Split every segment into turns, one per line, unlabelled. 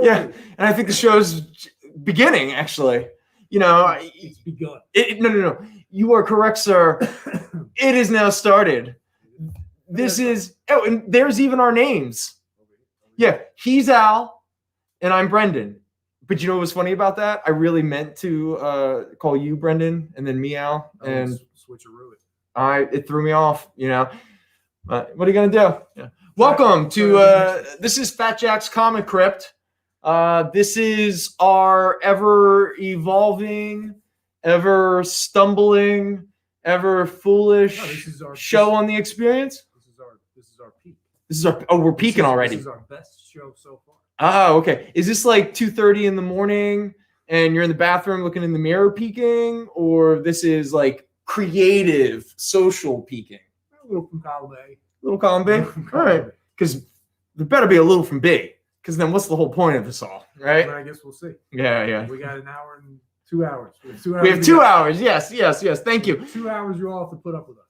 Yeah, and I think the show's beginning, actually.
It's begun.
No. You are correct, sir. It is now started. This is, and there's even our names. Yeah, he's Al, and I'm Brendan. But you know what was funny about that? I really meant to call you Brendan and then me Al, and
switcheroo it.
It threw me off. What are you gonna do? Yeah. Welcome to this is Fat Jack's Comicrypt. This is our ever evolving, ever stumbling, ever foolish show on the experience.
This is our peak.
We're peaking already.
This is our best show so far.
Oh, okay. Is this like 2:30 in the morning and you're in the bathroom looking in the mirror peeking, or this is like creative social peeking?
A little from column A.
Little column B? All right. Because there better be a little from B. Because then what's the whole point of this all, right?
Well, I guess we'll see.
Yeah.
We got an hour and 2 hours.
We have 2 hours. Yes. Thank you.
2 hours you all have to put up with us.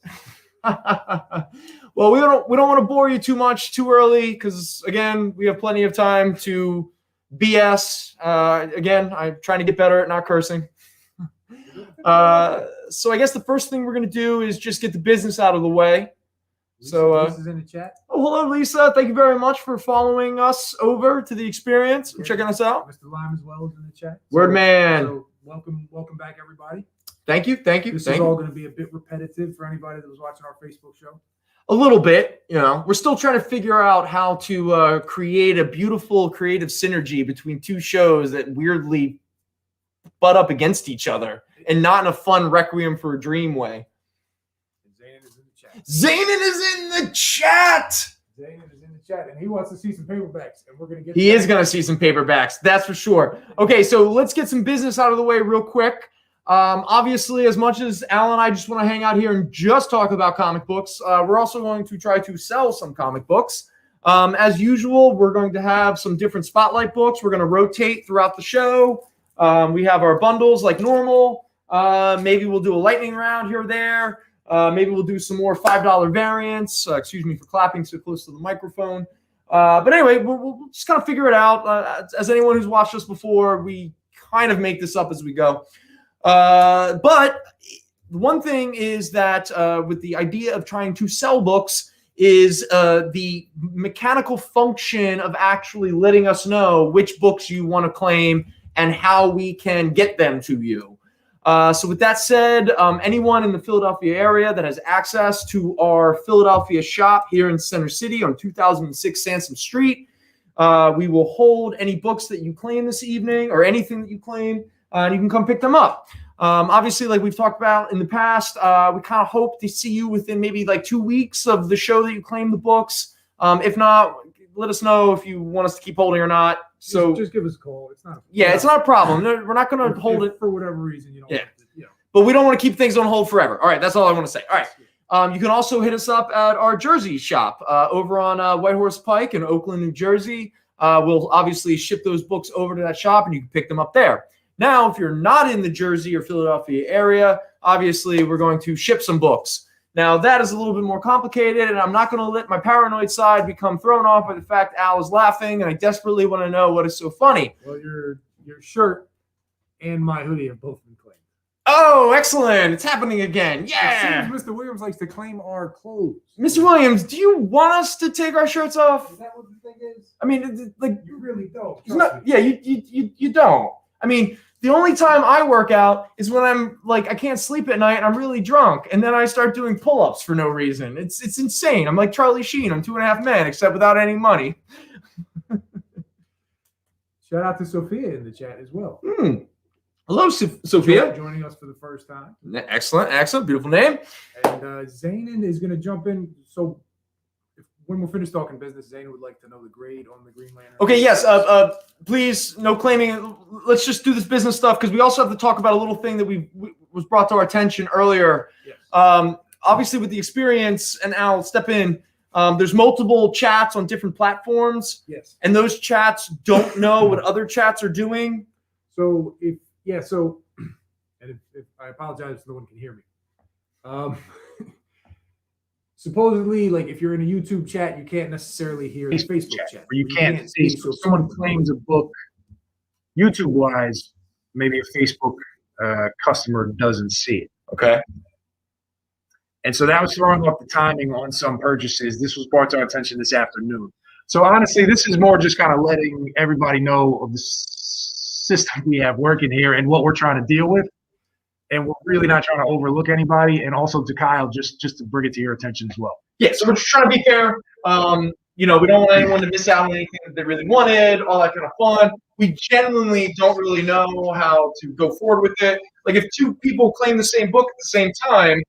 Well, we don't want to bore you too much too early because, again, we have plenty of time to BS. Again, I'm trying to get better at not cursing. So I guess the first thing we're going to do is just get the business out of the way.
Lisa's in the chat.
Oh, hello, Lisa. Thank you very much for following us over to the experience and checking us out.
Mr. Lime as well is in the chat.
Word man.
So welcome back, everybody.
Thank you.
This is all going to be a bit repetitive for anybody that was watching our Facebook show.
A little bit, we're still trying to figure out how to create a beautiful creative synergy between two shows that weirdly butt up against each other and not in a fun Requiem for a Dream way. Zanin is in the chat.
And he wants to see some paperbacks, and we're going to get.
He is going to see some paperbacks, that's for sure. Okay, so let's get some business out of the way real quick. Obviously, as much as Al and I just want to hang out here and just talk about comic books, we're also going to try to sell some comic books. As usual, we're going to have some different spotlight books. We're going to rotate throughout the show. We have our bundles like normal. Maybe we'll do a lightning round here or there. Maybe we'll do some more $5 variants. Excuse me for clapping so close to the microphone. But anyway, we'll just kind of figure it out. As anyone who's watched us before, we kind of make this up as we go. But one thing is that with the idea of trying to sell books is the mechanical function of actually letting us know which books you want to claim and how we can get them to you. So with that said, anyone in the Philadelphia area that has access to our Philadelphia shop here in Center City on 2006 Sansom Street, we will hold any books that you claim this evening or anything that you claim, and you can come pick them up. Obviously, like we've talked about in the past, we kind of hope to see you within maybe like 2 weeks of the show that you claim the books. If not, let us know if you want us to keep holding or not. So
just give us a call. It's not.
It's not a problem. We're not going to hold it
for whatever reason. You don't.
Yeah.
Want to,
But we don't want to keep things on hold forever. All right, that's all I want to say. All right. You can also hit us up at our Jersey shop over on White Horse Pike in Oakland, New Jersey. We'll obviously ship those books over to that shop, and you can pick them up there. Now, if you're not in the Jersey or Philadelphia area, obviously we're going to ship some books. Now, that is a little bit more complicated, and I'm not going to let my paranoid side become thrown off by the fact Al is laughing, and I desperately want to know what is so funny.
Well, your shirt and my hoodie have both been claimed.
Oh, excellent. It's happening again. Yeah.
It seems Mr. Williams likes to claim our clothes.
Mr. Williams, do you want us to take our shirts off?
Is that what the thing is?
I mean, like,
you really don't.
You don't. I mean, the only time I work out is when I'm like, I can't sleep at night and I'm really drunk. And then I start doing pull-ups for no reason. It's insane. I'm like Charlie Sheen. I'm 2.5 Men, except without any money.
Shout out to Sophia in the chat as well.
Hello, Sophia.
Joining us for the first time.
Excellent. Beautiful name.
And Zanin is going to jump in. So when we're finished talking business, Zanin would like to know the grade on the Green Lantern.
Okay, yes. Please, no claiming. Let's just do this business stuff because we also have to talk about a little thing that was brought to our attention earlier.
Yes.
Obviously, with the experience, and Al, step in. There's multiple chats on different platforms.
Yes.
And those chats don't know what other chats are doing.
So if I apologize if no one can hear me. supposedly, like if you're in a YouTube chat, you can't necessarily hear the Facebook chat.
Where you can't see. So if someone claims a book YouTube-wise, maybe a Facebook customer doesn't see it.
Okay.
And so that was throwing off the timing on some purchases. This was brought to our attention this afternoon. So honestly, this is more just kind of letting everybody know of the system we have working here and what we're trying to deal with. And we're really not trying to overlook anybody. And also to Kyle, just to bring it to your attention as well.
Yeah, so we're just trying to be fair. We don't want anyone to miss out on anything that they really wanted, all that kind of fun. We genuinely don't really know how to go forward with it. Like if two people claim the same book at the same time,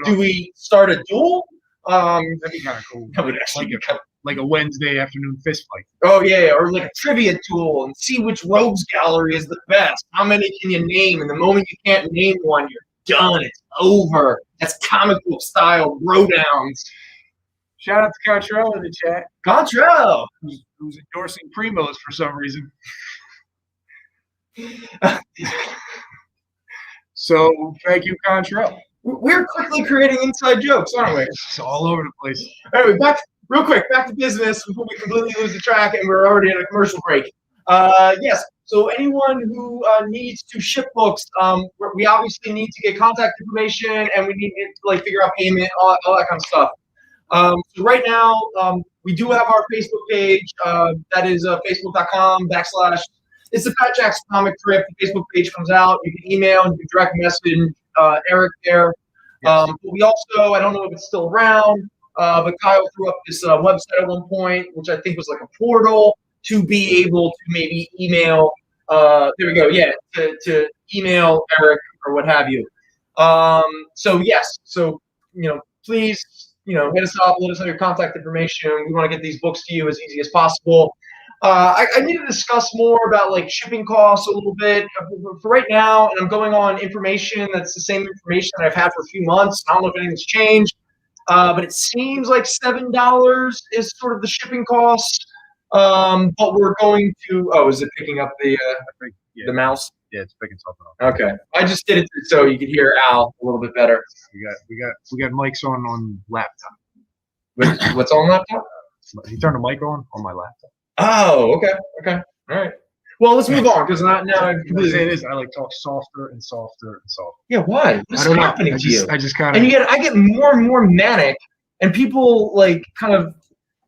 do we start a duel?
That'd be kind of cool.
That would actually be kind of
like a Wednesday afternoon fist fight.
Oh yeah, or like a trivia duel and see which rogues gallery is the best. How many can you name? And the moment you can't name one, you're done. It's over. That's comic book style bro downs.
Shout out to Contrell in the chat.
Contrell,
who's endorsing Primos for some reason. So thank you, Contrell.
We're quickly creating inside jokes, aren't we?
It's all over the place.
Anyway, real quick, back to business before we completely lose the track and we're already in a commercial break. Yes, so anyone who needs to ship books, we obviously need to get contact information and we need to figure out payment, all that kind of stuff. So right now, we do have our Facebook page. That is facebook.com/ it's the Fat Jack's Comicrypt. The Facebook page comes out. You can email and you can direct message Eric there. Yes. But we also, I don't know if it's still around, but Kyle threw up this website at one point, which I think was like a portal to be able to maybe email. There we go. Yeah, to email Eric or what have you. So yes. So please. Hit us up, let us know your contact information. We want to get these books to you as easy as possible. I need to discuss more about shipping costs a little bit for right now, and I'm going on information that's the same information that I've had for a few months. I don't know if anything's changed, but it seems like $7 is sort of the shipping cost. But we're going to. Oh, is it picking up the mouse?
Yeah, it's picking something up.
Okay, I just did it so you could hear Al a little bit better.
We got mics on laptop.
What's on laptop?
You turn the mic on my laptop.
Oh, okay, all right. Well, let's move on because now I'm completely.
It is. I talk softer and softer and softer.
Yeah, why? What's happening to you?
I just kind of.
And I get more and more manic, and people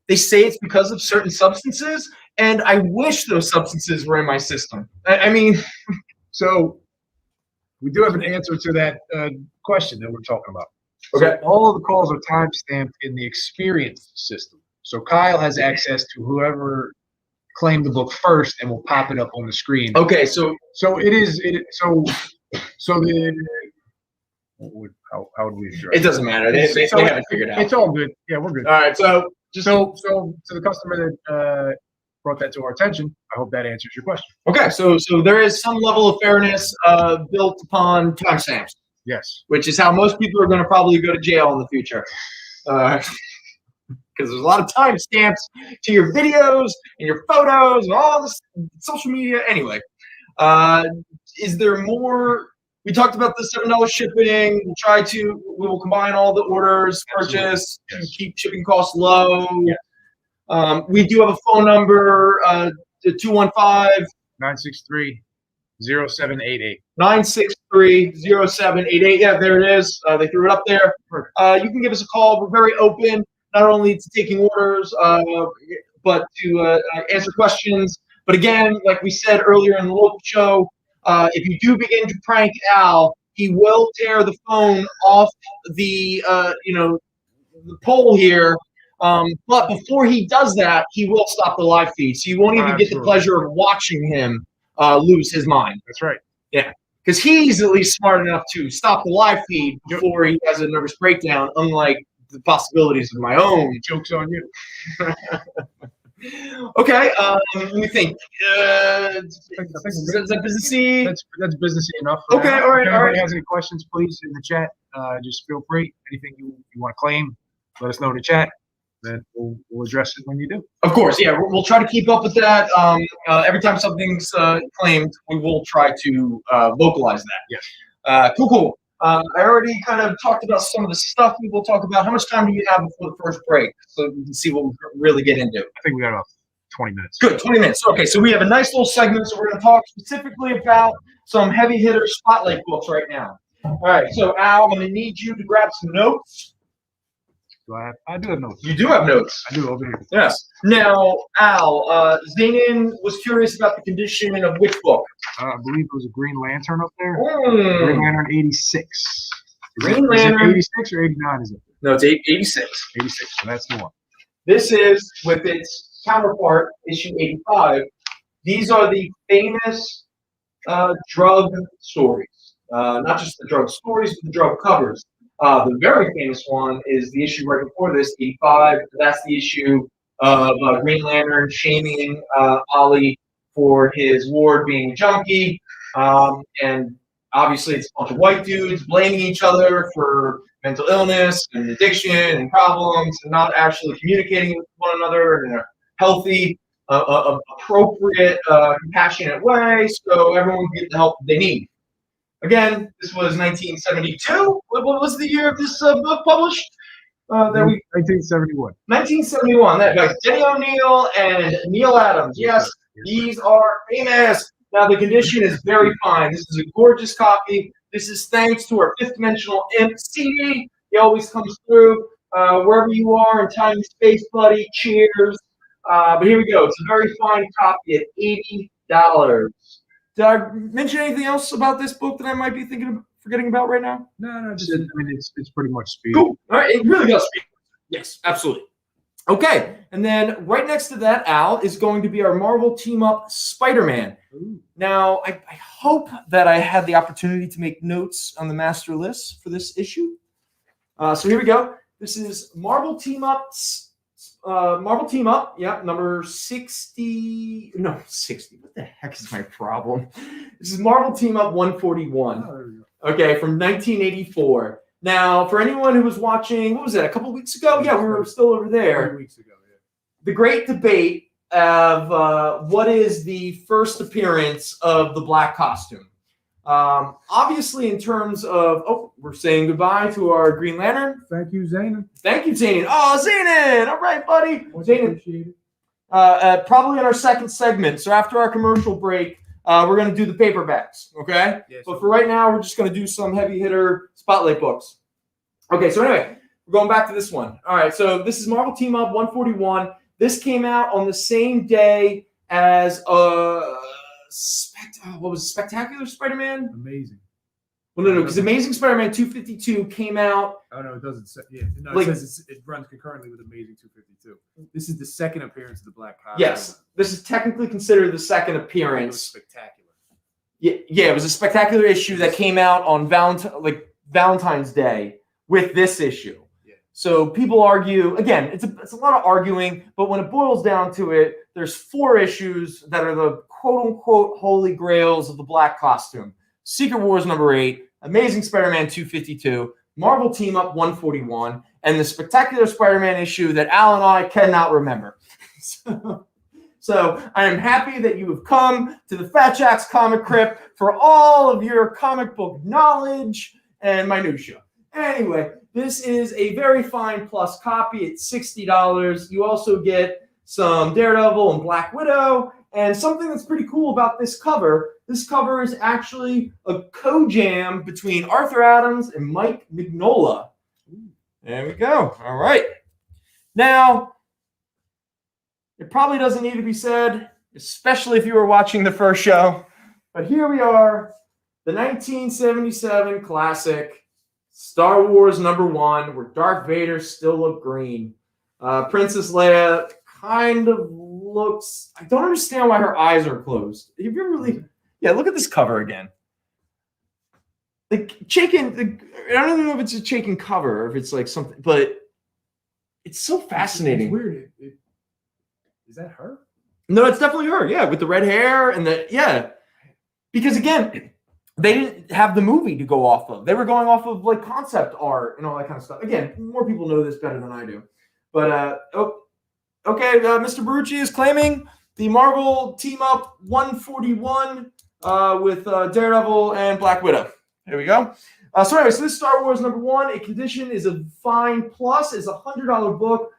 they say it's because of certain substances, and I wish those substances were in my system. I mean.
So we do have an answer to that question that we're talking about.
Okay.
So all of the calls are timestamped in the experience system. So Kyle has access to whoever claimed the book first and will pop it up on the screen.
Okay, so
how would we address it?
It doesn't matter. They haven't figured it out.
It's all good. Yeah, we're good.
All right, so
so to the customer that brought that to our attention, I hope that answers your question.
Okay, so there is some level of fairness built upon timestamps.
Yes.
Which is how most people are going to probably go to jail in the future. Because there's a lot of timestamps to your videos and your photos and all this social media. Anyway, is there more? We talked about the $7 shipping. We will combine all the orders, purchase, and keep shipping costs low.
Yes.
We do have a phone number, 215-963-0788. 963-0788. Yeah, there it is. They threw it up there. You can give us a call. We're very open, not only to taking orders, but to answer questions. But again, like we said earlier in the local show, if you do begin to prank Al, he will tear the phone off the pole here. But before he does that, he will stop the live feed. So you won't even get the pleasure of watching him lose his mind.
That's right.
Yeah. Because he's at least smart enough to stop the live feed before he has a nervous breakdown, unlike the possibilities of my own.
Joke's on you.
Okay. Let me think. Is that businessy?
That's businessy enough.
Okay. All right.
If anybody has any questions, please, in the chat, just feel free. Anything you want to claim, let us know in the chat. Then we'll address it when you do.
Of course, yeah. We'll try to keep up with that. Every time something's claimed, we will try to vocalize that.
Yes.
Cool. I already kind of talked about some of the stuff we will talk about. How much time do you have before the first break so we can see what we really get into?
I think we got about 20 minutes.
Good, 20 minutes. Okay, so we have a nice little segment. So we're going to talk specifically about some heavy hitter spotlight books right now. All right, so Al, I'm going to need you to grab some notes.
I do have notes.
You do have notes.
I do over here.
Yes. Now, Al, Zainin was curious about the condition of which book?
I believe it was a Green Lantern up there.
Mm.
Green Lantern 86.
Green
Is it
Lantern.
86 or 89? Is it?
No, it's 86.
86. So that's the one.
This is, with its counterpart, issue 85. These are the famous drug stories. Not just the drug stories, but the drug covers. The very famous one is the issue right before this, 85. That's the issue of Green Lantern shaming Ollie for his ward being a junkie. And obviously it's a bunch of white dudes blaming each other for mental illness and addiction and problems and not actually communicating with one another in a healthy, appropriate, compassionate way so everyone can get the help they need. Again, this was 1972. What was the year of this book published?
1971.
1971. That guy, Denny O'Neil and Neil Adams. Yes, these are famous. Now, the condition is very fine. This is a gorgeous copy. This is thanks to our Fifth Dimensional Imp CD. He always comes through wherever you are in time and space, buddy. Cheers. But here we go. It's a very fine copy at $80. Did I mention anything else about this book that I might be forgetting about right now?
No, just
It's pretty much speed.
Cool. All right, it really does speak. Yes, absolutely. Okay, and then right next to that, Al, is going to be our Marvel team-up Spider-Man.
Ooh.
Now, I hope that I had the opportunity to make notes on the master list for this issue. So here we go. This is Marvel Team-Up, yeah, number 60. No, 60. What the heck is my problem? This is Marvel Team-Up 141.
Oh, there we go.
Okay, from 1984. Now, for anyone who was watching, what was that, a couple weeks ago? Yeah, we were still over there.
3 weeks ago, yeah.
The great debate of what is the first appearance of the black costume. Obviously, in terms of, we're saying goodbye to our Green Lantern.
Thank you, Zainin.
Thank you, Zainin. Oh, Zainin! All right, buddy.
Much
Zainin,
appreciated.
probably in our second segment. So after our commercial break, we're going to do the paperbacks, okay?
Yes.
But for right now, we're just going to do some heavy hitter spotlight books. Okay, so anyway, we're going back to this one. All right, so this is Marvel Team Up 141. This came out on the same day as Spectacular Spider-Man?
Amazing.
Well, no, because Amazing Spider-Man 252 came out.
Oh, no, it doesn't say. Yeah, no,
Like-
it says it runs concurrently with Amazing 252. This is the second appearance of the Black Costume.
Yes, this is technically considered the second
It was
appearance.
spectacular.
Yeah, it was a spectacular issue that came out on Valentine's Day with this issue.
Yeah.
So people argue, again, it's a lot of arguing, but when it boils down to it, there's 4 issues that are the quote-unquote holy grails of the black costume. Secret Wars number 8, Amazing Spider-Man 252, Marvel Team Up 141, and the Spectacular Spider-Man issue that Al and I cannot remember. So I am happy that you have come to the Fat Jack's Comicrypt for all of your comic book knowledge and minutia. Anyway, this is a very fine plus copy at $60. You also get some Daredevil and Black Widow. And something that's pretty cool about this cover is actually a co-jam between Arthur Adams and Mike Mignola. There we go. All right. Now, it probably doesn't need to be said, especially if you were watching the first show, but here we are, the 1977 classic Star Wars #1, where Darth Vader still looked green. Princess Leia kind of looks, I don't understand why her eyes are closed. Have you ever really, yeah, look at this cover again. I don't even know if it's a Chaikin cover or if it's like something, but it's so fascinating.
It's weird. Is that her?
No, it's definitely her. Yeah, with the red hair and because again, they didn't have the movie to go off of. They were going off of like concept art and all that kind of stuff. Again, more people know this better than I do. But okay, Mr. Barucci is claiming the Marvel Team Up 141 with Daredevil and Black Widow. Here we go. So anyway, so this Star Wars #1, A Condition is a fine plus. It's a $100 book.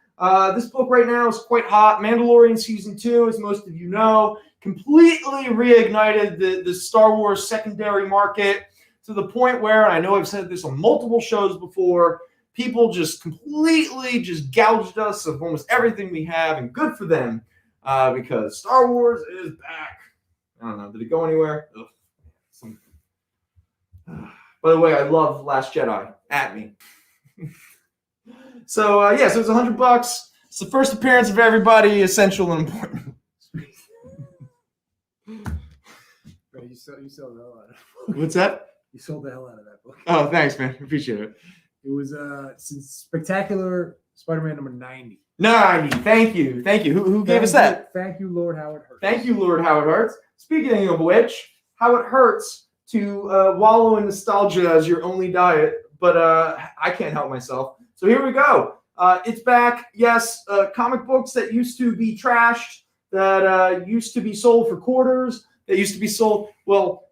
This book right now is quite hot. Mandalorian Season 2, as most of you know, completely reignited the Star Wars secondary market to the point where, and I know I've said this on multiple shows before, people just completely just gouged us of almost everything we have, and good for them, because Star Wars is back. I don't know. Did it go anywhere? By the way, I love Last Jedi. At me. So yeah, so it's $100. It's the first appearance of everybody, essential and important.
Bro, you sold the hell out of it.
What's that?
You sold the hell out of that book.
Oh, thanks, man. Appreciate it.
It was Spectacular Spider-Man #90.
90. Thank you. Who gave us that?
Thank you, Lord Howard Hurts.
Thank you, Lord Howard Hurts. Speaking of which, how it hurts to wallow in nostalgia as your only diet, but I can't help myself. So here we go. It's back. Yes, comic books that used to be trashed, that used to be sold for quarters, that used to be sold. Well,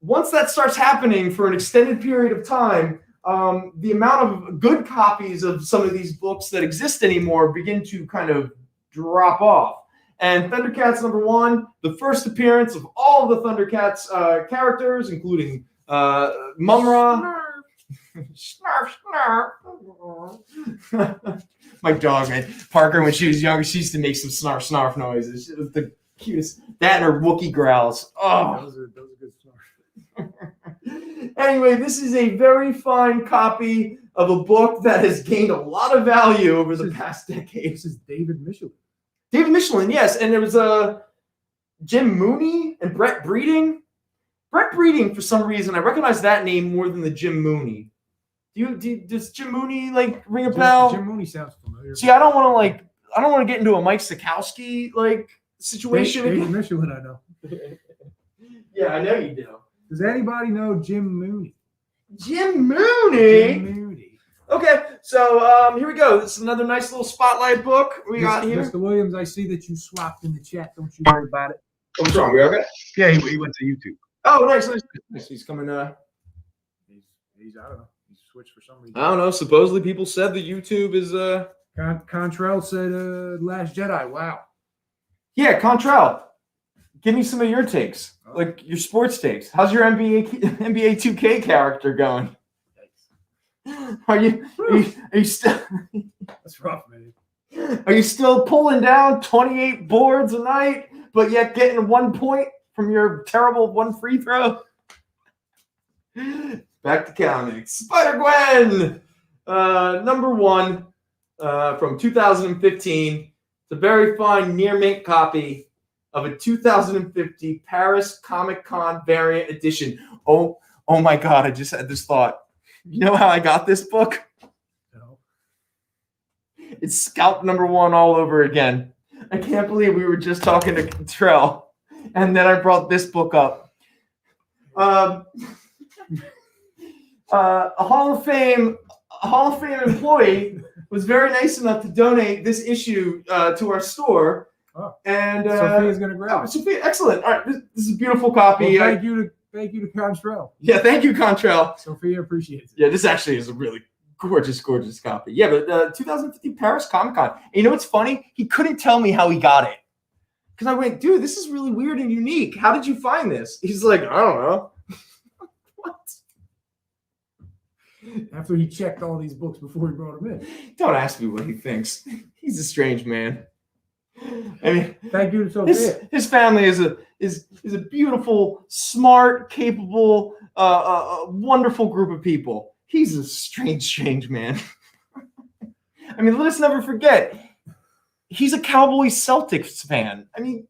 once that starts happening for an extended period of time, the amount of good copies of some of these books that exist anymore begin to kind of drop off. And Thundercats #1, the first appearance of all of the Thundercats characters, including Mumra. Snarf, snarf. My dog, man. Parker, when she was younger, she used to make some snarf, snarf noises. It was the cutest. That and her Wookiee growls. Oh.
Those are good snarf.
Anyway, this is a very fine copy of a book that has gained a lot of value over the past decade.
This is David Michelin.
David Michelin, yes. And there was Jim Mooney and Brett Breeding. Brett Breeding, for some reason, I recognize that name more than the Jim Mooney. Does Jim Mooney ring a bell?
Jim Mooney sounds familiar.
See, I don't want to get into a Mike Sikowski situation.
David Michelin, I know.
Yeah, I know you do.
Does anybody know Jim Mooney?
Jim Mooney.
Jim Mooney.
Okay, so here we go. This is another nice little spotlight book we got here.
Mr. Williams, I see that you swapped in the chat. Don't you worry about it.
What's wrong? We okay?
Yeah, he went to YouTube.
Oh, nice. He's coming.
He's I don't know. He switched for some reason.
I don't know. Supposedly, people said the YouTube is
Contrail said Last Jedi. Wow.
Yeah, Contrail. Give me some of your takes, like your sports takes. How's your NBA 2K character going? Are you still?
That's rough, man.
Are you still pulling down 28 boards a night, but yet getting 1 point from your terrible one free throw? Back to comics. Spider-Gwen, #1 from 2015. It's a very fine near mint copy of a 2050 Paris Comic-Con variant edition. Oh my God! I just had this thought. You know how I got this book?
No.
It's scalp #1 all over again. I can't believe we were just talking to Trell, and then I brought this book up. A Hall of Fame employee was very nice enough to donate this issue to our store.
Oh.
And
Sophia's gonna grab it.
Sophia, excellent. All right, this is a beautiful copy.
Well, thank you to Contrail.
Yeah, thank you, Contrail.
Sophia appreciates it.
Yeah, this actually is a really gorgeous copy. Yeah, but 2050 Paris Comic-Con. And you know what's funny? He couldn't tell me how he got it. Because I went, dude, this is really weird and unique. How did you find this? He's like, I don't know. What?
After he checked all these books before he brought them in.
Don't ask me what he thinks. He's a strange man. I mean,
thank you to Sophia.
His family is a beautiful, smart, capable, wonderful group of people. He's a strange man. I mean, let us never forget, he's a Cowboys Celtics fan. I mean,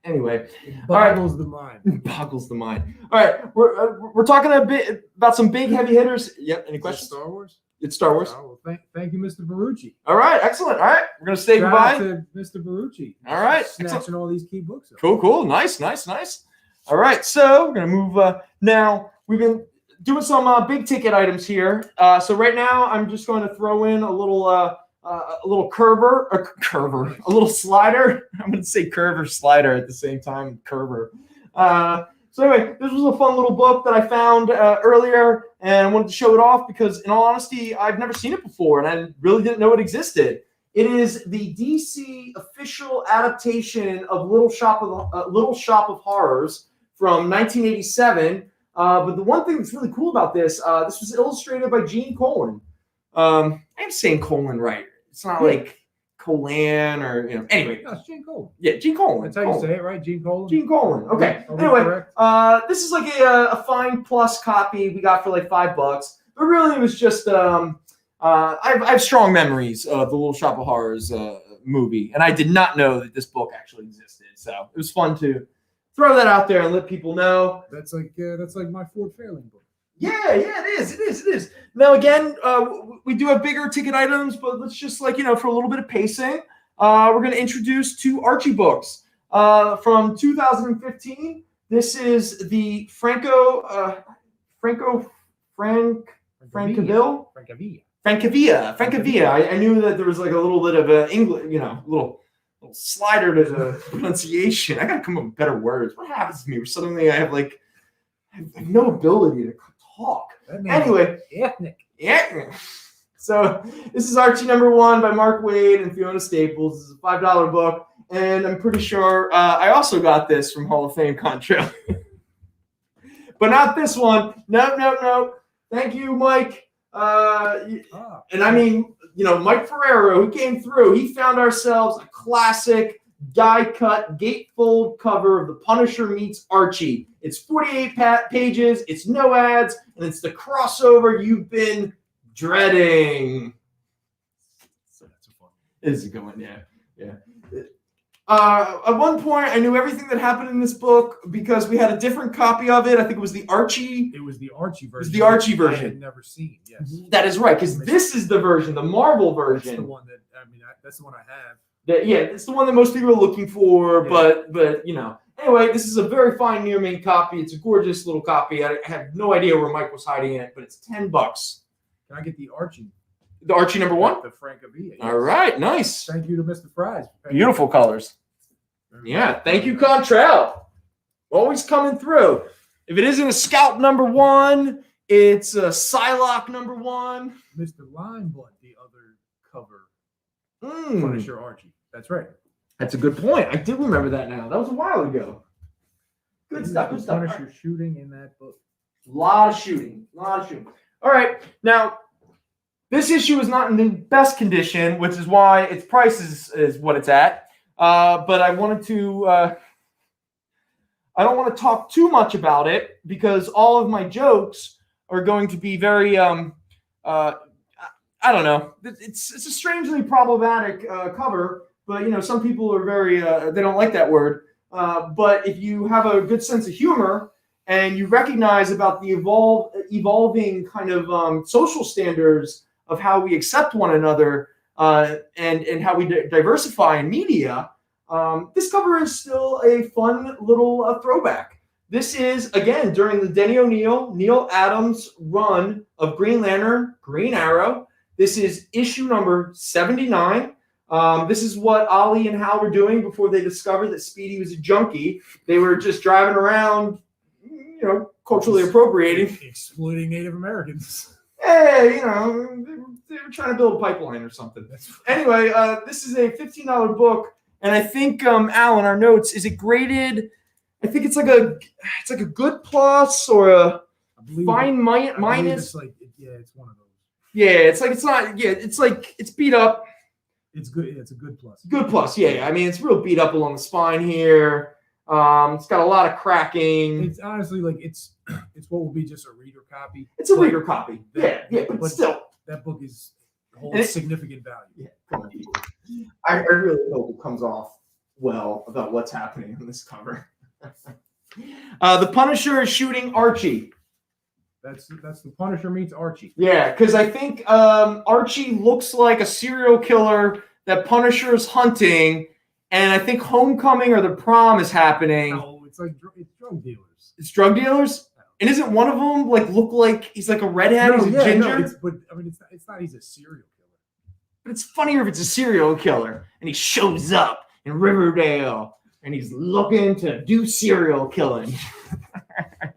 anyway.
Boggles the mind.
Boggles the mind. All right, we're talking a bit about some big heavy hitters. Yep. Any questions?
Star Wars.
It's Star Wars.
Oh, well, thank you, Mr. Barucci.
All right, excellent. All right, we're gonna say
Shout
goodbye
out to Mr. Barucci.
All right,
snatching
excellent.
all these key books up.
Cool. Nice. All right, so we're gonna move now. We've been doing some big ticket items here. So right now, I'm just going to throw in a little curver, a little slider. I'm going to say curver slider at the same time. Curver. So anyway, this was a fun little book that I found earlier, and I wanted to show it off because, in all honesty, I've never seen it before, and I really didn't know it existed. It is the DC official adaptation of Little Shop of Horrors from 1987. But the one thing that's really cool about this was illustrated by Gene Colan. I'm saying Colan right. It's not like Colan or Anyway,
No, it's Gene Colan.
yeah, Gene Colan.
That's how you say it, right? Gene Colan.
Gene Colan. Okay.
Are we
Anyway,
correct?
this is like a fine plus copy we got for like $5, but really it was just I have strong memories of the Little Shop of Horrors movie, and I did not know that this book actually existed. So it was fun to throw that out there and let people know.
That's like my Ford Fairlane book.
Yeah, it is. Now again, we do have bigger ticket items, but let's just for a little bit of pacing, we're going to introduce 2 Archie books from 2015. This is the Francavilla. I knew that there was like a little bit of a English, little slider to the pronunciation. I got to come up with better words. What happens to me where suddenly I have no ability to talk? Anyway,
ethnic.
Yeah. So this is Archie #1 by Mark Waid and Fiona Staples. This is a $5 book, and I'm pretty sure I also got this from Hall of Fame Contrail. But not this one. No. Thank you, Mike. And I mean, Mike Ferrero, who came through, he found ourselves a classic die-cut gatefold cover of The Punisher Meets Archie. It's 48 pages, it's no ads, and it's the crossover you've been dreading. So that's fun. This is going, yeah. At one point, I knew everything that happened in this book because we had a different copy of it. I think it was the Archie.
It was the Archie version.
It was the Archie version.
I had never seen. Yes,
that is right. Because this is the version, the Marvel version.
That's the one that that's the one I have.
It's the one that most people are looking for.
Yeah.
But Anyway, this is a very fine near main copy. It's a gorgeous little copy. I have no idea where Mike was hiding it, but it's $10.
Can I get the Archie?
The Archie #1?
The Francavilla. Yes.
All right, nice.
Thank you to Mr. Fries.
Beautiful colors. Yeah, thank you, Contrail. Always coming through. If it isn't a Scout #1, it's a Psylocke #1.
Mr. Lineblood, the other cover. Punisher Archie. That's right.
That's a good point. I did remember that now. That was a while ago. Good stuff.
Punisher shooting in that book.
A lot of shooting. All right. Now, this issue is not in the best condition, which is why its price is what it's at. But I wanted to I don't want to talk too much about it because all of my jokes are going to be very I don't know. It's a strangely problematic cover, but some people are very they don't like that word. But if you have a good sense of humor and you recognize about the evolving kind of social standards of how we accept one another and how we diversify in media, this cover is still a fun little throwback. This is, again, during the Denny O'Neil, Neil Adams run of Green Lantern, Green Arrow. This is issue number 79. This is what Ollie and Hal were doing before they discovered that Speedy was a junkie. They were just driving around, culturally appropriating.
Exploiting Native Americans.
Hey, they were trying to build a pipeline or something. Anyway, this is a $15 book, and I think Al, in our notes, is it graded? I think it's like a good plus or a fine minus.
It's one of those.
Yeah, it's not. Yeah, it's beat up.
It's good. It's a good plus.
Good plus. Yeah. I mean, it's real beat up along the spine here. It's got a lot of cracking.
It's honestly it's what will be just a reader copy.
It's a reader copy. But still,
that book holds significant value.
Yeah, I really hope it comes off well about what's happening on this cover. The Punisher is shooting Archie.
That's the Punisher meets Archie.
Yeah, because I think Archie looks like a serial killer that Punisher is hunting. And I think Homecoming or the Prom is happening.
No, it's drug dealers.
It's drug dealers? And isn't one of them look like he's like a redhead? He's a ginger?
No, it's not he's a serial killer.
But it's funnier if it's a serial killer and he shows up in Riverdale and he's looking to do serial killing.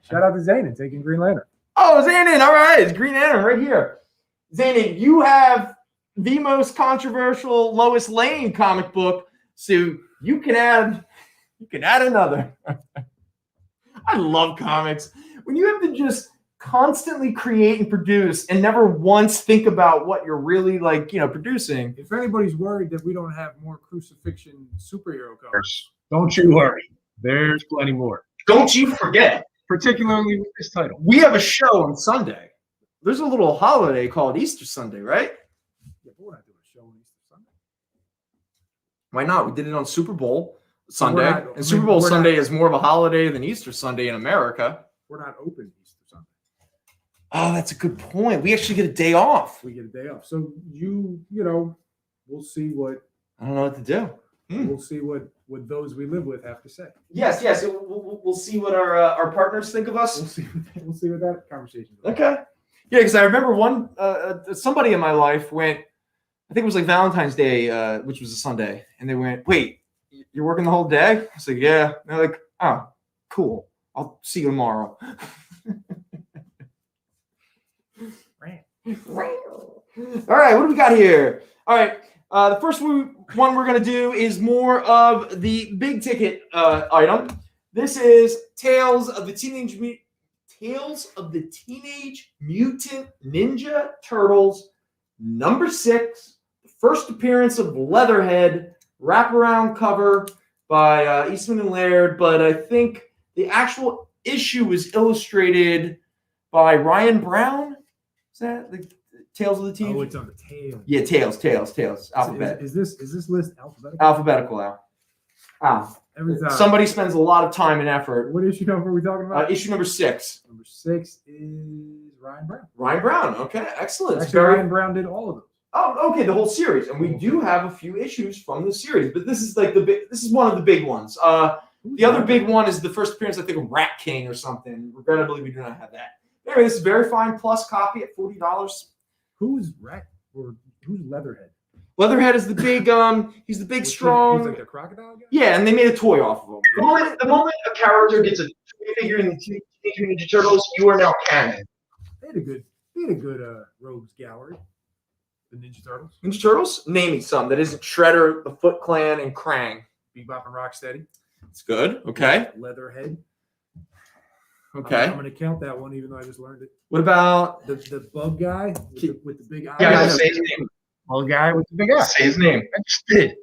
Shout out to Zane and taking Green Lantern.
Oh, Zanin. All right. It's Green Lantern right here. Zanin, you have the most controversial Lois Lane comic book, so you can add another. I love comics. When you have to just constantly create and produce and never once think about what you're really producing.
If anybody's worried that we don't have more crucifixion superhero covers,
Don't you worry. There's plenty more.
Don't you forget,
Particularly with this title.
we have a show on Sunday. There's a little holiday called Easter Sunday, right?
yeah, but we're not doing a show on Easter Sunday.
Why not? We did it on Super Bowl Sunday.
We're not- I mean,
and Super Bowl
we're
Sunday
not-
is more of a holiday than Easter Sunday in America.
We're not open Easter Sunday.
Oh, that's a good point. We actually get a day off.
We get a day off. So you know, we'll see what
I don't know what to do.
we'll see what those we live with have to say.
Yes. We'll see what our partners think of us.
We'll see what that conversation is.
Okay. Yeah, because I remember somebody in my life went, I think it was like Valentine's Day, which was a Sunday, and they went, "Wait, you're working the whole day?" I was like, "Yeah." And they're like, "Oh, cool. I'll see you tomorrow." All right, what do we got here? All right, the first one we're going to do is more of the big ticket item. This is Tales of the Teenage Mutant Ninja Turtles, number 6, the first appearance of Leatherhead, wraparound cover by Eastman and Laird, but I think the actual issue was illustrated by Ryan Brown. Is that the Tales of the Teenage?
Oh, it's on the tail.
Yeah, Tales. Alphabet.
Is this list alphabetical?
Alphabetical now.
Every time.
Somebody spends a lot of time and effort.
What issue number are we talking about?
Issue number 6.
Number 6 is Ryan Brown.
Ryan Brown. Okay, excellent.
Actually, Ryan Brown did all of them.
Oh, okay, the whole series, and we do have a few issues from the series, but this is like this is one of the big ones. The other big one is the first appearance, I think, of Rat King or something. Regrettably, we do not have that. Anyway, this is a very fine plus copy at $40.
Who's Leatherhead?
Leatherhead is the big, he's the big, strong.
He's like the crocodile guy?
Yeah, and they made a toy off of him.
The moment a character gets a toy figure in the Teenage Mutant Ninja Turtles, you are now canon.
They had a good rogues gallery. The Ninja Turtles.
Ninja Turtles? Name me some that isn't Shredder, the Foot Clan, and Krang.
Bebop and Rocksteady.
It's good. Okay.
Leatherhead.
Okay.
I'm gonna count that one, even though I just learned it.
What about
The bug guy with the big eyes.
Yeah, say his name.
Well, the guy with the big eye.
Say his name.
I just did.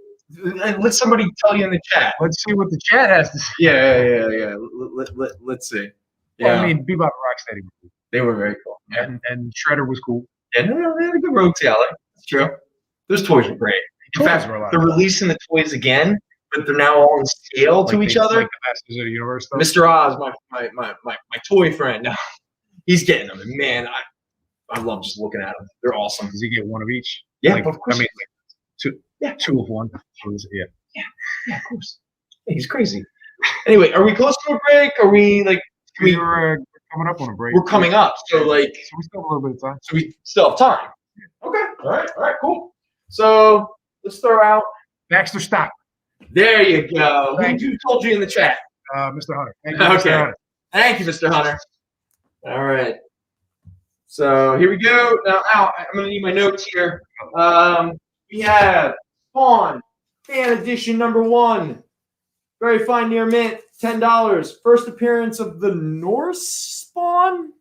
And let somebody tell you in the chat.
Let's see what the chat has to say.
Yeah. Let's see. Yeah,
Well, I mean, Bebop and Rocksteady were cool.
they were very cool. Yeah,
And Shredder was cool.
Yeah, no, they had a good rogue gallery. That's true. Those toys were great. In
Toys
fact,
were a lot
they're
of fun.
releasing the toys again, but they're now all in scale to
Like
each
they-
other.
Like the Masters of the Universe stuff.
Mr. Oz, my toy friend. Now he's getting them, and man, I love just looking at them. They're awesome.
Does he get one of each?
Yeah,
Like,
of course.
I mean, like two of one. Yeah.
Yeah, of course. Yeah, he's crazy. Anyway, are we close to a break? Are we like?
We're coming up on a break.
We're coming up, so like,
So we still have a little bit of time.
so we still have time. Okay. All right. Cool. So let's throw out.
Baxter, stop.
There you go.
Thank
Who told you in the chat?
Mr. Hunter. Thank you,
Okay.
Mr. Hunter.
Thank you, Mr. Hunter. All right. So here we go. Now, I'm going to need my notes here. We have Spawn, Fan Edition number 1. Very fine near mint, $10. First appearance of the Norse Spawn.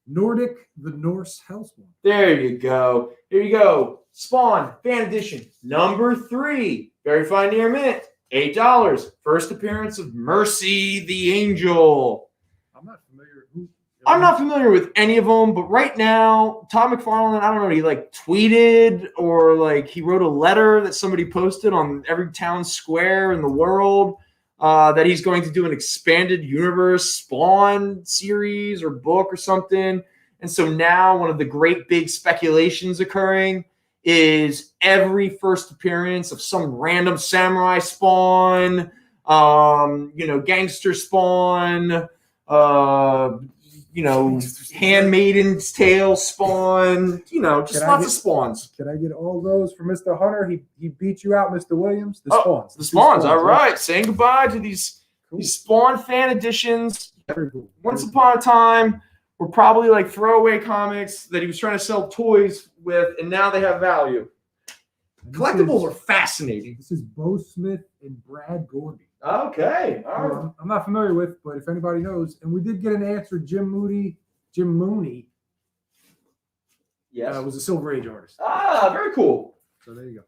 Nordic, the Norse Hellspawn.
There you go. Here you go. Spawn, Fan Edition number 3. Very fine near mint, $8. First appearance of Mercy the Angel.
I'm not familiar. Who?
I'm not familiar with any of them, but right now, Todd McFarlane, I don't know, he like tweeted or like he wrote a letter that somebody posted on every town square in the world that he's going to do an expanded universe Spawn series or book or something. And so now one of the great big speculations occurring is every first appearance of some random samurai Spawn, gangster Spawn, Handmaiden's Tale Spawn, just lots of Spawns.
Can I get all those for Mr. Hunter? He beat you out, Mr. Williams. The Spawns.
The Spawns, all
right?
right. Saying goodbye to these
Cool.
Spawn fan editions.
Very cool.
Once upon a time, were probably like throwaway comics that he was trying to sell toys with, and now they have value. Collectibles are fascinating.
This is Bo Smith and Brad Gorby.
Okay. All
Who
right.
I'm not familiar with, but if anybody knows, and we did get an answer. Jim Mooney
Yes.
was a Silver Age artist.
Ah, very cool.
So there you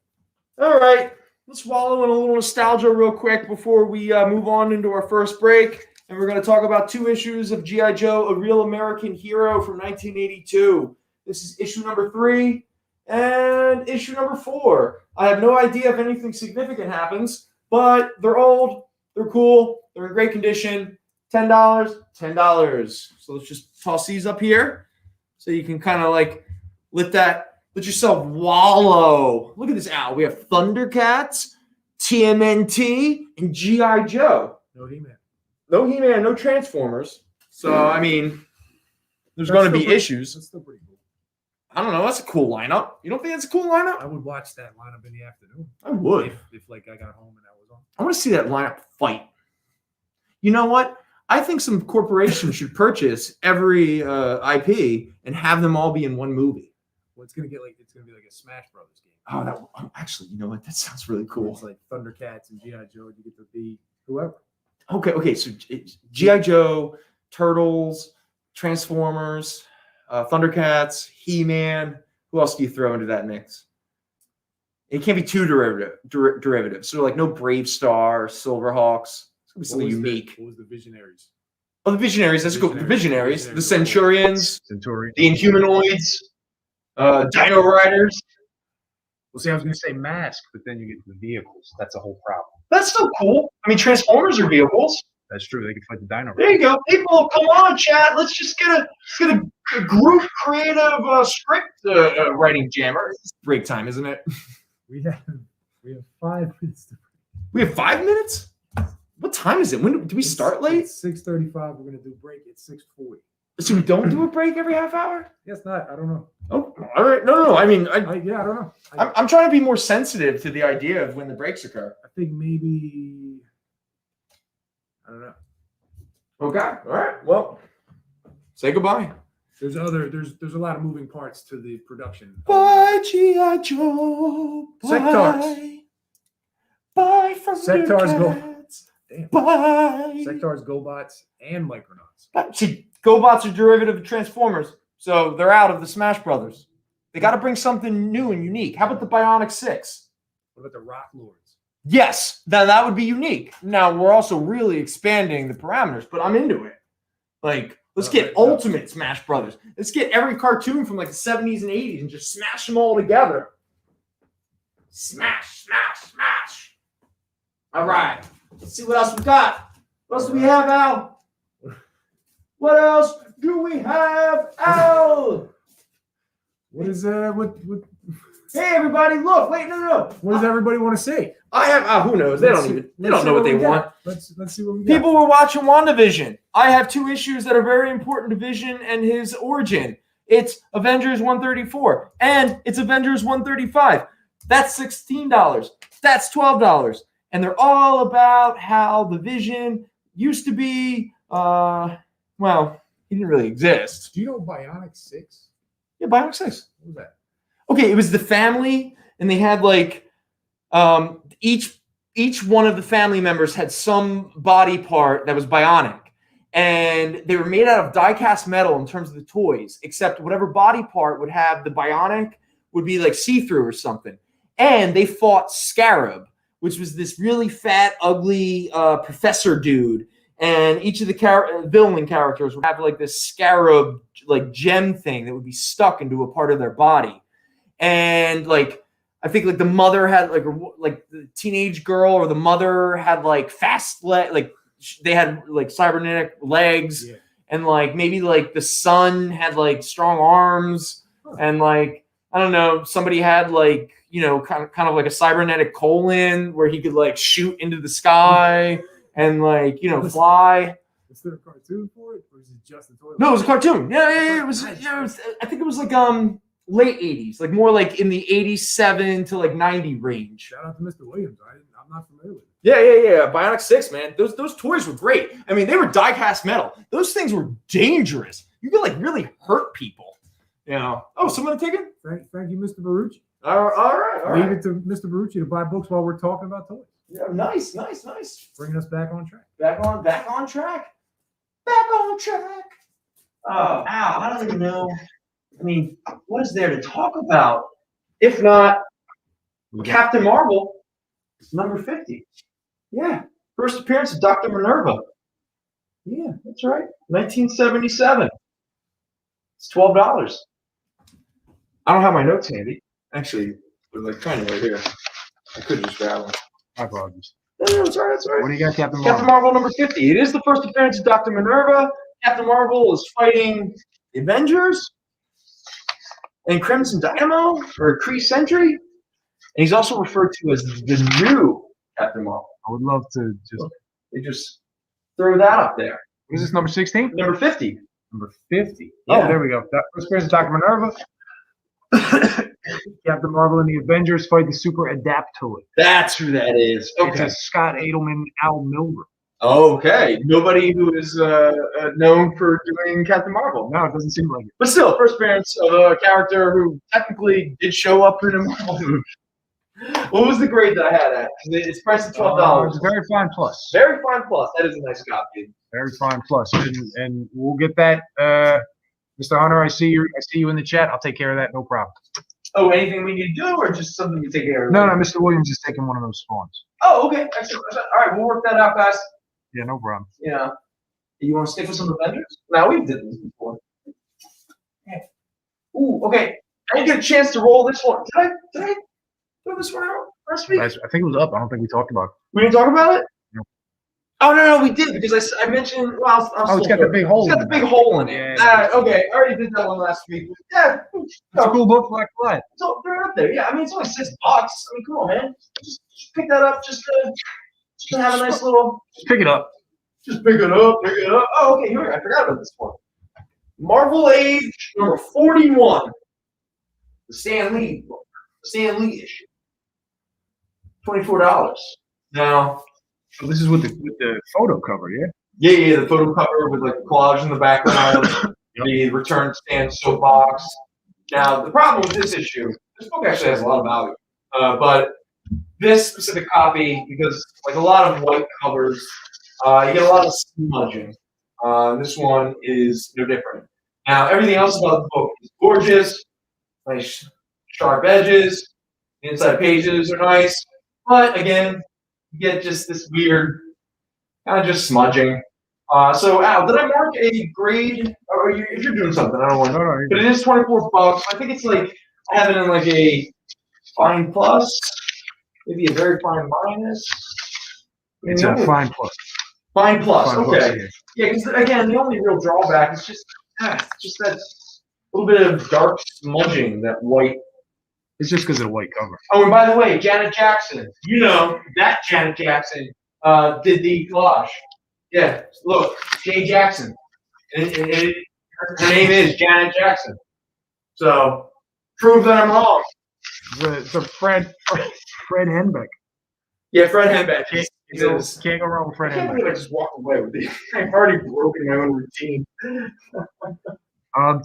go.
All right. Let's wallow in a little nostalgia real quick before we move on into our first break. And we're going to talk about 2 issues of G.I. Joe, A Real American Hero from 1982. This is issue number 3 and issue number 4. I have no idea if anything significant happens, but they're old, they're cool, they're in great condition. $10, $10. So let's just toss these up here so you can kind of like let yourself wallow. Look at this owl. We have Thundercats, TMNT, and G.I. Joe.
No He-Man.
No He-Man, no Transformers. So, I mean, there's going to be issues.
That's still pretty cool.
I don't know. That's a cool lineup. You don't think that's a cool lineup?
I would watch that lineup in the afternoon.
I would.
If like I got home and that was on.
I want to see that lineup fight. You know what? I think some corporation should purchase every IP and have them all be in one movie.
Well, it's gonna be like a Smash Brothers game.
Oh, actually, you know what? That sounds really cool.
It's like Thundercats and G.I. Joe. You get to be whoever.
Okay. So G.I. Joe, Turtles, Transformers, Thundercats, He-Man. Who else do you throw into that mix? It can't be too derivative. So like no Brave Star, Silverhawks. It's gonna be something unique.
What was the Visionaries?
Oh, the Visionaries. That's good. The Visionaries, the Centurions,
Centauri.
the Inhumanoids, Dino Riders.
Well, see, I was going to say mask, but then you get the vehicles. That's a whole problem.
That's still cool. I mean, Transformers are vehicles.
That's true. They can fight the dino.
There you go. People, come on, chat. Let's just get a group creative script writing jammer. It's break time, isn't it?
We have 5 minutes.
We have 5 minutes? What time is it? When do we start late?
It's 6:35. We're gonna do break at 6:40.
So we don't do a break every half hour?
Yes, not. I don't know.
Oh, all right. No. I mean,
I don't know.
I'm trying to be more sensitive to the idea of when the breaks occur.
I think maybe. I don't know.
Okay. All right. Well, say goodbye.
There's a lot of moving parts to the production.
Bye, G.I. Joe.
Sectars.
Bye from
Sectars go.
Cats.
Damn.
Bye.
Sectars, GoBots, and Micronauts.
See, GoBots are derivative of Transformers, so they're out of the Smash Brothers. They got to bring something new and unique. How about the Bionic 6?
What about the Rock Lords?
Yes, that would be unique. Now, we're also really expanding the parameters, but I'm into it. Like, let's get Ultimate Smash Brothers. Let's get every cartoon from like the 70s and 80s and just smash them all together. Smash, smash, smash. All right. Let's see what else we got. What else do we have, Al? What else do we have, Al?
What is what?
Hey, everybody! Look, wait, no.
What does everybody want to see?
I have. Who knows? They don't know what they want.
Let's see what we got.
People were watching WandaVision. I have 2 issues that are very important to Vision and his origin. It's Avengers 134 and it's Avengers 135. That's $16. That's $12. And they're all about how the Vision used to be, well, he didn't really exist.
Do you know Bionic 6?
Yeah, Bionic 6.
What was that?
Okay, it was the family, and they had like each one of the family members had some body part that was bionic. And they were made out of die-cast metal in terms of the toys, except whatever body part would have the bionic would be like see-through or something. And they fought Scarab, which was this really fat, ugly professor dude. And each of the villain characters would have like this scarab, like gem thing that would be stuck into a part of their body. And like, I think like the mother had like the teenage girl or the mother had like fast like they had like cybernetic legs, yeah. And like maybe like the son had like strong arms, and like I don't know, somebody had like, you know, kind of like a cybernetic colon where he could like shoot into the sky and like, you know, fly.
Is there a cartoon for it, or is it just a toy?
No, it was a cartoon. Yeah, it was. Yeah, I think it was like late 80s, like more like in the 87 to like 90 range.
Shout out to Mr. Williams. I'm not familiar with it.
Yeah. Bionic 6, man. Those toys were great. I mean, they were die-cast metal. Those things were dangerous. you can like really hurt people. You know. Oh, someone take it?
Thank you, Mr. Barucci.
All right.
Leave it to Mr. Barucci to buy books while we're talking about toys.
Yeah, nice.
Bringing us back on track.
Back on track.
Oh, Al, I don't even know. I mean, what is there to talk about? If not Captain Marvel, number 50. Yeah, first appearance of Dr. Minerva. Yeah, that's right. 1977. It's $12. I don't have my notes handy. Actually, they're like kind of right here. I could just grab them.
My apologies.
No, that's right.
What do you got, Captain Marvel?
Captain Marvel number 50. It is the first appearance of Dr. Minerva. Captain Marvel is fighting the Avengers and Crimson Dynamo or Kree Sentry. And he's also referred to as the new Captain Marvel.
I would love to just.
They just throw that up there.
What is this, number 16?
Number 50.
Number 50.
Yeah.
Oh, there we go. First appearance of Dr. Minerva. Captain Marvel and the Avengers fight the Super Adaptoid.
That's who that is.
It's a Scott Edelman, Al Milgrom.
Okay. Nobody who is known for doing Captain Marvel.
No, it doesn't seem like it.
But still, first appearance of a character who technically did show up in a Marvel movie. What was the grade that I had at? It's priced at $12.
It's a very fine plus.
Very fine plus. That is a nice copy.
Very fine plus. And we'll get that. Mr. Hunter, I see you in the chat. I'll take care of that. No problem.
Oh, anything we need to do, or just something you take care of?
No, Mr. Williams is taking one of those spawns.
Oh, okay. Excellent. All right, we'll work that out, guys.
Yeah, no problem.
Yeah. You want to stick with some Avengers? No, we did this before. Okay. Ooh, okay. I didn't get a chance to roll this one. Did I throw this one out last week?
I think it was up. I don't think we talked about it.
We didn't talk about it?
No.
Oh, no, we did, because I mentioned, well,
it's got the big hole
It's got the big hole in it. Okay, I already did that one last week. Yeah.
It's a cool book, Black Flag.
So they're up there. Yeah, I mean, it's only $6. I mean, come on, man. Just pick that up just to have a nice little.
Just pick it up.
Just pick it up. Oh, okay, here we go. I forgot about this one. Marvel Age number 41. The Stan Lee book. The Stan Lee issue. $24. Now.
So this is with the photo cover, yeah?
Yeah, the photo cover with like the collage in the background, the return stand soapbox. Now, the problem with this issue, this book actually has a lot of value, but this specific copy, because like a lot of white covers, you get a lot of smudging. This one is no different. Now, everything else about the book is gorgeous, nice sharp edges, the inside pages are nice, but again, you get just this weird, kind of just smudging. So, Al, did I mark a grade? Or if you're doing something, I don't want to.
No,
but it is $24. I think it's like, I have it in like a fine plus, maybe a very fine minus.
It's a fine plus.
Fine plus,
Fine
okay.
plus,
Yeah, because again, the only real drawback is just that little bit of dark smudging, that white.
It's just because of the white cover.
Oh, and by the way, Janet Jackson, you know, that Janet Jackson did the collage. Yeah, look, Jay Jackson. Her name is Janet Jackson. So, prove that I'm wrong.
It's a Fred Henbeck.
Yeah, Fred Henbeck.
Can't go wrong with Fred
I can't
Henbeck.
believe I just walked away with it. I've already broken my own routine.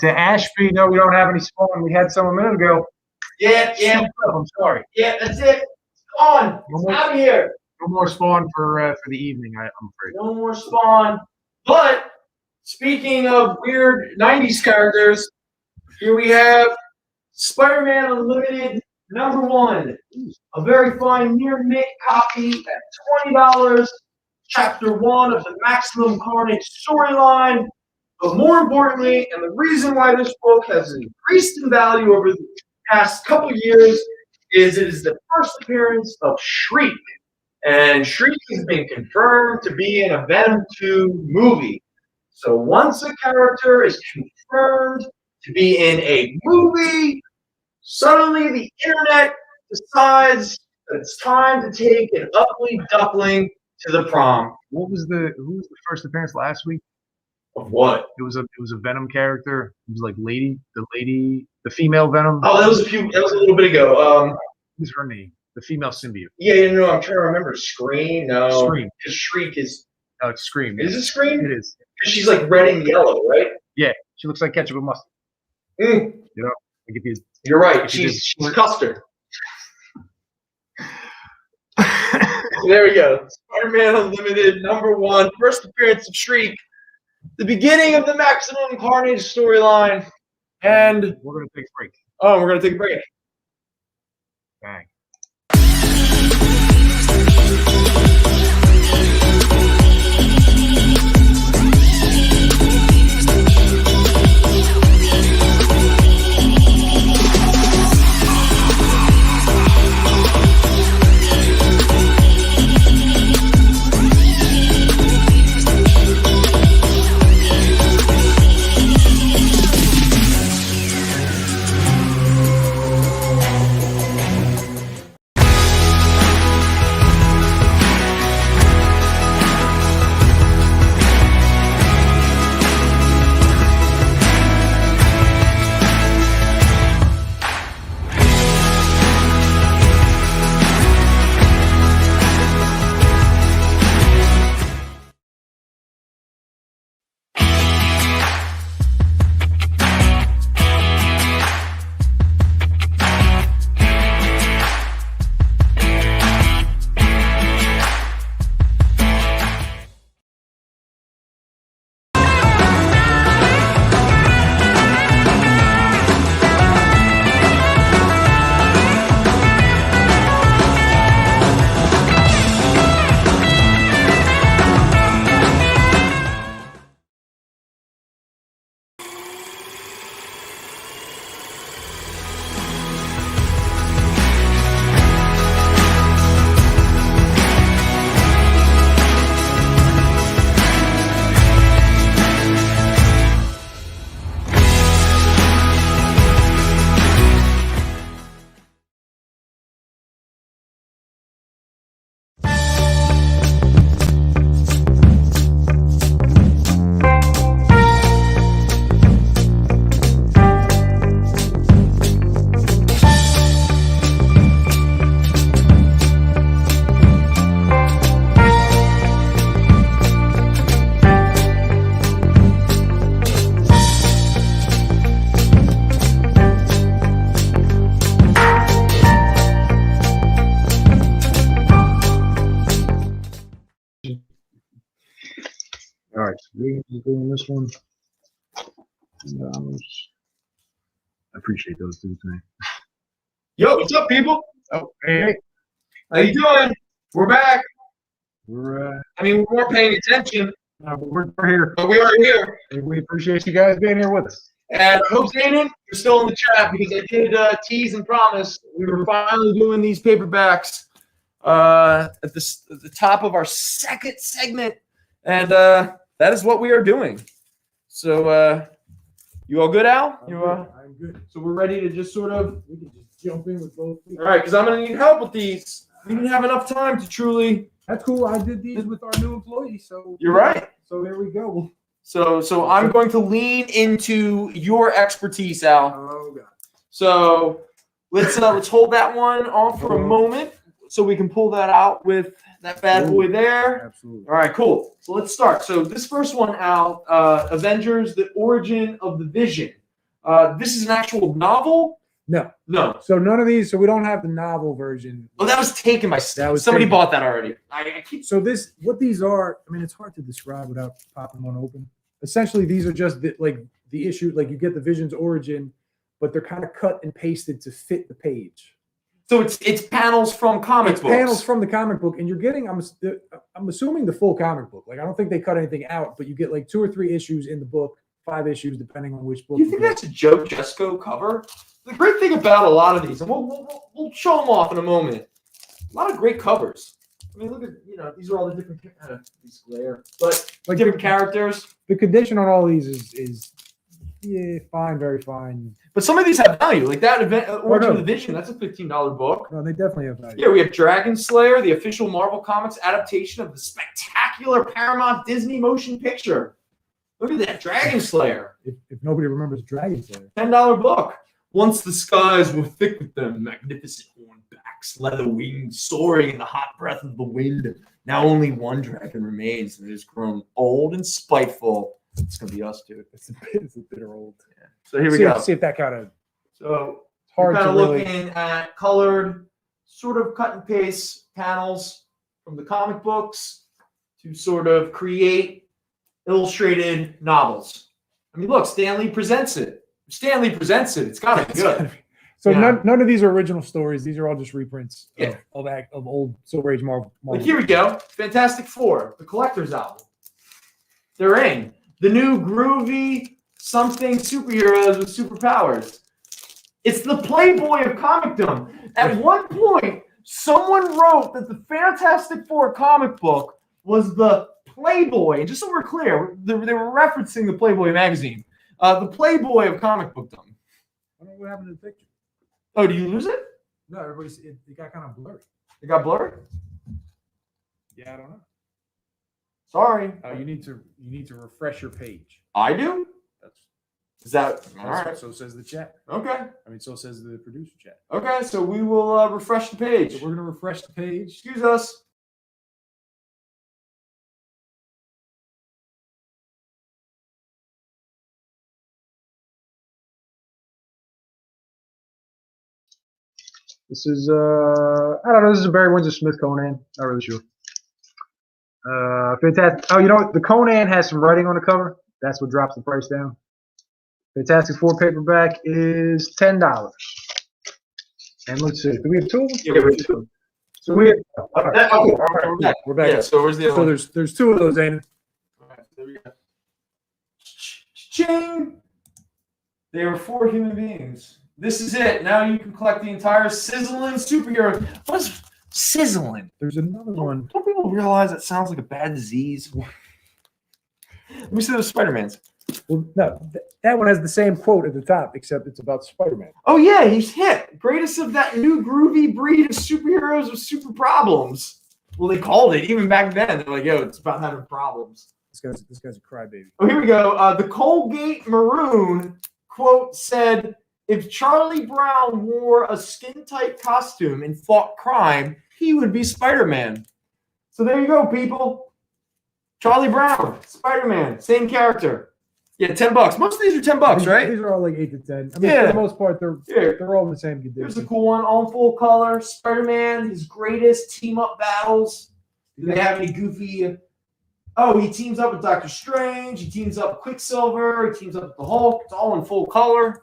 To Ashby, no, we don't have any spawn. We had some a minute ago.
Yeah.
I'm sorry.
Yeah, that's it. On. Out of here.
No more spawn for the evening, I'm afraid.
No more Spawn. But speaking of weird 90s characters, here we have Spider-Man Unlimited #1. A very fine near mint copy at $20. Chapter 1 of the Maximum Carnage storyline. But more importantly, and the reason why this book has increased in value over the past couple years, is it is the first appearance of Shriek. And Shriek has been confirmed to be in a Venom 2 movie. So once a character is confirmed to be in a movie, suddenly the internet decides that it's time to take an ugly duckling to the prom.
Who was the first appearance last week?
Of what?
It was a Venom character. It was like the female Venom.
Oh, that was a little bit ago.
What's her name? The female symbiote.
Yeah, I'm trying to remember. Scream? No.
Scream.
Because Shriek is.
Oh, it's Scream.
Is it Scream?
It is.
Because she's like red and yellow, right?
Yeah, she looks like ketchup and mustard.
Mm,
You know, like if you
you're right.
If you
She's custard. There we go. Spider-Man Unlimited #1, first appearance of Shriek, the beginning of the Maximum Carnage storyline. And
we're gonna take a break.
oh, we're gonna take a break.
Bang. All right, so we're doing this one. And, I appreciate those two things.
Yo, what's up, people?
Oh, hey,
How you doing? We're back.
we're
I mean, we weren't paying attention,
we're here.
but we are here.
We appreciate you guys being here with us.
And I hope, Zanin, you're still in the chat because I did tease and promise we were
Finally doing these paperbacks at the top of our second segment, and that is what we are doing. So you all good, Al?
I'm good.
So we're ready to just sort of
We can just jump in with both feet.
all right, because I'm gonna need help with these. We didn't have enough time to truly.
That's cool. I did these with our new employees, so
You're right.
So there we go.
So I'm going to lean into your expertise, Al.
Oh god.
So let's hold that one off for a moment so we can pull that out with that bad boy there.
Absolutely.
All right, cool. So let's start. So this first one, Al, Avengers: The Origin of the Vision. This is an actual novel?
No.
No.
So none of these. So we don't have the novel version.
Oh, that was taken by somebody
taken.
bought that already. I keep.
So what these are. I mean, it's hard to describe without popping one open. Essentially, these are just the issue. Like you get the Vision's origin, but they're kind of cut and pasted to fit the page.
So it's panels from comic books.
Panels from the comic book, and you're getting. I'm assuming the full comic book. Like I don't think they cut anything out, but you get like 2 or 3 issues in the book, 5 issues depending on which book.
Do you think that's a Joe Jesco cover? The great thing about a lot of these, and we'll show them off in a moment. A lot of great covers. I mean, look at these are all the different these glare, but
like
different characters.
The condition on all these is yeah, fine, very fine.
But some of these have value, like that event, Origin
no.
of the Vision. That's a $15 book.
No, they definitely have value.
Yeah, we have Dragon Slayer, the official Marvel Comics adaptation of the spectacular Paramount Disney motion picture. Look at that, Dragon Slayer.
If nobody remembers Dragon Slayer.
$10 book. Once the skies were thick with them, magnificent hornbacks, leather wings soaring in the hot breath of the wind. Now only one dragon remains, and it has grown old and spiteful. It's gonna be us, dude.
It's a bit old.
Yeah. So here we
see
go.
See if that kind of
So
hard
we're kind
to
of
really.
looking at colored, sort of cut and paste panels from the comic books to sort of create illustrated novels. I mean, look, Stanley presents it. Stanley presents it. It's gotta be good.
So
Yeah.
none of these are original stories. These are all just reprints
Yeah.
of old Silver Age Marvel.
Like here we go. Fantastic Four, the collector's album. They're in. The new groovy something superheroes with superpowers. It's the Playboy of comicdom. At one point, someone wrote that the Fantastic Four comic book was the Playboy. And just so we're clear, they were referencing the Playboy magazine. The Playboy of comic bookdom.
I don't know what happened to the picture.
Oh, do you lose it?
No, it got kind of blurry.
It got blurry?
Yeah, I don't know.
Sorry.
You need to refresh your page.
I do? Is that all
That's
right?
So says the chat.
Okay.
I mean, so says the producer chat.
Okay, so we will refresh the page.
So we're gonna refresh the page.
Excuse us.
This is I don't know. This is a Barry Windsor Smith Conan. Not really sure. Fantastic. Oh, you know what? The Conan has some writing on the cover. That's what drops the price down. Fantastic Four paperback is $10. And let's see. Do we have two of them?
Yeah, we have two.
So we have.
All right, we're back.
We're back.
Yeah, so where's the other
So
one?
there's two of those, ain't it?
All right, there we go. Ching! They are 4 human beings. This is it. Now you can collect the entire sizzling superhero. What is sizzling?
There's another one.
Don't people realize that sounds like a bad disease? Let me see those Spider-Mans.
Well, no, that one has the same quote at the top, except it's about Spider-Man.
Oh, yeah, he's hit. Greatest of that new groovy breed of superheroes with super problems. Well, they called it even back then. They're like, yo, it's about having problems.
This guy's a crybaby.
Oh, here we go. The Colgate Maroon quote said, if Charlie Brown wore a skin-tight costume and fought crime, he would be Spider-Man. So there you go, people. Charlie Brown, Spider-Man, same character. Yeah, $10. Most of these are $10, right?
These are all like 8 to 10. I mean,
Yeah.
for the most part, they're all in the same
Here's
condition.
a cool one, all in full color. Spider-Man, his greatest team-up battles. Do they have any goofy? Oh, he teams up with Doctor Strange. He teams up with Quicksilver. He teams up with the Hulk. It's all in full color.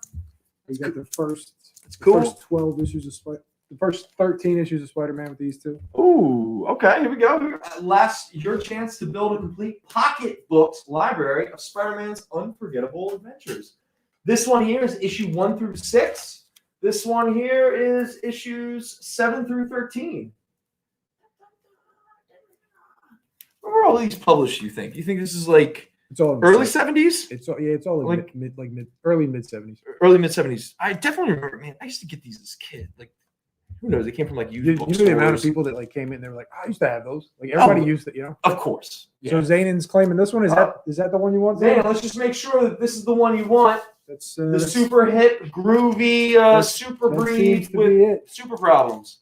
You got the first,
It's cool.
first 12 issues of the first 13 issues of Spider-Man with these two.
Ooh, okay, here we go. Last, your chance to build a complete pocketbooks library of Spider-Man's unforgettable adventures. This one here is issue 1 through 6. This one here is issues 7 through 13. Where were all these published, you think? You think this is like
It's all in the
early
same-
70s?
It's all like early mid 70s.
Early mid-70s. I definitely remember, man, I used to get these as a kid. Like, who knows? They came from like
You
used
know the amount of
bookstores.
people that like came in, they were like, I used to have those. Like everybody
Oh.
used it, you know.
Of course.
So Zanen's claiming this one. Is that the one you want?
Man, let's just make sure that this is the one you want.
That's
The super hip, groovy, super
that
breed
seems to
with
be it.
super problems.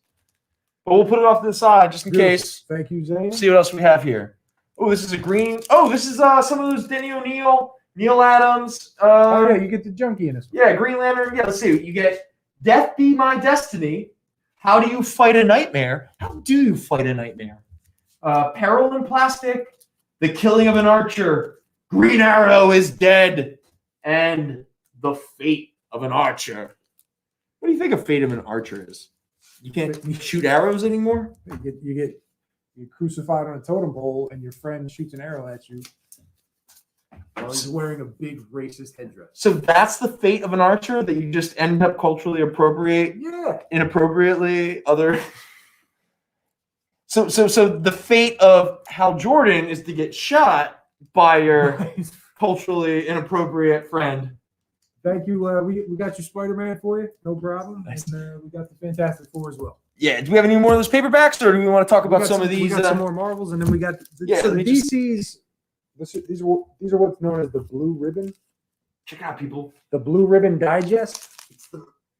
But we'll put it off to the side just in
Beautiful.
case.
Thank you, Zane.
See what else we have here. Oh, this is a green. Oh, this is some of those Denny O'Neil, Neil Adams.
Oh yeah, you get the junkie in this one.
Yeah, Green Lantern. Yeah, let's see. You get Death Be My Destiny. How do you fight a nightmare? How do you fight a nightmare? Peril in Plastic. The Killing of an Archer. Green Arrow is dead. And The Fate of an Archer. What do you think a Fate of an Archer is? You can't shoot arrows anymore?
You get crucified on a totem pole, and your friend shoots an arrow at you. While he's wearing a big racist headdress.
So that's the fate of an archer, that you just end up culturally inappropriately other. So the fate of Hal Jordan is to get shot by your culturally inappropriate friend.
Thank you. We got you Spider-Man for you. No problem.
Nice.
And we got the Fantastic Four as well.
Yeah. Do we have any more of those paperbacks, or do we want to talk about some of
We
these?
got some more Marvels, and then we got
Yeah,
so
let
the
me just-
DC's. These are what's known as the Blue Ribbon.
Check out, people.
The Blue Ribbon Digest.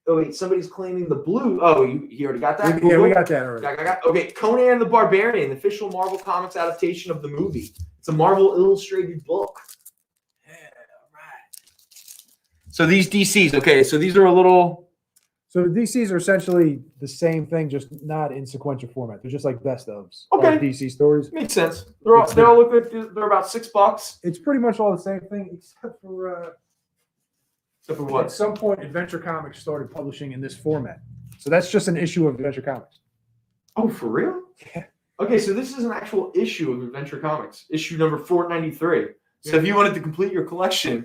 Oh wait, somebody's claiming the blue. Oh, he already got that.
Yeah, we
Google?
got that already.
Okay, Conan the Barbarian, the official Marvel Comics adaptation of the movie. It's a Marvel Illustrated book. So these DCs, okay, so these are a little.
So the DCs are essentially the same thing, just not in sequential format. They're just like best ofs.
Okay.
Of DC stories.
Makes sense. They all look like they're about $6.
It's pretty much all the same thing, except for
what?
at some point, Adventure Comics started publishing in this format. So that's just an issue of Adventure Comics.
Oh, for real?
Yeah.
Okay, so this is an actual issue of Adventure Comics, issue number 493. So if you wanted to complete your collection,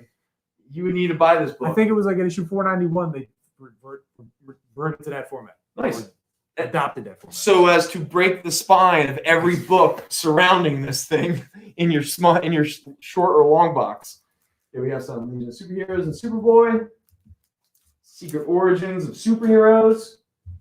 you would need to buy this book.
I think it was like at issue 491 they reverted to that format.
Nice.
Or adopted that format.
So as to break the spine of every book surrounding this thing in your short or long box. Here we have some Legion of Superheroes and Superboy, Secret Origins of Superheroes,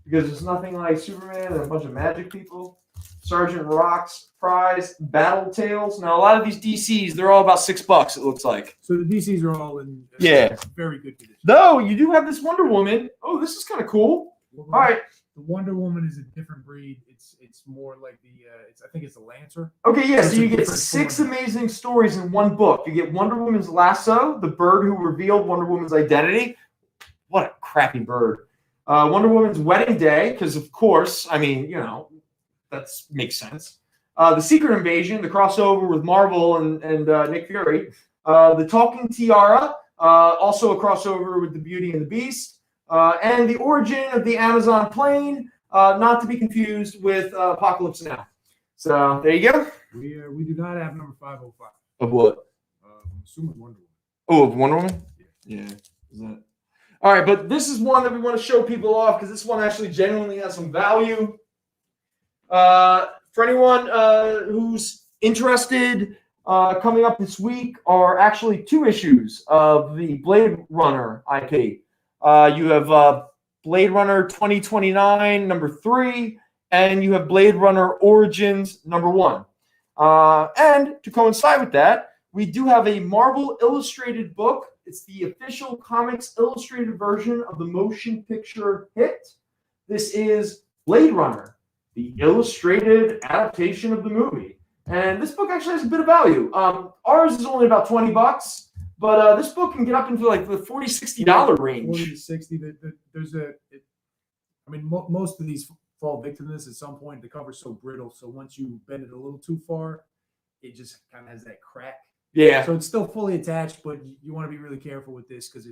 because there's nothing like Superman and a bunch of magic people. Sergeant Rock's Prize, Battle Tales. Now a lot of these DCs, they're all about $6. It looks like.
So the DCs are all in very good condition.
Though you do have this Wonder Woman. Oh, this is kind of cool. All right.
The Wonder Woman is a different breed. It's more like I think it's a Lancer.
Okay, yeah.
So
So you get 6 amazing stories in one book. You get Wonder Woman's lasso, the bird who revealed Wonder Woman's identity. What a crappy bird. Wonder Woman's wedding day, because of course, I mean, that makes sense. The Secret Invasion, the crossover with Marvel and Nick Fury. The Talking Tiara, also a crossover with the Beauty and the Beast. And the origin of the Amazon plane, not to be confused with Apocalypse Now. So there you go.
We do not have number 505.
Of what?
I'm assuming Wonder Woman.
Oh, of Wonder Woman? Yeah. Is that? All right, but this is one that we want to show people off because this one actually genuinely has some value. For anyone who's interested, coming up this week are actually 2 issues of the Blade Runner IP. You have Blade Runner 2029, number 3, and you have Blade Runner Origins, number 1. And to coincide with that, we do have a Marvel Illustrated book. It's the official comics illustrated version of the motion picture hit. This is Blade Runner, the illustrated adaptation of the movie. And this book actually has a bit of value. Ours is only about $20, but this book can get up into like the $40, $60 range.
40 to 60. Most of these fall victim to this at some point. The cover's so brittle, so once you bend it a little too far, it just kind of has that crack.
Yeah.
So it's still fully attached, but you want to be really careful with this because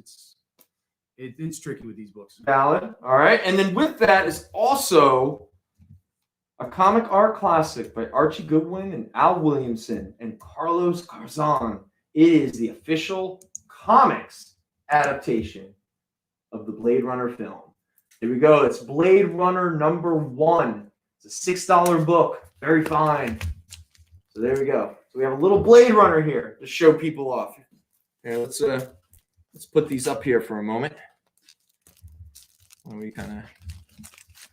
it's tricky with these books.
Valid. All right. And then with that is also a comic art classic by Archie Goodwin and Al Williamson and Carlos Garzon. It is the official comics adaptation of the Blade Runner film. Here we go. It's Blade Runner number 1. It's a $6 book. Very fine. So there we go. So we have a little Blade Runner here to show people off. Here, let's put these up here for a moment. While we kind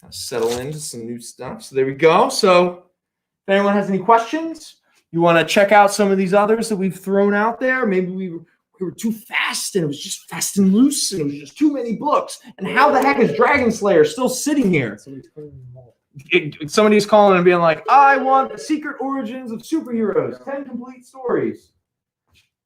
of settle into some new stuff. So there we go. So if anyone has any questions, you want to check out some of these others that we've thrown out there. Maybe we were too fast and it was just fast and loose and it was just too many books. And how the heck is Dragon Slayer still sitting here? Somebody's calling and being like, I want the Secret Origins of Superheroes, 10 complete stories.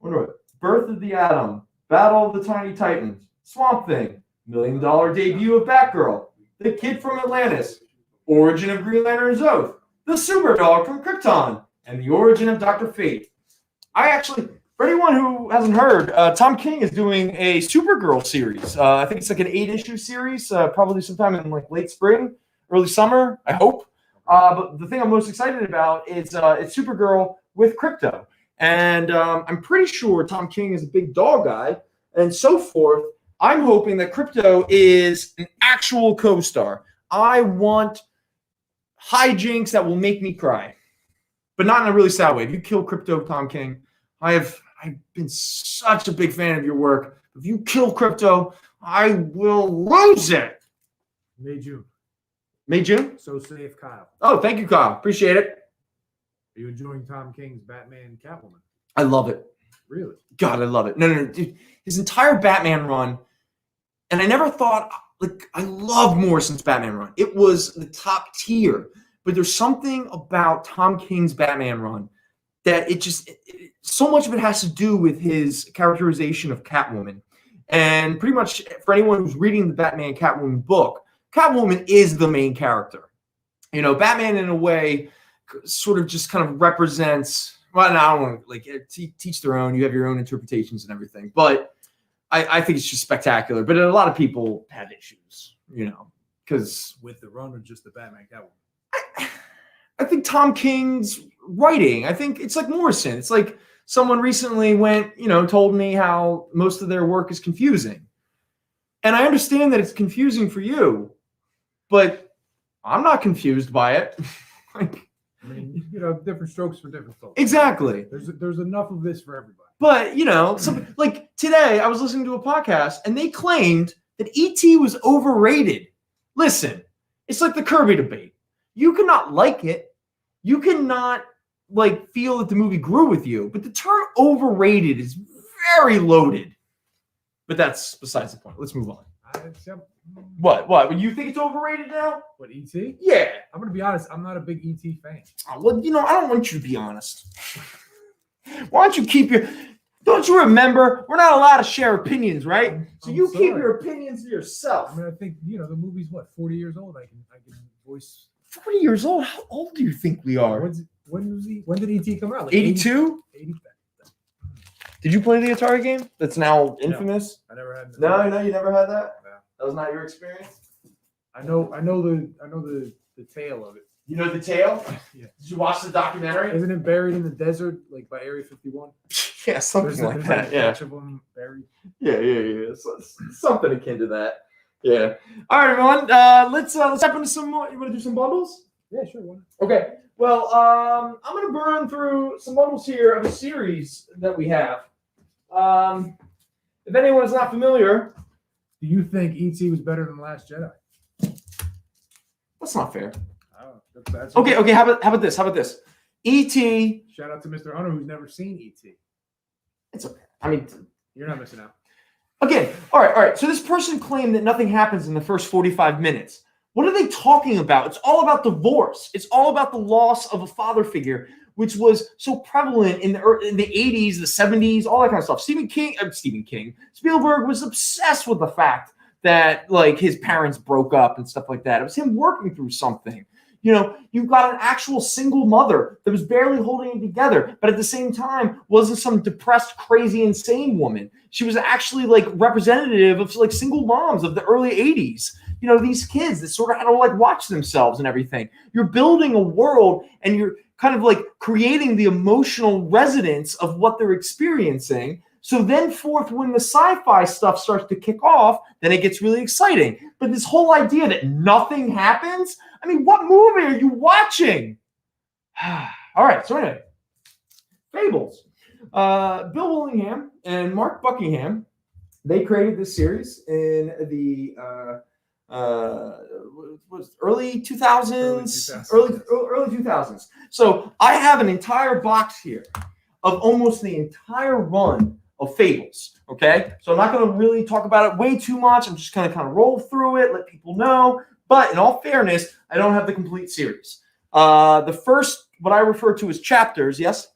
Wonder what? Birth of the Atom, Battle of the Tiny Titans, Swamp Thing, $1 million debut of Batgirl, The Kid from Atlantis, Origin of Green Lantern's Oath, The Superdog from Krypton, and the origin of Dr. Fate. For anyone who hasn't heard, Tom King is doing a Supergirl series. I think it's like an 8-issue series, probably sometime in like late spring, early summer, I hope. But the thing I'm most excited about is it's Supergirl with Krypto. And I'm pretty sure Tom King is a big dog guy and so forth. I'm hoping that Krypto is an actual co-star. I want hijinks that will make me cry. But not in a really sad way. If you kill Krypto, Tom King, I've been such a big fan of your work. If you kill Krypto, I will lose it.
May, June.
May, June?
So safe, Kyle.
Oh, thank you, Kyle. Appreciate it.
Are you enjoying Tom King's Batman Catwoman?
I love it.
Really?
God, I love it. No, dude. His entire Batman run, and I never thought, I loved Morrison's Batman run. It was the top tier. But there's something about Tom King's Batman run that so much of it has to do with his characterization of Catwoman. And pretty much for anyone who's reading the Batman Catwoman book, Catwoman is the main character. You know, Batman in a way sort of just kind of represents, well, no, I don't want to like teach their own. You have your own interpretations and everything. But I think it's just spectacular. But a lot of people have issues, you know, because
with the run or just the Batman Catwoman.
I think Tom King's writing, I think it's like Morrison. It's like someone recently told me how most of their work is confusing. And I understand that it's confusing for you, but I'm not confused by it. Like,
I mean, you know, different strokes for different folks.
Exactly.
There's enough of this for everybody.
But, you know, like today I was listening to a podcast and they claimed that E.T. was overrated. Listen, it's like the Kirby debate. You cannot like it. You cannot like feel that the movie grew with you, but the term overrated is very loaded. But that's besides the point. Let's move on. What? You think it's overrated now?
What, E.T.?
Yeah.
I'm going to be honest. I'm not a big E.T. fan.
Well, you know, I don't want you to be honest. Why don't you keep your... Don't you remember? We're not allowed to share opinions, right? So you keep your opinions to yourself.
I mean, I think, you know, the movie's, 40 years old? I can voice...
40 years old? How old do you think we are?
When did E.T. come out? Like
82?
80.
Did you play the Atari game that's now infamous?
No, I never had.
No, you never had that?
No.
That was not your experience?
I know the tale of it.
You know the tale?
Yeah.
Did you watch the documentary?
Isn't it buried in the desert, like by Area 51?
Yeah, something like
there's
that.
a
Yeah.
bunch of them buried.
Yeah. So, something akin to that. Yeah. All right, everyone. Let's step into some more. You want to do some bundles?
Yeah, sure. Why not?
Okay. Well, I'm going to burn through some bundles here of a series that we have. If anyone is not familiar,
do you think E.T. was better than The Last Jedi?
that's not fair.
That's
Okay. How about this? E.T.
Shout out to Mr. Hunter who's never seen E.T.
It's okay. I mean,
you're not missing out.
Again, all right. So this person claimed that nothing happens in the first 45 minutes. What are they talking about? It's all about divorce. It's all about the loss of a father figure, which was so prevalent in the 80s, the 70s, all that kind of stuff. Spielberg was obsessed with the fact that like his parents broke up and stuff like that. It was him working through something. You know, you've got an actual single mother that was barely holding it together, but at the same time wasn't some depressed, crazy, insane woman. She was actually like representative of like single moms of the early 80s. You know, these kids that sort of had to like watch themselves and everything. You're building a world and you're kind of like creating the emotional resonance of what they're experiencing. So then forth, when the sci-fi stuff starts to kick off, then it gets really exciting. But this whole idea that nothing happens, I mean, what movie are you watching? All right, so anyway, Fables. Bill Willingham and Mark Buckingham, they created this series in the early 2000s. Early 2000s. So I have an entire box here of almost the entire run of Fables. Okay, so I'm not going to really talk about it way too much. I'm just going to kind of roll through it, let people know. But in all fairness, I don't have the complete series. The first, what I refer to as chapters, yes?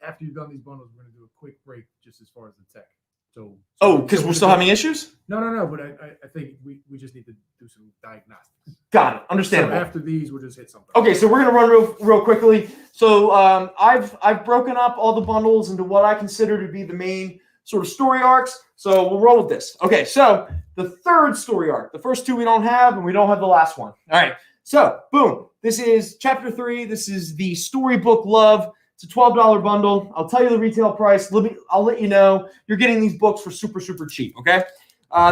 After you've done these bundles, we're going to do a quick break just as far as the tech. So
because we're still having issues?
No. But I think we just need to do some diagnostics.
Got it. Understandable.
So after these, we'll just hit something.
Okay, so we're going to run real quickly. So I've broken up all the bundles into what I consider to be the main sort of story arcs. So we'll roll with this. Okay, so the third story arc. The first two we don't have, and we don't have the last one. All right. So boom. This is chapter 3. This is the storybook Love. It's a $12 bundle. I'll tell you the retail price. I'll let you know. You're getting these books for super, super cheap, okay?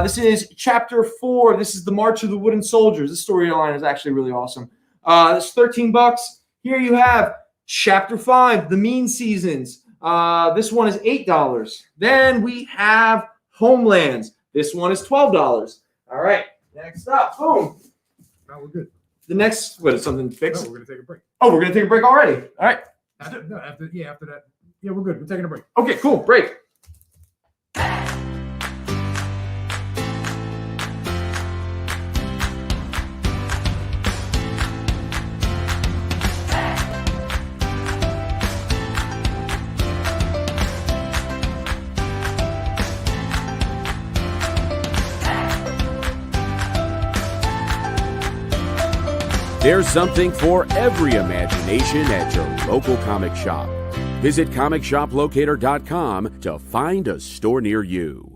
This is chapter 4. This is the March of the Wooden Soldiers. This storyline is actually really awesome. This is $13. Here you have chapter 5, The Mean Seasons. This one is $8. Then we have Homelands. This one is $12. All right, next up, boom.
Now we're good.
The next, what, is something fixed?
No, we're going to take a break.
Oh, we're going to take a break already. All right.
After that. Yeah, we're good. We're taking a break.
Okay, cool. Break.
There's something for every imagination at your local comic shop. Visit ComicShopLocator.com to find a store near you.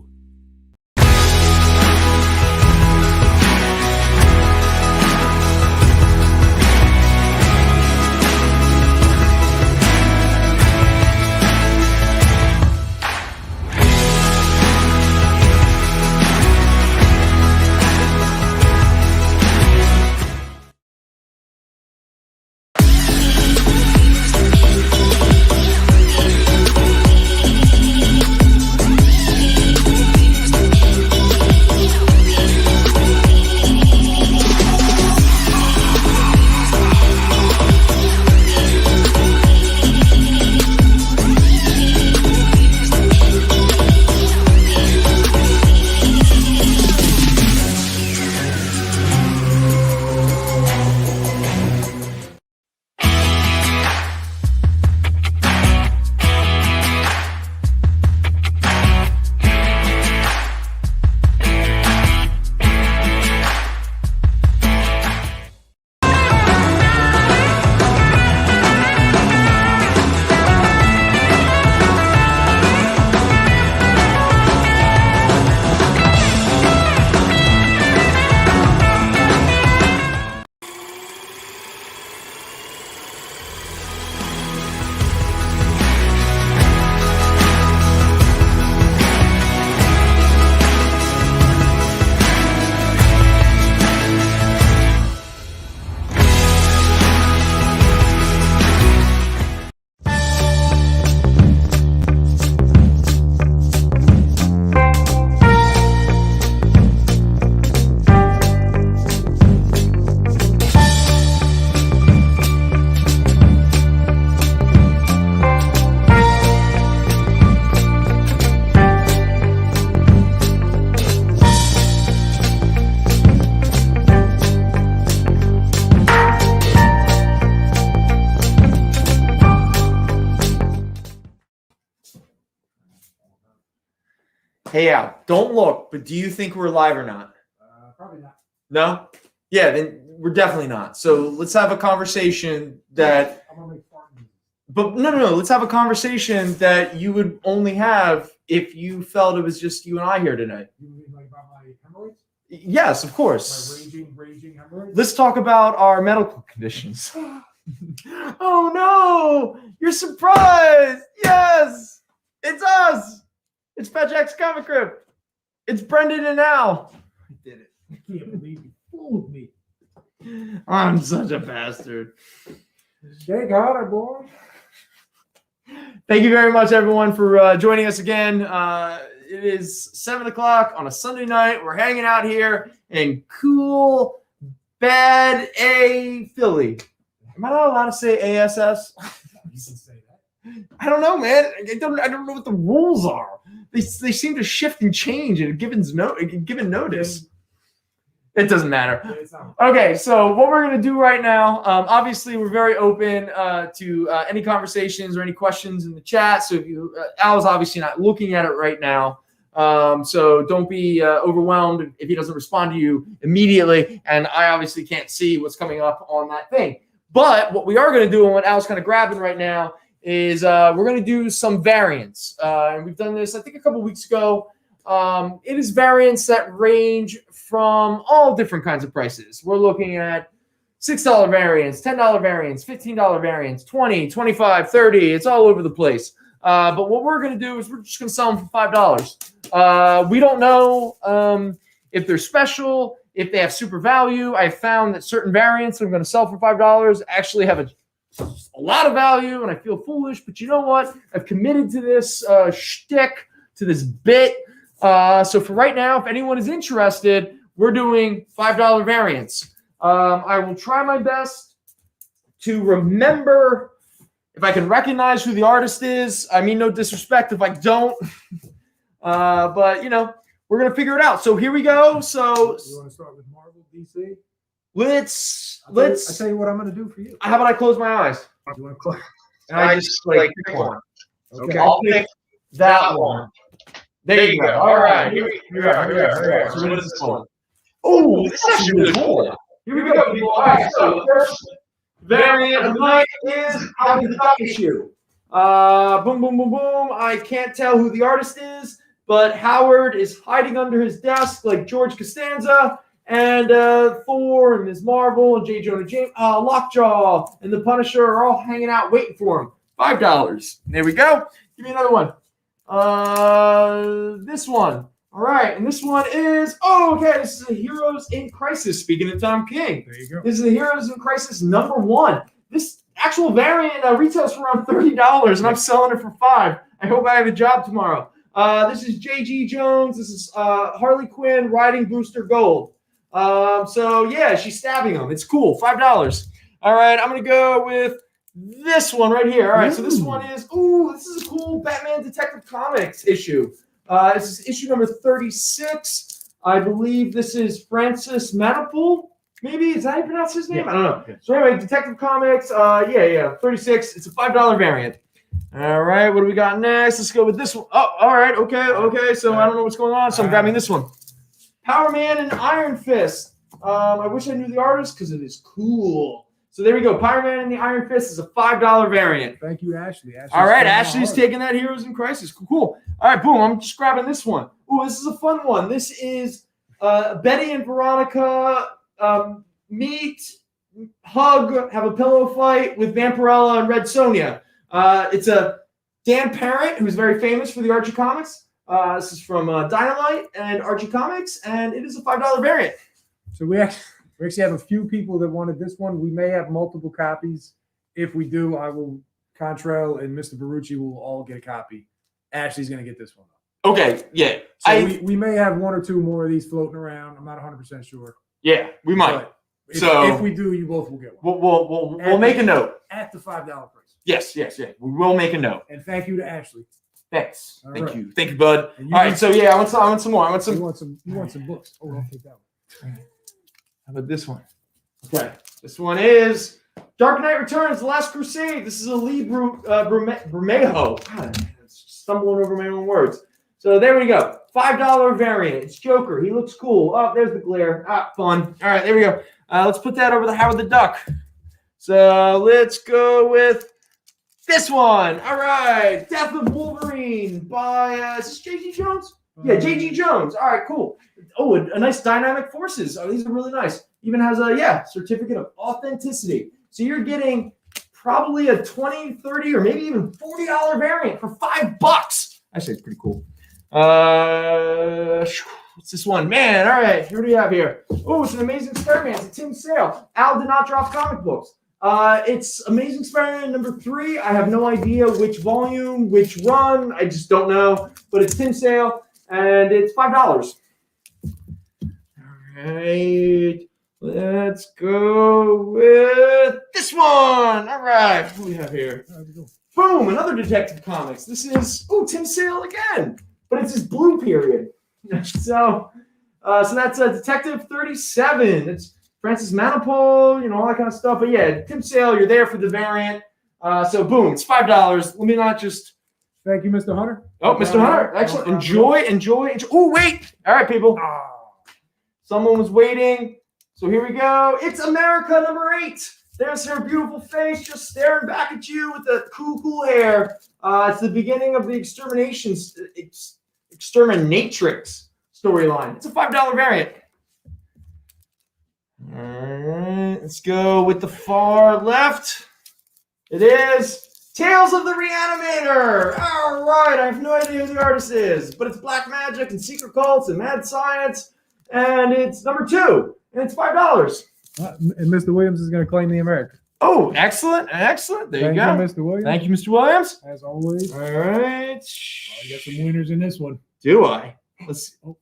Hey, Al, don't look, but do you think we're live or not?
Probably not.
No? Yeah, then we're definitely not. So let's have a conversation that.
I'm gonna make fart music.
But no. Let's have a conversation that you would only have if you felt it was just you and I here tonight.
You mean like about my hemorrhoids?
Yes, of course.
My raging hemorrhoids?
Let's talk about our medical conditions. Oh no! You're surprised! Yes! It's us! It's Fetch X Comicrypt. It's Brendan and Al. I did it.
I can't believe you fooled me.
I'm such a bastard.
Shake harder, boy.
Thank you very much, everyone, for joining us again. It is 7 o'clock on a Sunday night. We're hanging out here in cool, bad A Philly. Am I not allowed to say ASS?
You can say that.
I don't know, man. I don't know what the rules are. They seem to shift and change at a given notice. It doesn't matter.
Yeah, it's not.
Okay, so what we're going to do right now, obviously we're very open to any conversations or any questions in the chat. So if you, Al's obviously not looking at it right now. So don't be overwhelmed if he doesn't respond to you immediately. And I obviously can't see what's coming up on that thing. But what we are going to do and what Al's kind of grabbing right now is we're going to do some variants. And we've done this, I think, a couple weeks ago. It is variants that range from all different kinds of prices. We're looking at $6 variants, $10 variants, $15 variants, $20, $25, $30. It's all over the place. But what we're going to do is we're just going to sell them for $5. We don't know if they're special, if they have super value. I found that certain variants I'm going to sell for $5 actually have a lot of value, and I feel foolish. But you know what? I've committed to this shtick, to this bit. So for right now, if anyone is interested, we're doing $5 variants. I will try my best to remember if I can recognize who the artist is. I mean, no disrespect if I don't. But, you know, we're going to figure it out. So here we go. So
You want to start with Marvel, DC?
let's.
I tell you what I'm going to do for you.
How about I close my eyes?
You want to close?
And I just like pick one.
Okay.
I'll pick that one. There you go. All right. Here we are. So what is this one? Oh, this is actually really cool. Here we go, people. All right, so the first variant of the night is How the Duck Issue. Boom, boom, boom, boom. I can't tell who the artist is, but Howard is hiding under his desk like George Costanza, and Thor and Ms. Marvel and J. Jonah James, Lockjaw and the Punisher are all hanging out waiting for him. $5. There we go. Give me another one. This one. All right, and this one is, this is a Heroes in Crisis, speaking of Tom King.
There you go.
This is the Heroes in Crisis #1. This actual variant retails for around $30, and I'm selling it for $5. I hope I have a job tomorrow. This is J.G. Jones. This is Harley Quinn riding Booster Gold. She's stabbing him. It's cool. $5. All right, I'm going to go with this one right here. All right, so this one is, this is a cool Batman Detective Comics issue. This is issue number 36. I believe this is Francis Manapul. Maybe, is that how you pronounce his name?
Yeah.
I don't know.
Yeah.
So anyway, Detective Comics, 36. It's a $5 variant. All right, what do we got next? Let's go with this one. Oh, all right, okay. So I don't know what's going on, so I'm grabbing this one. Power Man and Iron Fist. I wish I knew the artist because it is cool. So there we go. Power Man and the Iron Fist is a $5 variant.
Thank you, Ashley.
All right, Ashley's taking that Heroes in Crisis. Cool. All right, boom. I'm just grabbing this one. This is a fun one. This is Betty and Veronica meet, hug, have a pillow fight with Vampirella and Red Sonja. It's a Dan Parent, who's very famous for the Archie comics. This is from Dynamite and Archie Comics, and it is a $5 variant.
So we actually have a few people that wanted this one. We may have multiple copies. If we do, I will, Contrail and Mr. Barucci will all get a copy. Ashley's going to get this one.
Okay, yeah.
So we may have one or two more of these floating around. I'm not 100% sure.
Yeah, we might.
But
So
if we do, you both will get one.
We'll make a note.
At the $5 price.
Yes. We will make a note.
And thank you to Ashley.
Thanks.
All
Thank
right.
you. Thank you, bud.
And
All right, so yeah, I want some more.
You want some books. Oh, I'll take that one.
How about this one? Okay. This one is Dark Knight Returns, The Last Crusade. This is a Lee Bermejo. God, I'm stumbling over my own words. So there we go. $5 variant. It's Joker. He looks cool. Oh, there's the glare. Fun. All right, there we go. Let's put that over the Howard the Duck. So let's go with this one. All right. Death of Wolverine by, is this J.G. Jones? Yeah, J.G. Jones. All right, cool. Oh, a nice Dynamic Forces. Oh, these are really nice. Even has a, certificate of authenticity. So you're getting probably a $20, $30, or maybe even $40 variant for $5. Actually, it's pretty cool. What's this one? Man, all right. What do we have here? Oh, it's an Amazing Spider-Man. It's a Tim Sale. Al did not drop comic books. It's Amazing Spider-Man number 3. I have no idea which volume, which run. I just don't know. But it's Tim Sale, and it's $5. All right. Let's go with this one. All right. What do we have here? Boom, another Detective Comics. This is, Tim Sale again. But it's his blue period. So that's Detective 37. It's Francis Manapul, all that kind of stuff. But yeah, Tim Sale, you're there for the variant. So boom, it's $5. Let me not just.
Thank you, Mr. Hunter.
Oh, Mr. Hunter, excellent. Enjoy. Oh, wait. All right, people. Someone was waiting. So here we go. It's America number 8. There's her beautiful face just staring back at you with the cool hair. It's the beginning of the Exterminatrix storyline. It's a $5 variant. All right, let's go with the far left. It is Tales of the Reanimator. All right, I have no idea who the artist is, but it's black magic and secret cults and mad science, and it's number 2, and it's $5.
And Mr. Williams is going to claim the America.
Oh, excellent. There you go.
Thank you, Mr. Williams.
Thank you, Mr. Williams.
As always.
All right.
You got some winners in this one.
Do I? Let's go.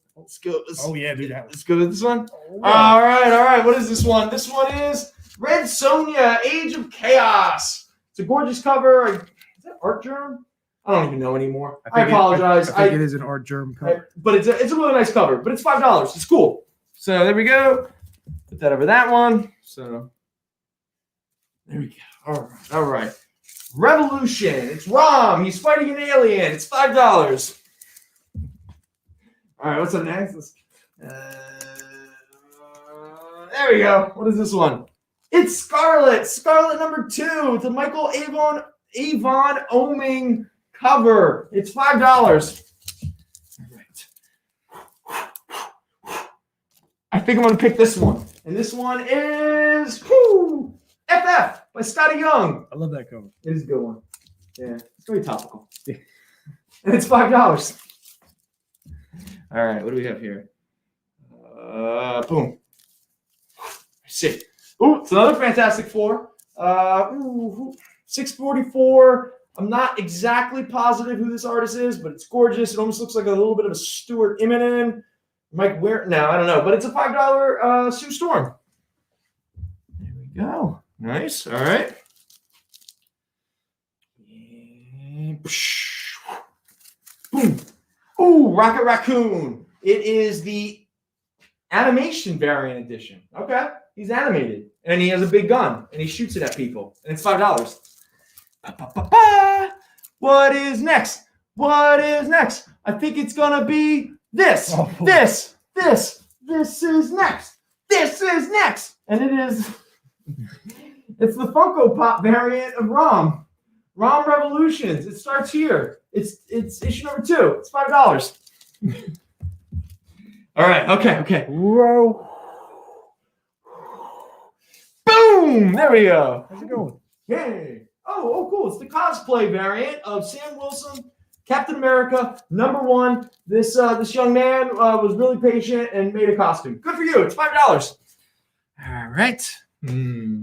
Yeah, do that.
Let's go with this one.
Oh,
All right. What is this one? This one is Red Sonja, Age of Chaos. It's a gorgeous cover. Is that Art Germ? I don't even know anymore. I apologize.
I think it is an Art Germ cover.
But it's a really nice cover. But it's $5. It's cool. So there we go. Put that over that one. So there we go. All right. Revolution. It's Rom. He's fighting an alien. It's $5. All right. What's up next? There we go. What is this one? It's Scarlet. Scarlet number 2. It's a Michael Avon Oming cover. It's $5. All right. I think I'm going to pick this one. And this one is FF by Scotty Young.
I love that cover.
It is a good one. Yeah, it's very topical. And it's $5. All right, what do we have here? Boom. See. Ooh, it's another Fantastic Four. 644. I'm not exactly positive who this artist is, but it's gorgeous. It almost looks like a little bit of a Stuart Immonen. Mike Ware? No, I don't know. But it's a $5 Sue Storm. There we go. Nice. All right. Boom. Ooh, Rocket Raccoon. It is the animation variant edition. Okay. He's animated. And he has a big gun. And he shoots it at people. And it's $5. What is next? What is next? I think it's going to be this.
Oh.
This is next. This is next. And it is... It's the Funko Pop variant of ROM. ROM Revolutions. It starts here. It's issue number 2. It's $5. All right. Okay.
Whoa.
Boom. There we go.
How's it going?
Yay. Oh, cool. It's the cosplay variant of Sam Wilson, Captain America, number 1. This young man was really patient and made a costume. Good for you. It's $5. All right. Bam.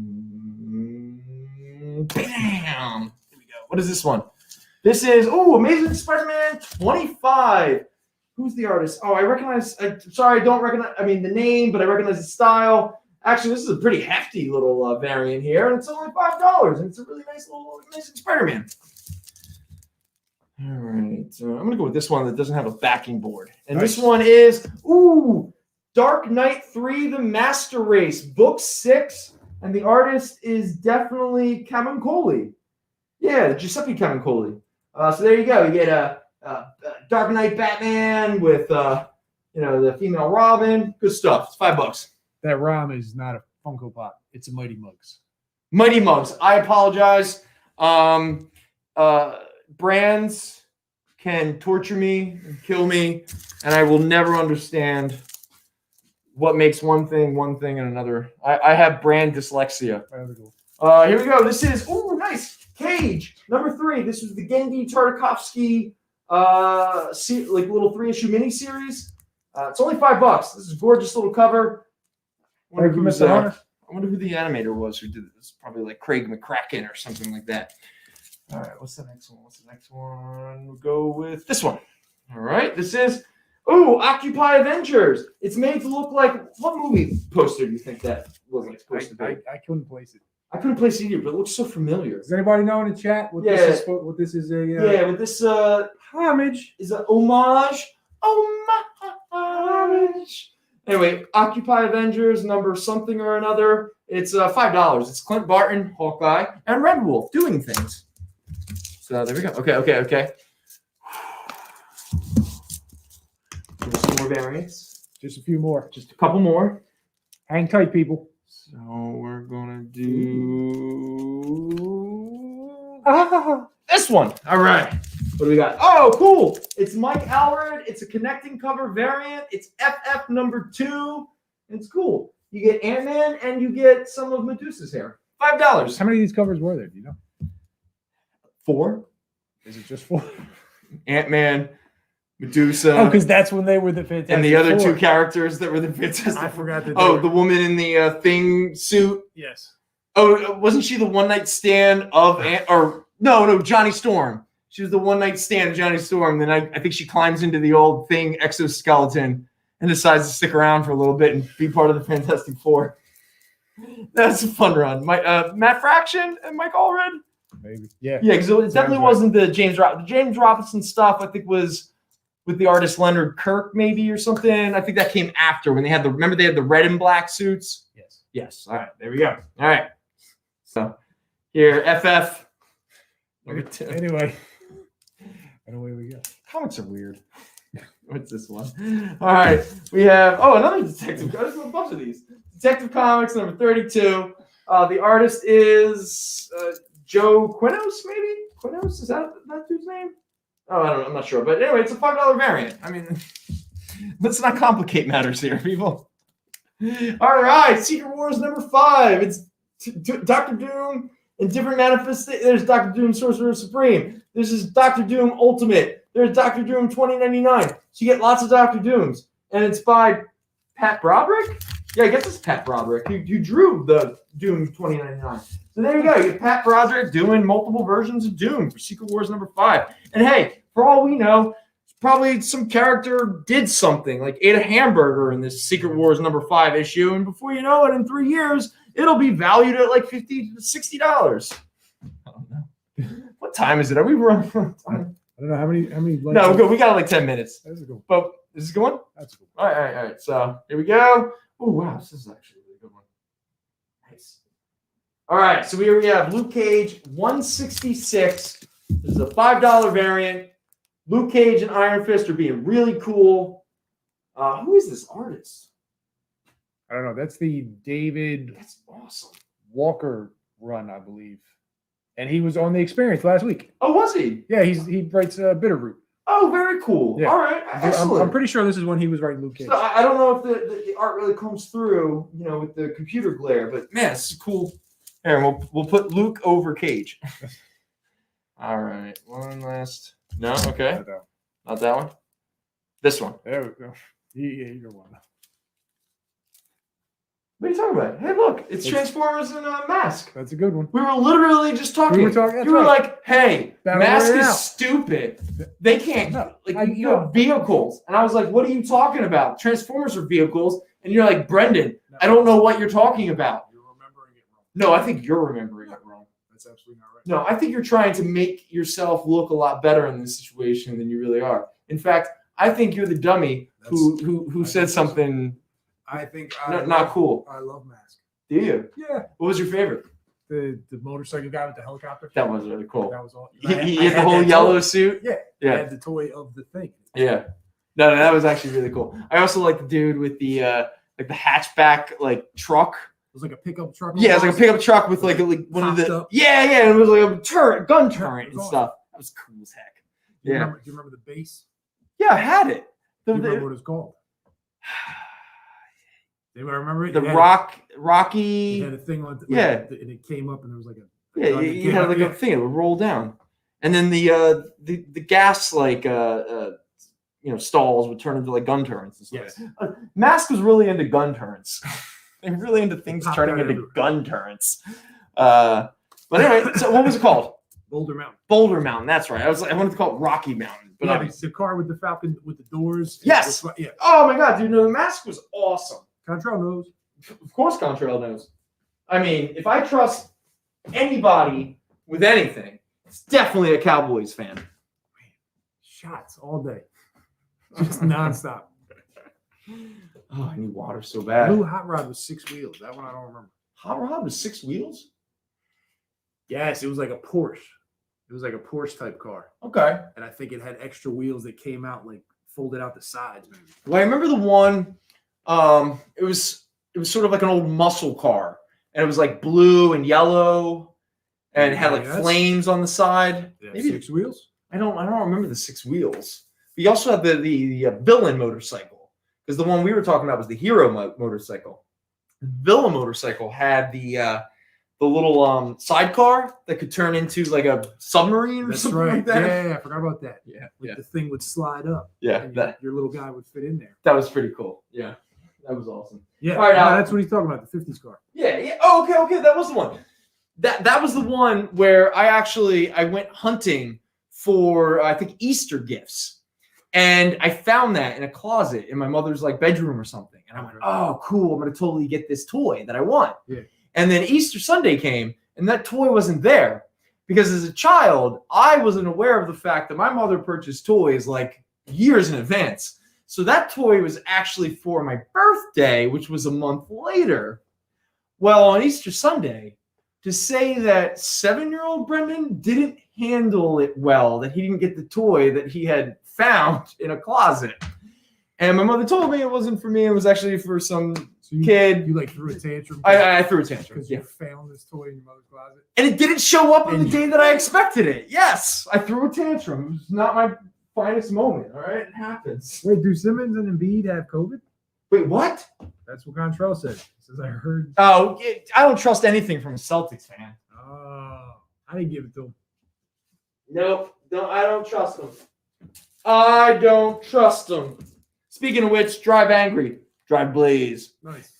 Here we go. What is this one? This is, Amazing Spider-Man 25. Who's the artist? Oh, I recognize, sorry, I don't recognize, the name, but I recognize the style. Actually, this is a pretty hefty little variant here, and it's only $5, and it's a really nice little Amazing Spider-Man. All right, so I'm going to go with this one that doesn't have a backing board. And This one is, Dark Knight 3, The Master Race, Book 6, and the artist is definitely Camuncoli. Yeah, Giuseppe Camuncoli. So there you go. You get a Dark Knight Batman with, the female Robin. Good stuff. It's $5.
That ROM is not a Funko Pop. It's a Mighty Mugs.
Mighty Mugs. I apologize. Brands can torture me and kill me, and I will never understand what makes one thing and another. I have brand dyslexia. Here we go. This is, nice. Cage, number 3. This was the Gendy Tartakovsky little 3-issue miniseries. It's only $5. This is a gorgeous little cover. I wonder who the animator was who did this. Probably like Craig McCracken or something like that. All right, what's the next one? We'll go with this one. All right, this is Occupy Avengers. It's made to look like, what movie poster do you think that was supposed to be?
I couldn't place it.
I couldn't place it either, but it looks so familiar.
Does anybody know in the chat what this is? What this is
but this
homage
is an homage. Homage. Anyway, Occupy Avengers number something or another. It's $5. It's Clint Barton, Hawkeye, and Red Wolf doing things. So there we go. Okay. There's some more variants.
Just a few more.
Just a couple more.
Hang tight, people.
So we're gonna do this one. All right. What do we got? Oh, cool. It's Mike Allred. It's a connecting cover variant. It's FF number 2. It's cool. You get Ant-Man and you get some of Medusa's hair. $5.
How many of these covers were there? Do you know?
4.
Is it just 4?
Ant-Man, Medusa.
Oh, because that's when they were the Fantastic
and the other
Four.
2 characters that were the Fantastic
I forgot that.
the woman in the thing suit.
Yes.
Oh, wasn't she the one night stand of no, Johnny Storm. She was the one night stand of Johnny Storm. Then I think she climbs into the old thing exoskeleton and decides to stick around for a little bit and be part of the Fantastic Four. That's a fun run. Matt Fraction and Mike Allred.
Maybe. Yeah.
Yeah, because it definitely wasn't the James Robinson. The James Robinson stuff, I think, was with the artist Leonard Kirk, maybe, or something. I think that came after when they had remember they had the red and black suits? Yes. All right, there we go. All right. So here, FF. Number 2.
Anyway. And away we go.
Comics are weird. What's this one? All right. We have, another detective. There's a bunch of these. Detective Comics number 32. The artist is Joe Quinos, maybe? Quinos? Is that dude's name? Oh, I don't know. I'm not sure. But anyway, it's a $5 variant. I mean, let's not complicate matters here, people. All right. Secret Wars number 5. It's Dr. Doom and different manifesto. There's Dr. Doom Sorcerer Supreme. This is Dr. Doom Ultimate. There's Dr. Doom 2099. So you get lots of Dr. Dooms. And it's by Pat Broderick? Yeah, I guess it's Pat Broderick. You drew the Doom 2099. So there you go. You get Pat Broderick doing multiple versions of Doom for Secret Wars number 5. And hey, for all we know, probably some character did something, like ate a hamburger in this Secret Wars number 5 issue. And before you know it, in 3 years, it'll be valued at like $50 to $60. I don't know. What time is it? Are we running out of time?
I don't know how many.
No, we're good. We got like 10 minutes.
That's a good one.
But is this a good one?
That's a good
All right. So here we go. Oh, wow. This is actually a really good one. Nice. All right. So here we have Luke Cage 166. This is a $5 variant. Luke Cage and Iron Fist are being really cool. Who is this artist?
I don't know. That's the David
That's awesome.
Walker run, I believe. And he was on the Experience last week.
Oh, was he?
Yeah, he writes Bitterroot.
Oh, very cool.
Yeah.
All right. Excellent.
I'm pretty sure this is when he was writing Luke Cage.
So I don't know if the art really comes through, with the computer glare, but man, this is cool. Here, we'll put Luke over Cage. All right. One last. No? Okay. Not that one. This one.
There we go. You're one.
What are you talking about? Hey, look, it's Transformers and Mask.
That's a good one.
We were literally just talking.
We were talking.
You were like, "Hey,
Battle
Mask
Royale.
is stupid. They can't
No,
you have vehicles." And I was like, "What are you talking about? Transformers are vehicles." And you're like, "Brendan, I don't know what you're talking about."
You're remembering it wrong.
No, I think you're remembering it wrong.
That's absolutely not right.
No, I think you're trying to make yourself look a lot better in this situation than you really are. In fact, I think you're the dummy who said something
I think
not cool.
I love Mask.
Do you?
Yeah.
What was your favorite?
The motorcycle guy with the helicopter.
That was really cool.
That was all.
He had the whole yellow suit.
Yeah.
Yeah.
I had the toy of the thing.
Yeah. No, that was actually really cool. I also like the dude with the the hatchback truck.
It was like a pickup truck.
Yeah, it was like a pickup truck with like one of the
Up.
yeah, it was like a gun turret and stuff. That was cool as heck.
Do you
Yeah.
remember the base?
Yeah, I had it.
Do you remember what it's called? Anybody remember it?
The Rocky.
It had a thing on.
Yeah.
And it came up, and there was like a.
Yeah, you had like a thing. It would roll down, and then the gas stalls would turn into like gun turrets and stuff.
Yes.
Mask was really into gun turrets. They're really into things
Popped
turning
out
into
everywhere.
gun turrets. But anyway, so what was it called?
Boulder Mountain.
Boulder Mountain. That's right. I wanted to call it Rocky Mountain, but
Yeah, the car with the Falcon with the doors.
Yes.
Yeah.
oh my god, dude! No, the Mask was awesome.
Contrail knows.
Of course, Contrail knows. I mean, if I trust anybody with anything, it's definitely a Cowboys fan.
Shots all day. Just nonstop.
Oh, I need water so bad.
Blue Hot Rod was 6 wheels. That one I don't remember.
Hot Rod was 6 wheels?
Yes, it was like a Porsche. It was like a Porsche type car.
Okay.
And I think it had extra wheels that came out like folded out the sides, maybe.
Well, I remember the one, it was sort of like an old muscle car. And it was like blue and yellow and it had like
Yes.
flames on the side.
Yeah,
Maybe
6 wheels.
I don't remember the 6 wheels. But you also had the villain motorcycle, because the one we were talking about was the hero motorcycle. The villain motorcycle had the little sidecar that could turn into like a submarine or
That's
something
right.
like that.
Yeah, I forgot about that.
Yeah,
Like the thing would slide up.
yeah.
And
That
your little guy would fit in there.
was pretty cool. Yeah, that was awesome.
Yeah,
All right,
no,
now-
that's what he's talking about, the 50s car.
Yeah. Oh, okay. That was the one. That was the one where I went hunting for I think Easter gifts, and I found that in a closet in my mother's bedroom or something, and I went, "Oh, cool! I'm gonna totally get this toy that I want."
Yeah.
And then Easter Sunday came, and that toy wasn't there because as a child, I wasn't aware of the fact that my mother purchased toys years in advance. So that toy was actually for my birthday, which was a month later. Well, on Easter Sunday, to say that 7-year-old Brendan didn't handle it well, that he didn't get the toy that he had found in a closet, And my mother told me it wasn't for me. It was actually for some
So you,
kid.
You like threw a tantrum.
I threw a tantrum.
Because
Yeah.
you found this toy in your mother's closet.
And it didn't show up on the
And-
day that I expected it. Yes, I threw a tantrum. It was not my finest moment. All right, it happens.
Wait, do Simmons and Embiid have COVID?
Wait, what?
That's what Contrell said. He says I heard.
Oh, I don't trust anything from a Celtics fan.
Oh, I didn't give it to him.
Nope, I don't trust them. I don't trust them. Speaking of which, drive angry, drive Blaze.
Nice.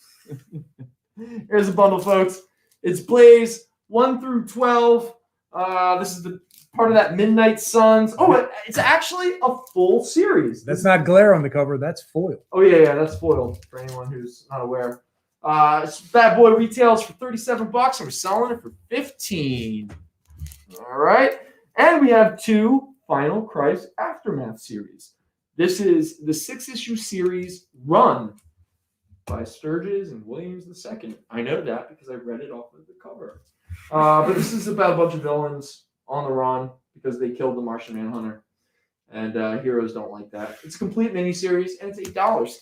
Here's a bundle, folks. It's Blaze 1 through 12. This is the part of that Midnight Suns. Oh, it's actually a full series.
That's not glare on the cover. That's foil.
Oh, yeah, that's foiled for anyone who's not aware. This bad boy retails for $37, and we're selling it for $15. All right. And we have 2 Final Christ Aftermath series. This is the 6-issue series run by Sturges and Williams II. I know that because I read it off of the cover. But this is about a bunch of villains on the run because they killed the Martian Manhunter. And heroes don't like that. It's a complete miniseries, and it's $8.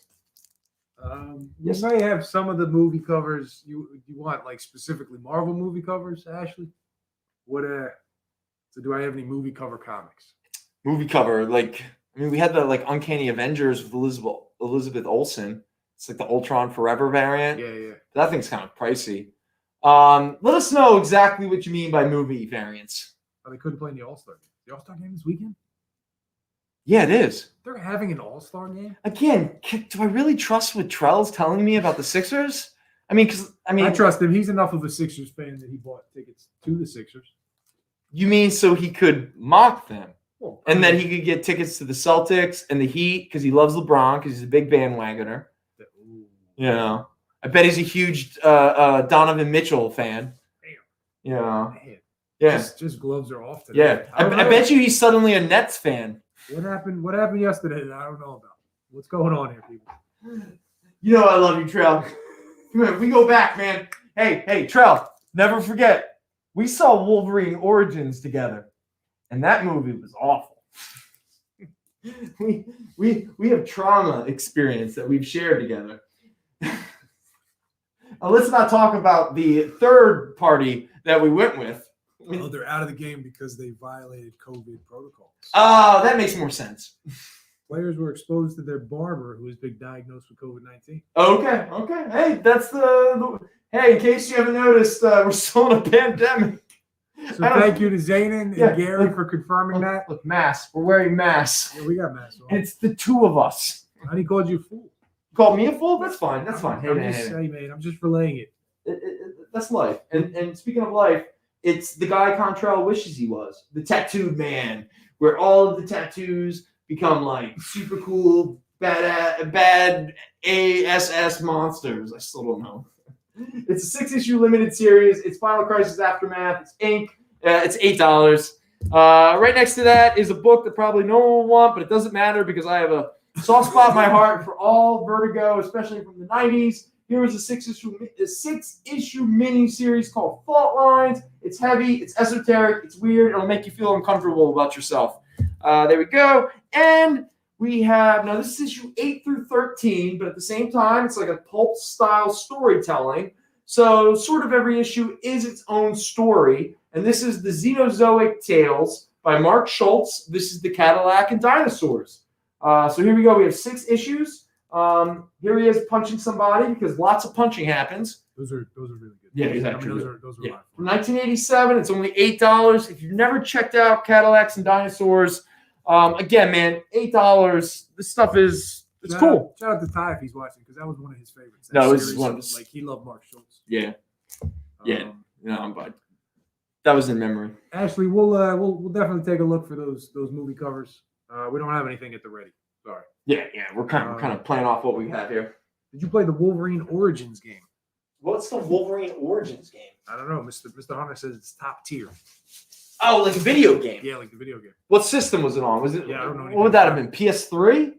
You may have some of the movie covers. You want like specifically Marvel movie covers, Ashley? What so do I have any movie cover comics?
Movie cover, we had the Uncanny Avengers with Elizabeth Olsen. It's like the Ultron Forever variant.
Yeah.
That thing's kind of pricey. Let us know exactly what you mean by movie variants.
Oh, they couldn't play in the All-Star game. The All-Star game this weekend?
Yeah, it is.
They're having an All-Star game?
Again, do I really trust what Trell's telling me about the Sixers?
I trust him. He's enough of a Sixers fan that he bought tickets to the Sixers.
You mean so he could mock them?
Well,
And then he could get tickets to the Celtics and the Heat because he loves LeBron because he's a big bandwagoner. You know, I bet he's a huge Donovan Mitchell fan.
Damn.
You know,
Man,
yeah.
just gloves are off today.
Yeah. I bet you he's suddenly a Nets fan.
What happened yesterday that I don't know about? What's going on here, people?
You know I love you, Trell. Come here, we go back, man. Hey, Trell, never forget. We saw Wolverine Origins together, and that movie was awful. we have trauma experience that we've shared together. Now, let's not talk about the third party that we went with.
Oh, they're out of the game because they violated COVID protocols.
Oh, that makes more sense.
Players were exposed to their barber who has been diagnosed with COVID-19.
Okay. Hey, that's hey, in case you haven't noticed, we're still in a pandemic.
So thank you to Zanin and Gary for confirming that.
Look, masks. We're wearing masks.
Yeah, we got masks on.
It's the 2 of us.
And he called you a fool.
Called me a fool? That's fine. Hey,
man, I'm just relaying it.
That's life. And speaking of life, it's the guy Contrell wishes he was. The tattooed man, where all of the tattoos become like super cool, bad ASS monsters. I still don't know. It's a 6-issue limited series. It's Final Crisis Aftermath. It's ink. It's $8. Right next to that is a book that probably no one will want, but it doesn't matter because I have a soft spot in my heart for all Vertigo, especially from the 90s. Here is a 6-issue mini series called Fault Lines. It's heavy, it's esoteric, it's weird. It'll make you feel uncomfortable about yourself. There we go. And we have, now this is issue 8 through 13, but at the same time, it's like a pulp style storytelling. So sort of every issue is its own story. And this is the Xenozoic Tales by Mark Schultz. This is the Cadillac and Dinosaurs. So here we go. We have 6 issues. Here he is punching somebody because lots of punching happens.
Those are really good.
Yeah, exactly.
Those are
Yeah. From 1987, it's only $8. If you've never checked out Cadillacs and Dinosaurs, again, man, $8. This stuff it's cool.
Shout out to Ty if he's watching because that was one of his favorites.
No, this is one of his.
Like he loved Mark Schultz.
Yeah. But that was in memory.
Ashley, we'll definitely take a look for those movie covers. We don't have anything at the ready. Sorry.
Yeah. We're kind of playing off what we have here.
Did you play the Wolverine Origins game?
What's the Wolverine Origins game?
I don't know. Mr. Hunter says it's top tier.
Oh, like a video game.
Yeah, like the video game.
What system was it on? Was it?
Yeah, I don't know.
What would that have been? PS3?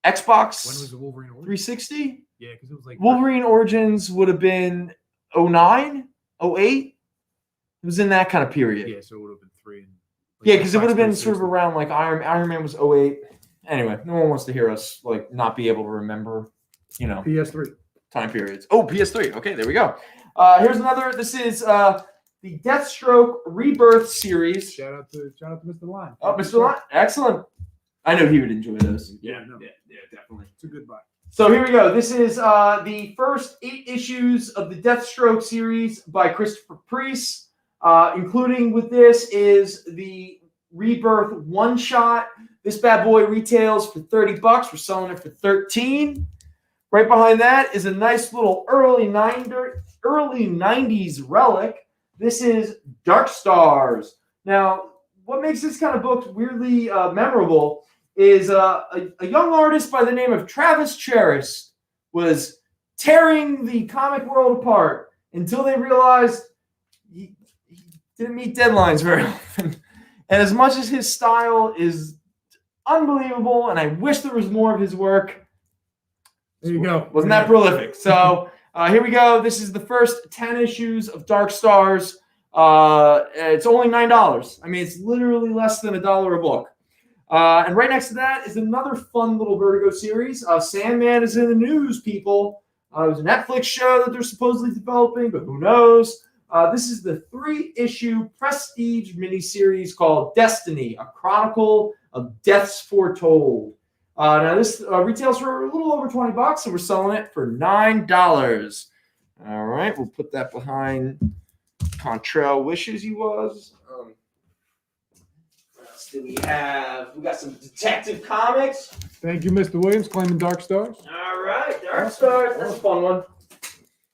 Xbox?
When was the Wolverine Origins?
360?
Yeah, because it was like
Wolverine Origins would have been 09, 08. It was in that kind of period.
Yeah, so it would have been 3.
Yeah, because it would have been sort of around like Iron Man was 08, Anyway, no one wants to hear us like not be able to remember,
PS3.
time periods. Oh, PS3. Okay, there we go. Here's another. This is the Deathstroke Rebirth series.
Shout out to Mr. Line.
Oh, Mr. Lyon. Excellent. I know he would enjoy those.
Yeah,
Definitely.
It's a good buy.
So here we go. This is the first 8 issues of the Deathstroke series by Christopher Priest. Including with this is the Rebirth one-shot. This bad boy retails for $30. We're selling it for $13. Right behind that is a nice little early 90s relic. This is Dark Stars. Now, what makes this kind of book weirdly memorable is a young artist by the name of Travis Charest was tearing the comic world apart until they realized he didn't meet deadlines very often. And as much as his style is unbelievable, and I wish there was more of his work,
There you go.
wasn't that prolific. So here we go. This is the first 10 issues of Dark Stars. It's only $9. I mean, it's literally less than $1 a book. And right next to that is another fun little Vertigo series. Sandman is in the news, people. There's a Netflix show that they're supposedly developing, but who knows? This is the 3-issue prestige miniseries called Destiny, a chronicle of deaths foretold. Now this retails for a little over $20, so we're selling it for $9. All right, we'll put that behind Contrail Wishes he was. What else do we have? We got some Detective Comics.
Thank you, Mr. Williams, claiming Dark Stars.
All right, Dark Stars. That's a fun one.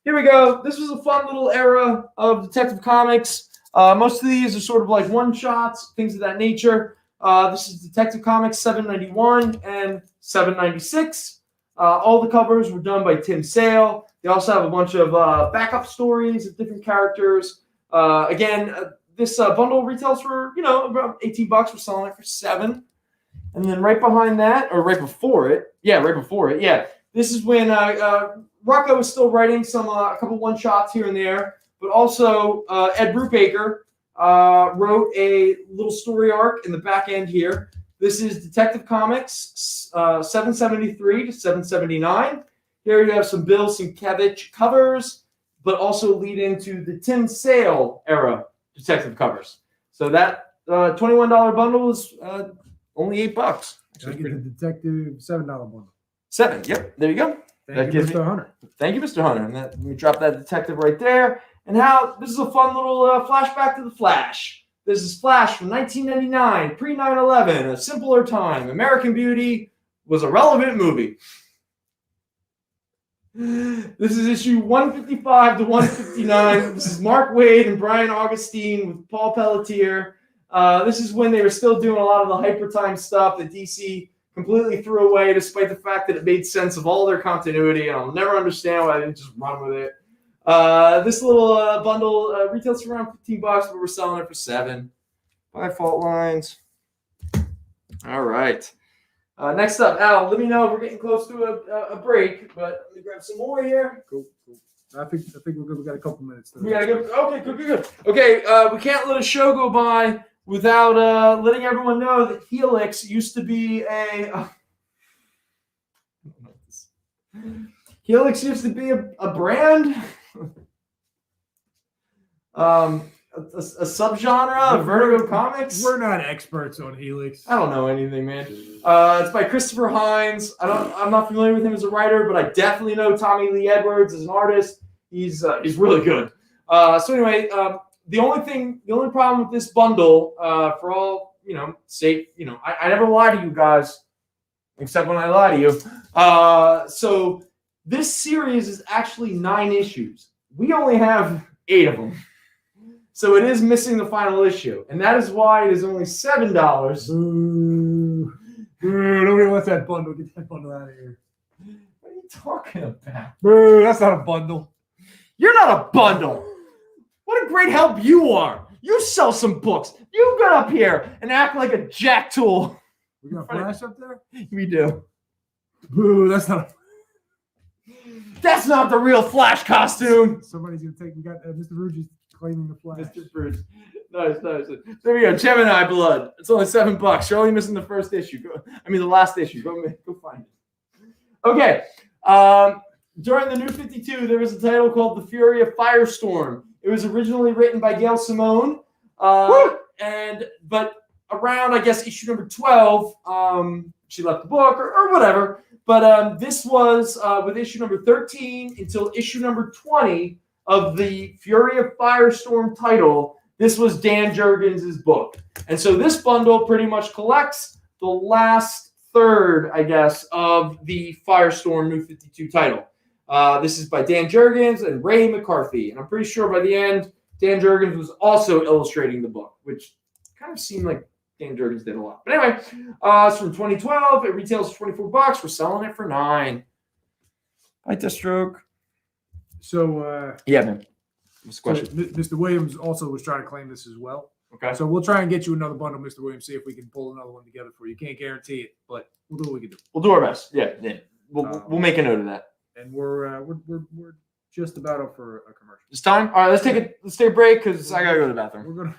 Here we go. This was a fun little era of Detective Comics. Most of these are sort of like one-shots, things of that nature. This is Detective Comics 791 and 796. All the covers were done by Tim Sale. They also have a bunch of backup stories of different characters. This bundle retails for, about $18. We're selling it for $7. And then right behind that, or right before it, this is when Rucka was still writing a couple one-shots here and there, but also Ed Brubaker wrote a little story arc in the back end here. This is Detective Comics 773 to 779. Here you have some Bill Sienkiewicz covers, but also lead into the Tim Sale era detective covers. So that $21 bundle is only $8.
I get the Detective $7 bundle.
$7. Yep, there you go.
Thank you, Mr. Hunter.
Thank you, Mr. Hunter. And let me drop that detective right there. And how this is a fun little flashback to the Flash. This is Flash from 1999, pre 9/11, a simpler time. American Beauty was a relevant movie. This is issue 155 to 159. This is Mark Waid and Brian Augustine with Paul Pelletier. This is when they were still doing a lot of the hyper time stuff that DC completely threw away, despite the fact that it made sense of all their continuity, and I'll never understand why they didn't just run with it. This little bundle retails for around $15, but we're selling it for $7. By Fault Lines. All right. Next up, Al, let me know if we're getting close to a break, but let me grab some more here.
Cool. I think we're good. We got a couple minutes.
We gotta go. Okay, good. Okay, we can't let a show go by without letting everyone know that Helix used to be Helix used to be a brand, a subgenre of Vertigo Comics.
We're not experts on Helix.
I don't know anything, man. It's by Christopher Hines. I'm not familiar with him as a writer, but I definitely know Tommy Lee Edwards as an artist. He's really good. So anyway, the only problem with this bundle, for all sake, I never lie to you guys, except when I lie to you. So this series is actually 9 issues. We only have 8 of them. So it is missing the final issue. And that is why it is only $7.
Ooh, nobody wants that bundle. Get that bundle out of here.
What are you talking about?
Boo, that's not a bundle.
You're not a bundle. What a great help you are. You sell some books. You get up here and act like a jack tool.
We got Flash up there?
We do.
Boo, that's not
That's not the real Flash costume.
Somebody's going to take, we got Mr. Rouge is claiming the Flash.
Mr. Bruce. Nice. There we go. Gemini Blood. It's only $7. You're only missing the first issue. The last issue. Go find it. Okay. During the New 52, there was a title called The Fury of Firestorm. It was originally written by Gail Simone, but around, I guess, issue number 12, she left the book or whatever. But this was with issue number 13 until issue number 20 of the Fury of Firestorm title. This was Dan Jurgens' book. And so this bundle pretty much collects the last third, I guess, of the Firestorm New 52 title. This is by Dan Jurgens and Ray McCarthy. And I'm pretty sure by the end, Dan Jurgens was also illustrating the book, which kind of seemed like Dan Jurgens did a lot. But anyway, it's from 2012. It retails for $24. We're selling it for $9. Hi, Deathstroke.
So,
yeah, man. What's the question?
Mr. Williams also was trying to claim this as well.
Okay.
So we'll try and get you another bundle, Mr. Williams, see if we can pull another one together for you. Can't guarantee it, but we'll do what we can do.
We'll do our best. Yeah. We'll make a note of that.
And we're just about up for a commercial.
It's time. All right, let's take a break because I gotta go to the bathroom.
We're gonna.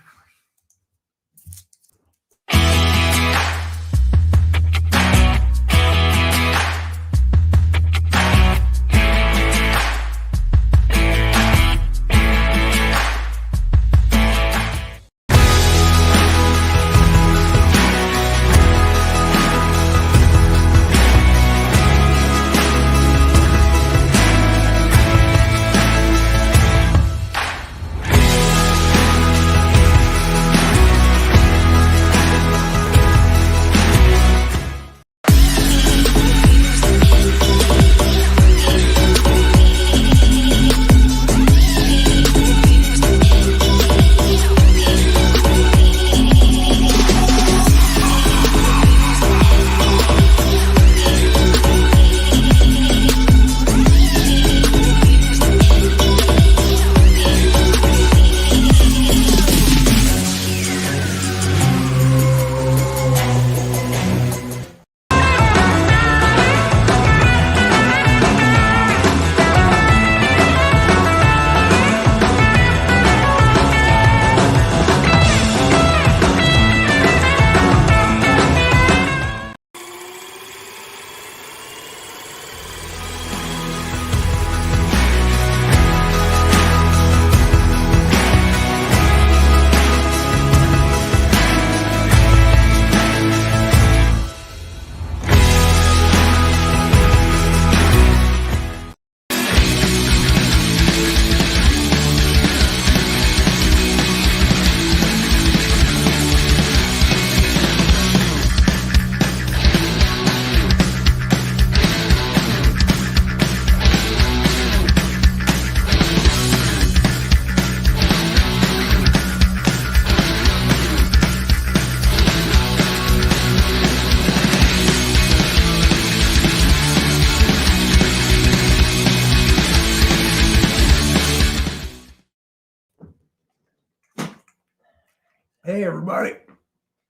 Hey, everybody.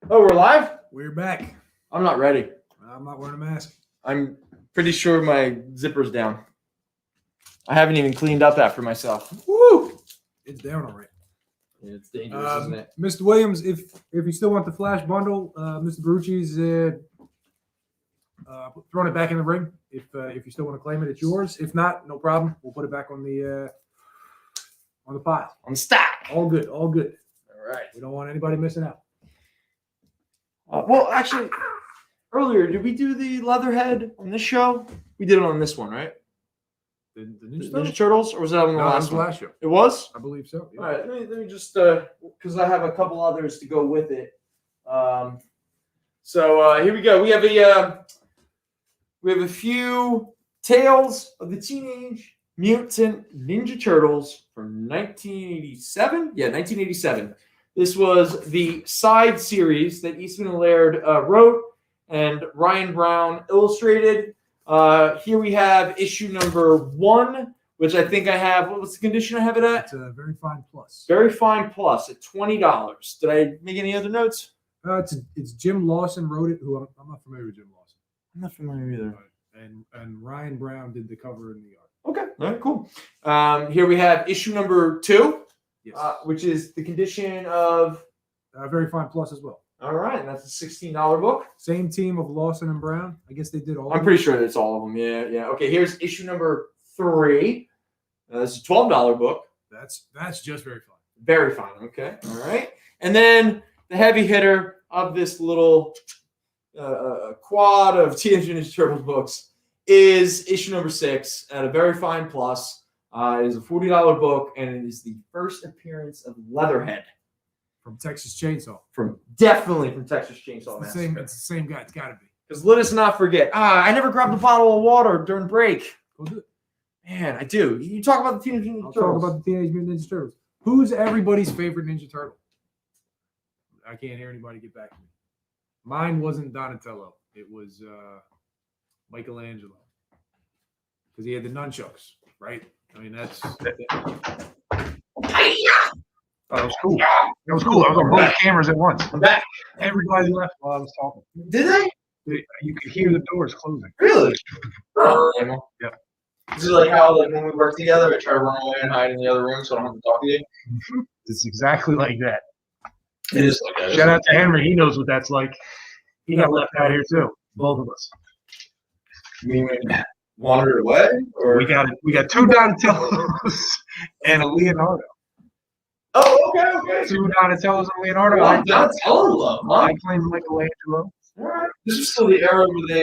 Oh, we're live?
We're back.
I'm not ready.
I'm not wearing a mask.
I'm pretty sure my zipper's down. I haven't even cleaned up after myself. Woo!
It's down all right.
Yeah, it's dangerous, isn't it?
Mr. Williams, if you still want the flash bundle, Mr. Barucci's throwing it back in the ring. If you still want to claim it, it's yours. If not, no problem. We'll put it back on the pot.
On stock.
All good. All good.
All right.
We don't want anybody missing out.
Well, actually, earlier, did we do the Leatherhead on this show? We did it on this one, right?
The new
The
stuff?
Ninja Turtles, or was that on the
No, that
last
was the
one?
last show.
It was?
I believe so. Yeah.
All right, let me just, because I have a couple others to go with it. So here we go. We have a few Tales of the Teenage Mutant Ninja Turtles from 1987. Yeah, 1987. This was the side series that Eastman and Laird wrote and Ryan Brown illustrated. Here we have issue number 1, which I think I have. What was the condition I have it at?
It's a very fine plus.
Very fine plus at $20. Did I make any other notes?
It's Jim Lawson wrote it. Who I'm not familiar with Jim Lawson.
I'm not familiar either.
And Ryan Brown did the cover and the art.
Okay, all right, cool. Here we have issue number 2.
Yes.
which is the condition of.
Very fine plus as well.
All right, and that's a $16 book.
Same team of Lawson and Brown. I guess they did all.
I'm pretty sure that's all of them. Yeah. Okay, here's issue number 3. This is a $12 book.
That's just very fine.
Very fine. Okay. All right. And then the heavy hitter of this little quad of Teenage Mutant Ninja Turtles books is issue number 6 at a very fine plus. It is a $40 book, and it is the first appearance of Leatherhead
From Texas Chainsaw.
definitely from Texas Chainsaw
It's the
Massacre.
same guy. It's got to be.
Because let us not forget. I never grabbed a bottle of water during break.
Go do it.
Man, I do. You talk about the Teenage Mutant
I'll
Ninja
talk
Turtles.
about the Teenage Mutant Ninja Turtles. Who's everybody's favorite Ninja Turtle? I can't hear anybody get back to me. Mine wasn't Donatello. It was Michelangelo. Because he had the nunchucks, right? I mean, that's...
Oh, that was cool. That was cool. I was on both cameras at once.
I'm back.
Everybody left while I was talking.
Did they?
You could hear the doors closing.
Really?
Yep.
This is like how when we work together, I try to run away and hide in the other room so I don't have to talk to you.
It's exactly like that.
It is like that.
Shout out to Henry. He knows what that's like. He got left out here too. Both of us.
You mean wandered away? Or
We got 2 Donatellos and a Leonardo.
Oh, okay.
2 Donatellos and Leonardo.
Well, Donatello, huh?
I claim Michelangelo.
All right. This is still the era where they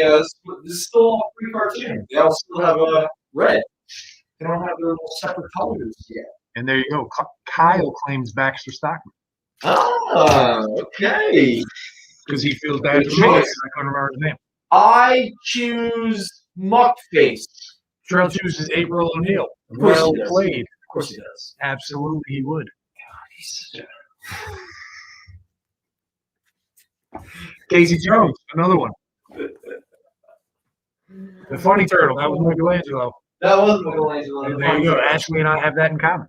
this is still all free cartoon. They all still have red. They don't have their little separate colors yet.
And there you go. Kyle claims Baxter Stockman
Ah, okay.
because he feels bad for me. I couldn't remember his name.
I choose Muckface.
Trail chooses April O'Neil.
course
Well
he does.
played.
Of course he does.
Absolutely, he would.
He's such a...
Casey Jones, another one. The funny turtle. That was Michelangelo.
That was Michelangelo.
And there you go. Ashley and I have that in common.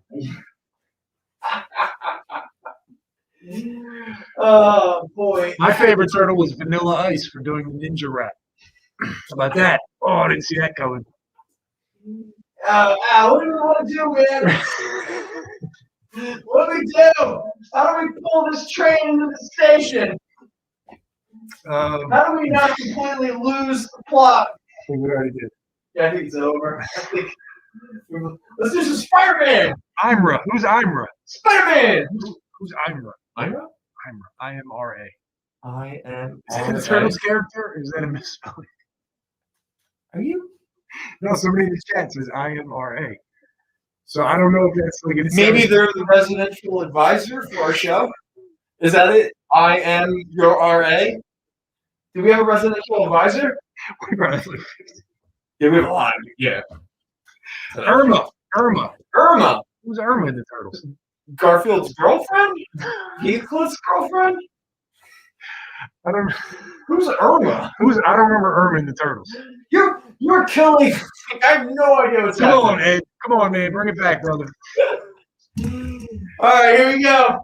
Oh boy.
My favorite turtle was Vanilla Ice for doing the ninja rap. How about that? Oh, I didn't see that coming.
What do we want to do, man? What do we do? How do we pull this train into the station? How do we not completely lose the plot?
I think we already did.
Yeah, I think it's over. Let's do some Spider-Man.
Imra. Who's Imra?
Spider-Man.
Who's Imra?
Imra?
Imra. I-M-R-A.
I am.
Is that a Turtles character or is that a misspelling?
Are you?
No, somebody in the chat says I-M-R-A. So I don't know if that's like
Maybe they're the residential advisor for our show. Is that it? I am your RA. Do we have a residential advisor?
We probably
Yeah, we have a lot. Yeah.
Irma.
Irma.
Who's Irma in the Turtles?
Garfield's girlfriend? Heathcliff's girlfriend?
I don't.
Who's Irma?
I don't remember Irma in the Turtles.
You're killing. I have no idea what's
Come on,
happening.
Ed. Come on, Ed. Bring it back, brother.
All right, here we go.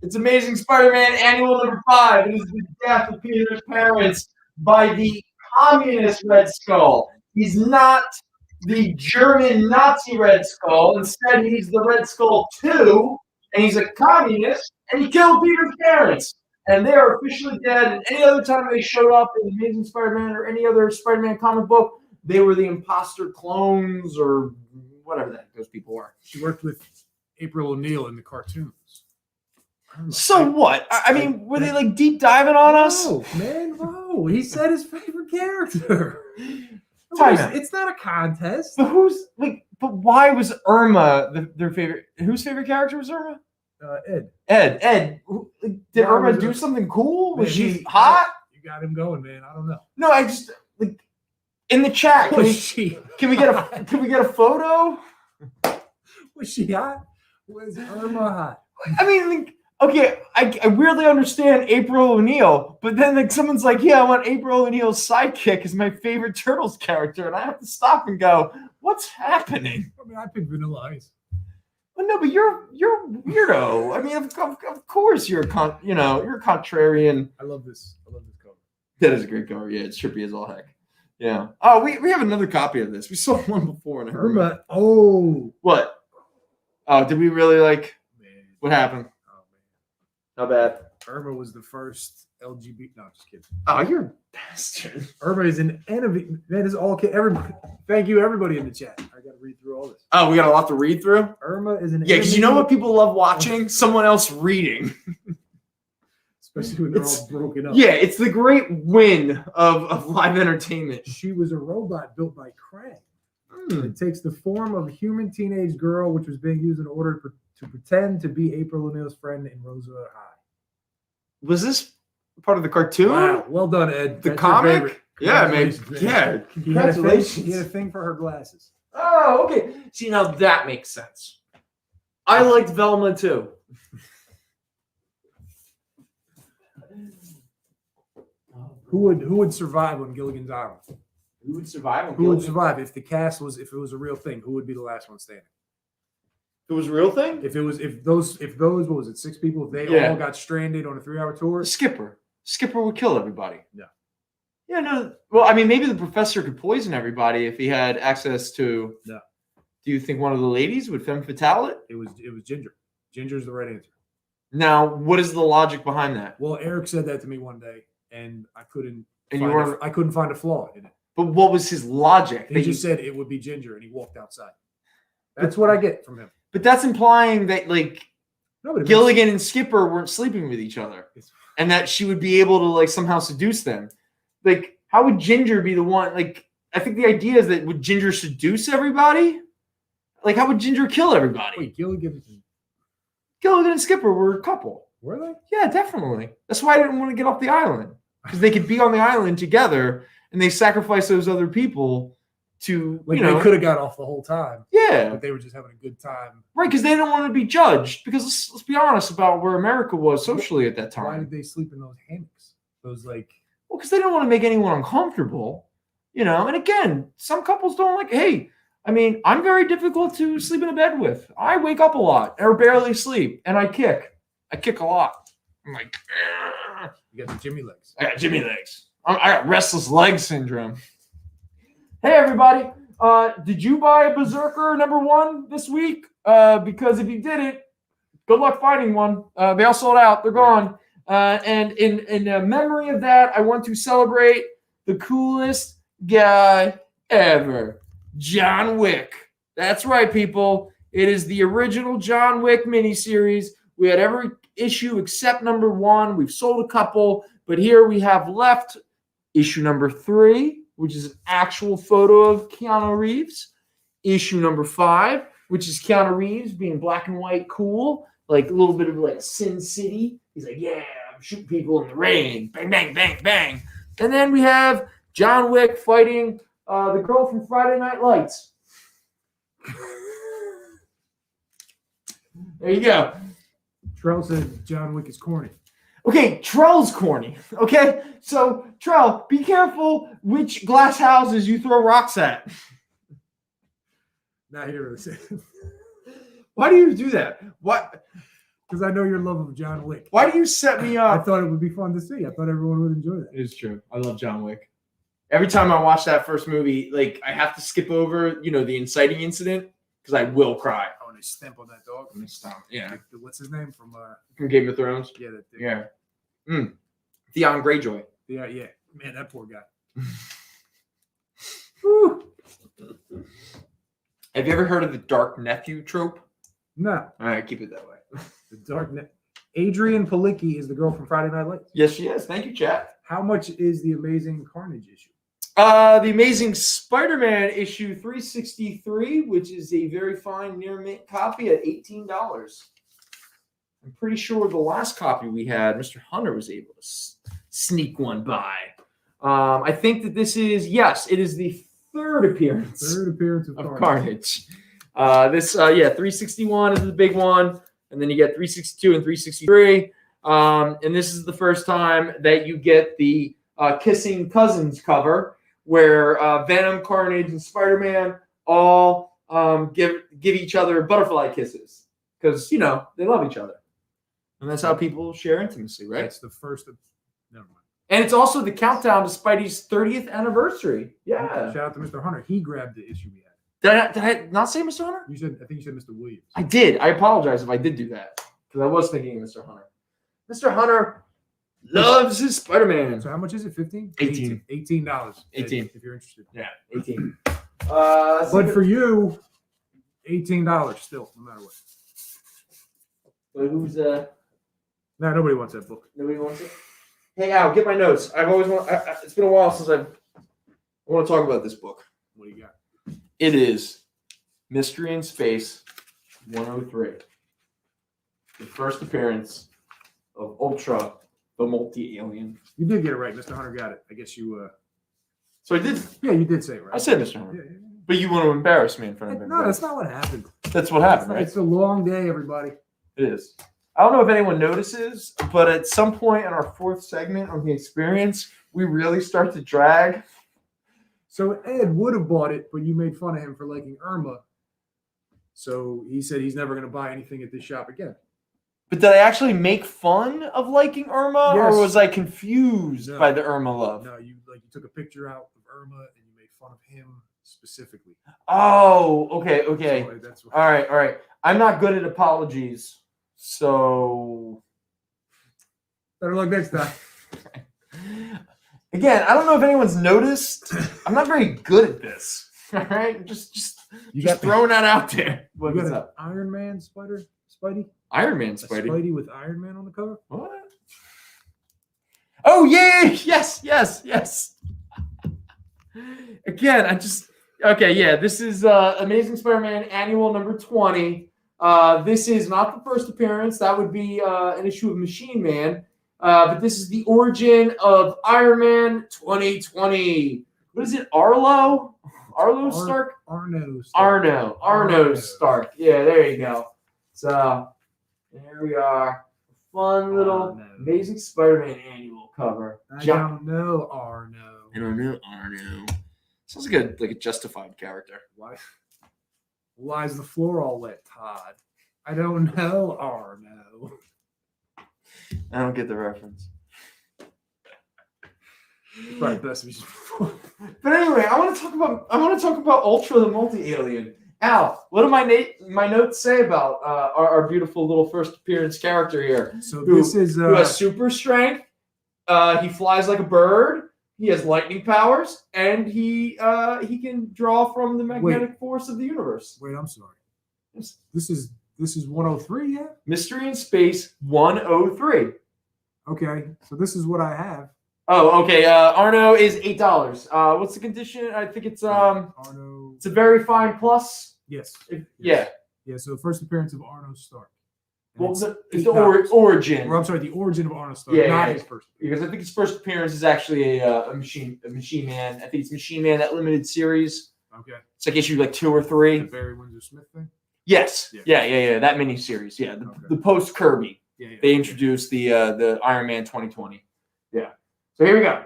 It's Amazing Spider-Man Annual number 5. It is the death of Peter's parents by the communist Red Skull. He's not the German Nazi Red Skull. Instead, he's the Red Skull 2, and he's a communist, and he killed Peter's parents. And they are officially dead. And any other time they showed up in Amazing Spider-Man or any other Spider-Man comic book, they were the imposter clones or whatever those people were.
She worked with April O'Neil in the cartoons.
So what? I mean, were they like deep diving on us?
No, man, no. He said his favorite character.
Time out.
It's not a contest.
But why was Irma their favorite? Whose favorite character was Irma?
Ed.
Ed. Did
Why
Irma
was
do
it-
something cool? Was
Man,
she
he's-
hot?
You got him going, man. I don't know.
No, I just like in the chat.
Was she
Can we get a photo?
Was she hot? Was Irma hot?
I mean, like, okay, I weirdly understand April O'Neil, but then like someone's like, yeah, I want April O'Neil's sidekick as my favorite Turtles character, and I have to stop and go, what's happening?
I mean, I picked Vanilla Ice.
Well, no, but you're weirdo. I mean, of course you're a contrarian.
I love this. I love this cover.
That is a great cover. Yeah, it's trippy as all heck. Yeah. Oh, we have another copy of this. We saw one before. And
Irma. Oh,
What? Oh, did we really like?
man.
What happened?
Oh man,
How bad?
Irma was the first LGBT. No, just kidding.
Oh, you're a bastard.
Irma is an enemy. That is all. Everybody. Thank you, everybody in the chat. I got to read through all this.
Oh, we got a lot to read through?
Irma is an
Yeah, because you
enemy-
know what people love watching? Someone else reading.
especially when they're
It's-
all broken up.
Yeah, it's the great win of live entertainment.
She was a robot built by Krang.
Hmm.
It takes the form of a human teenage girl, which was being used in order to pretend to be April O'Neil's friend in Rosewood High.
Was this part of the cartoon?
Wow, well done, Ed.
The
That's your
comic?
favorite.
Yeah, man.
Congratulations,
Yeah.
He had, a thing,
Congratulations.
he had a thing for her glasses.
Oh, okay. See, now that makes sense. I liked Velma too.
Who would survive on Gilligan's Island?
Who would survive? on
Who would
Gilligan?
survive if the cast was if it was a real thing? Who would be the last one standing?
It was a real thing?
If those what was it, 6 people, if they
Yeah.
all got stranded on a 3-hour tour?
Skipper. Skipper would kill everybody.
Yeah.
Yeah, no. Well, I mean, maybe the professor could poison everybody if he had access to.
No.
Do you think one of the ladies would femme fatale it?
It was Ginger. Ginger's the right answer.
Now, what is the logic behind that?
Well, Eric said that to me one day, and I couldn't.
And you
find
weren't.
I couldn't find a flaw in it.
But what was his logic?
He
That
just
you-
said it would be Ginger, and he walked outside. That's what I get from him.
but that's implying that like
No, but it makes-
Gilligan and Skipper weren't sleeping with each other, and that she would be able to like somehow seduce them. Like, how would Ginger be the one? Like, I think the idea is that would Ginger seduce everybody? Like, how would Ginger kill everybody?
Wait, Gilligan.
Gilligan and Skipper were a couple.
Were they?
Yeah, definitely. That's why I didn't want to get off the island, because they could be on the island together, and they sacrifice those other people to,
Like
you know,
they could have got off the whole time,
yeah,
but they were just having a good time.
right, because they didn't want to be judged. Because let's be honest about where America was socially at that
Why
time.
did they sleep in those hammocks? Those like
Well, because they didn't want to make anyone uncomfortable, you know. And again, some couples don't like. Hey, I mean, I'm very difficult to sleep in a bed with. I wake up a lot or barely sleep, and I kick. I kick a lot. I'm like, "Ugh."
you got the Jimmy legs.
I got Jimmy legs. I got restless leg syndrome. Hey, everybody. Did you buy a Berserker #1 this week? Because if you didn't, good luck finding one. They all sold out. They're gone. And in memory of that, I want to celebrate the coolest guy ever, John Wick. That's right, people. It is the original John Wick miniseries. We had every issue except #1. We've sold a couple, but here we have left issue #3, which is an actual photo of Keanu Reeves. Issue #5, which is Keanu Reeves being black and white cool, like a little bit of like Sin City. He's like, yeah, I'm shooting people in the rain. Bang, bang, bang, bang. And then we have John Wick fighting the girl from Friday Night Lights. There you go.
Trell says John Wick is corny.
Okay, Trell's corny. Okay, so Trell, be careful which glass houses you throw rocks at.
Not here to say
Why do you do that? What?
because I know your love of John Wick.
Why do you set me
I
up?
thought it would be fun to see. I thought everyone would enjoy that.
It's true. I love John Wick. Every time I watch that first movie, like I have to skip over, the inciting incident because I will cry.
Oh, and they stamp on that dog.
Yeah,
What's his name from?
from Game of Thrones.
Yeah, that thing.
Yeah. Theon Greyjoy.
Yeah. Man, that poor guy.
Whew. Have you ever heard of the dark nephew trope?
No,
All right, keep it that way.
the Dark Net. Adrian Palicki is the girl from Friday Night Lights.
Yes, she is. Thank you, chat.
How much is the Amazing Carnage issue?
The Amazing Spider-Man issue 363, which is a very fine near mint copy at $18. I'm pretty sure the last copy we had, Mr. Hunter was able to sneak one by. I think that this is, yes, it is the third appearance
Third appearance of
of
Carnage.
Carnage. 361 is the big one, and then you get 362 and 363. And this is the first time that you get the Kissing Cousins cover, where Venom, Carnage, and Spider-Man all give each other butterfly kisses because they love each other, and that's how people share intimacy, right?
That's the first. Never mind.
And it's also the countdown to Spidey's 30th anniversary. Yeah.
Shout out to Mr. Hunter. He grabbed the issue we had.
Did I not say Mr. Hunter?
I think you said Mr. Williams.
I did. I apologize if I did do that. because I was thinking of Mr. Hunter. Mr. Hunter loves his Spider-Man.
So how much is it? 15?
18.
$18.
18.
If you're interested.
Yeah, 18.
But for you, $18 still, no matter what.
But who's
No, nobody wants that book.
nobody wants it? Hey Al, get my notes. I've always it's been a while since I want to talk about this book.
What do you got?
It is Mystery in Space 103. The first appearance of Ultra, the multi-alien.
You did get it right. Mr. Hunter got it. I guess you.
So I did.
Yeah, you did say it right.
I said Mr. Hunter.
Yeah.
But you want to embarrass me in front of
No,
everybody.
that's not what happened.
That's what happened, right?
It's a long day, everybody.
It is. I don't know if anyone notices, but at some point in our fourth segment on the experience, we really start to drag.
So Ed would have bought it, but you made fun of him for liking Irma. So he said he's never going to buy anything at this shop again.
But did I actually make fun of liking Irma,
Yes.
or was I confused
No.
by the Irma love?
No, you took a picture out of Irma and you made fun of him specifically.
Oh, okay.
So that's what,
All right. I'm not good at apologies, so
better luck next time.
again, I don't know if anyone's noticed. I'm not very good at this. All right, just throwing that out there.
You got
What's
an
up?
Iron Man Spidey?
Iron Man
A
Spidey.
Spidey with Iron Man on the cover?
What? Oh yeah, yes. Again, this is Amazing Spider-Man Annual number 20. This is not the first appearance. That would be an issue of Machine Man. But this is the origin of Iron Man 2020. What is it? Arlo Stark?
Arno Stark.
Arno Stark. Yeah, there you go. So there we are. Fun little
Arno.
Amazing Spider-Man annual cover.
I don't know Arno.
I don't know Arno. Sounds like a Justified character.
Why is the floor all wet, Todd? I don't know Arno.
I don't get the reference.
Probably best we should.
But anyway, I want to talk about Ultra the multi-alien. Al, what do my notes say about our beautiful little first appearance character here?
So
Who has super strength. He flies like a bird. He has lightning powers, and he can draw from the magnetic force of the universe.
Wait, I'm sorry.
Yes.
This is 103, yeah?
Mystery in Space 103.
Okay, so this is what I have.
Oh, okay. Arno is $8. What's the condition? I think it's
Arno.
it's a very fine plus.
Yes.
Yeah.
Yeah, so first appearance of Arno Stark. And
Well, it's
$8.
the origin.
Or I'm sorry, the origin of Arno Stark,
Yeah,
not
yeah.
his first.
Because I think his first appearance is actually a Machine Man. I think it's Machine Man, that limited series.
Okay.
It's like issue like 2 or 3.
The Barry Windsor Smith thing?
Yes.
Yeah.
Yeah. That mini series. Yeah.
Okay.
The post Kirby.
Yeah.
They introduced the Iron Man 2020. Yeah. So here we go.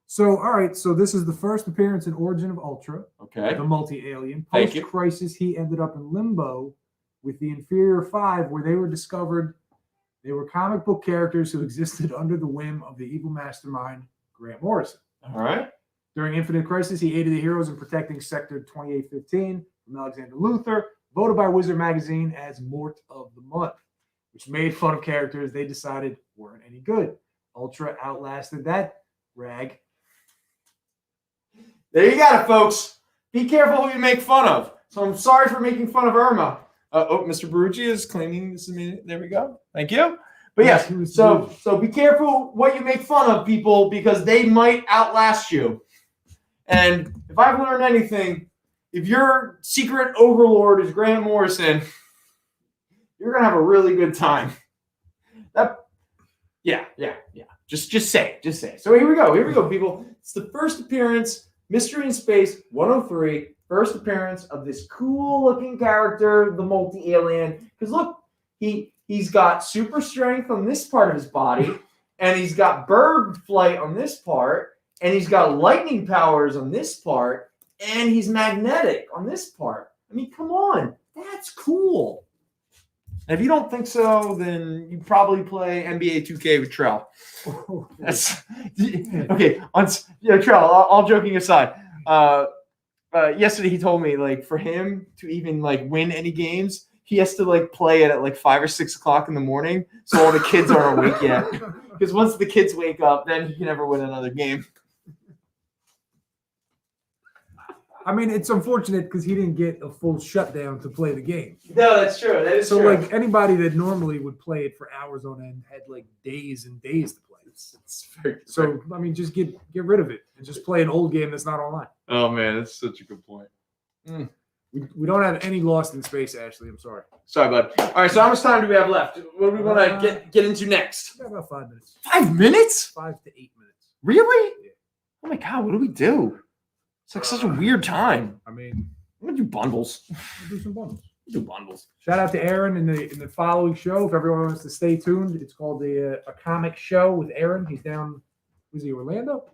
So, all right, so this is the first appearance in Origin of Ultra,
Okay.
the multi-alien.
Thank you.
Post-crisis, he ended up in limbo with the Inferior Five, where they were discovered. They were comic book characters who existed under the whim of the evil mastermind, Grant Morrison.
All right.
During Infinite Crisis, he aided the heroes in protecting Sector 2815 from Alexander Luthor, voted by Wizard Magazine as Mort of the Month, which made fun of characters they decided weren't any good. Ultra outlasted that rag.
There you got it, folks. Be careful who you make fun of. So I'm sorry for making fun of Irma. Mr. Barucci is claiming this is me. There we go. Thank you. But yes, so be careful what you make fun of, people, because they might outlast you. And if I've learned anything, if your secret overlord is Grant Morrison, you're gonna have a really good time. Yeah. Just say it. So here we go, people. It's the first appearance, Mystery in Space 103. First appearance of this cool-looking character, the multi-alien. Because look, he's got super strength on this part of his body, and he's got bird flight on this part, and he's got lightning powers on this part, and he's magnetic on this part. I mean, come on. That's cool. And if you don't think so, then you probably play NBA 2K with Trell. That's okay. Trell, all joking aside, yesterday he told me, like, for him to even like win any games, he has to like play it at like 5 or 6 o'clock in the morning, so all the kids aren't awake yet. Because once the kids wake up, then he can never win another game.
I mean, it's unfortunate because he didn't get a full shutdown to play the game.
No, that's true. That is
So,
true.
like, anybody that normally would play it for hours on end had, like, days and days to play.
It's very,
So, I mean, just get rid of it and just play an old game that's not online.
oh man, that's such a good point.
We don't have any Lost in Space, Ashley. I'm sorry.
Sorry, bud. All right, so how much time do we have left? What do we want to get into next?
We got about 5 minutes.
5 minutes?
5 to 8 minutes.
Really?
Yeah.
Oh my god, what do we do? It's like such a weird time.
I mean,
I'm gonna do bundles.
we'll do some bundles.
Do bundles.
Shout out to Aaron in the following show. If everyone wants to stay tuned, it's called A Comic Show with Aaron. He's down. Was he Orlando?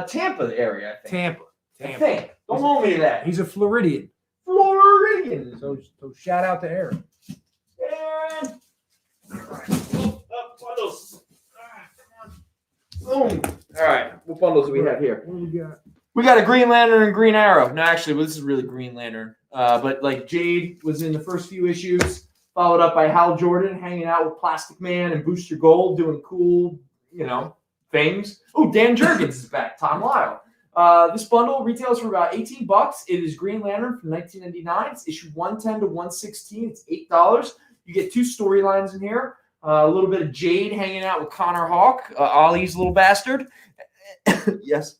Tampa area, I think.
Tampa.
I think. Don't hold me to that.
He's a Floridian.
Floridian.
So shout out to Aaron.
Aaron. Bundles. Boom. All right. What bundles do we have here?
What do we got?
We got a Green Lantern and Green Arrow. No, actually, well, this is really Green Lantern. But like Jade was in the first few issues, followed up by Hal Jordan hanging out with Plastic Man and Booster Gold doing cool, things. Oh, Dan Jurgens is back. Tom Lyle. This bundle retails for about $18. It is Green Lantern from 1999. It's issue 110 to 116. It's $8. You get 2 storylines in here. A little bit of Jade hanging out with Connor Hawke, Ollie's little bastard. Yes.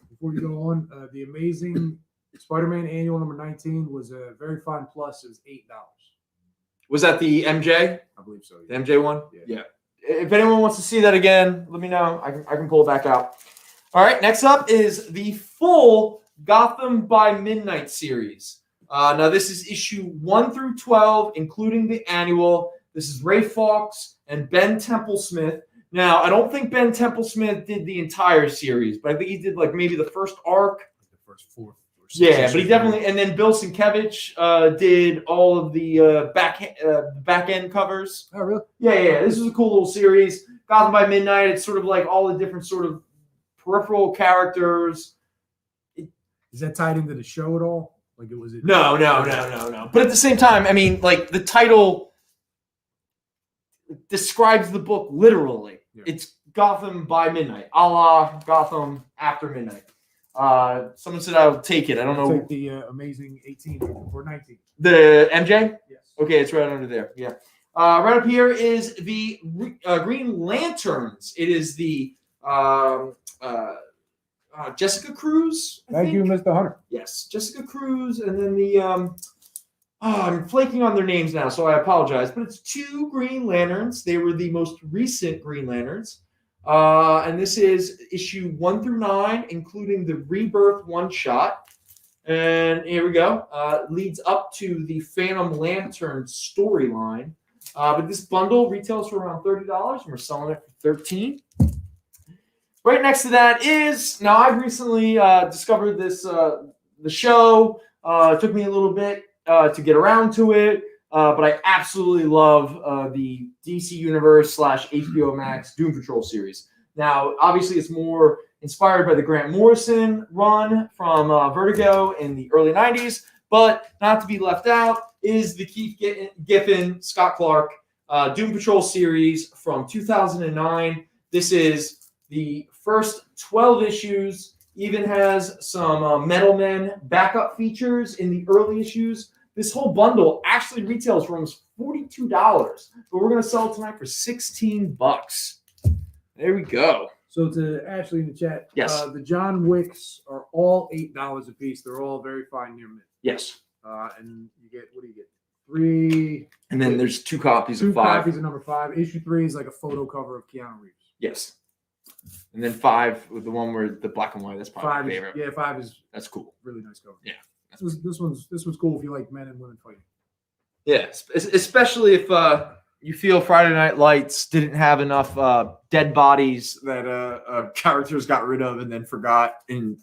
Before you go on, the Amazing Spider-Man Annual number 19 was a very fine plus. It was $8.
Was that the MJ?
I believe so.
The MJ one?
Yeah.
If anyone wants to see that again, let me know. I can pull it back out. All right, next up is the full Gotham by Midnight series. Now, this is issue 1 through 12, including the annual. This is Ray Fawkes and Ben Templesmith. Now, I don't think Ben Templesmith did the entire series, but I think he did like maybe the first arc.
The first 4 or 6
Yeah, but he definitely, and then Bill Sienkiewicz did all of the back end covers.
Oh, really?
Yeah. This is a cool little series. Gotham by Midnight. It's sort of like all the different sort of peripheral characters.
Is that tied into the show at all? Like it was?
No. But at the same time, I mean, like the title describes the book literally. Yeah. It's Gotham by Midnight, a la Gotham after midnight. Someone said I would take it. I don't know.
Take the Amazing 18 or 19.
The MJ?
Yes.
Okay, it's right under there. Yeah. Right up here is the Green Lanterns. It is the Jessica Cruz.
Thank you, Mr. Hunter.
Yes, Jessica Cruz, and then the I'm flaking on their names now, so I apologize. But it's 2 Green Lanterns. They were the most recent Green Lanterns. And this is issue 1 through 9, including the Rebirth one-shot. And here we go. Leads up to the Phantom Lantern storyline. But this bundle retails for around $30, and we're selling it for $13. Right next to that is, now I've recently discovered this, the show. It took me a little bit to get around to it. But I absolutely love the DC Universe / HBO Max Doom Patrol series. Now, obviously, it's more inspired by the Grant Morrison run from Vertigo in the early 90s, but not to be left out is the Keith Giffen, Scott Clark Doom Patrol series from 2009. This is the first 12 issues, even has some Metal Men backup features in the early issues. This whole bundle actually retails for almost $42, but we're going to sell it tonight for $16. There we go.
So to Ashley in the chat,
yes,
the John Wicks are all $8 a piece. They're all very fine near mint.
Yes.
And you get, what do you get? 3.
And then there's 2 copies
of 5. 2 copies of number 5. Issue 3 is like a photo cover of Keanu Reeves.
Yes. And then 5 with the one where the black and white. That's probably my favorite.
Yeah, 5 is
that's cool.
Really nice cover.
Yeah.
This one's cool if you like men and women fighting.
Yeah, especially if you feel Friday Night Lights didn't have enough dead bodies that characters got rid of and then forgot. And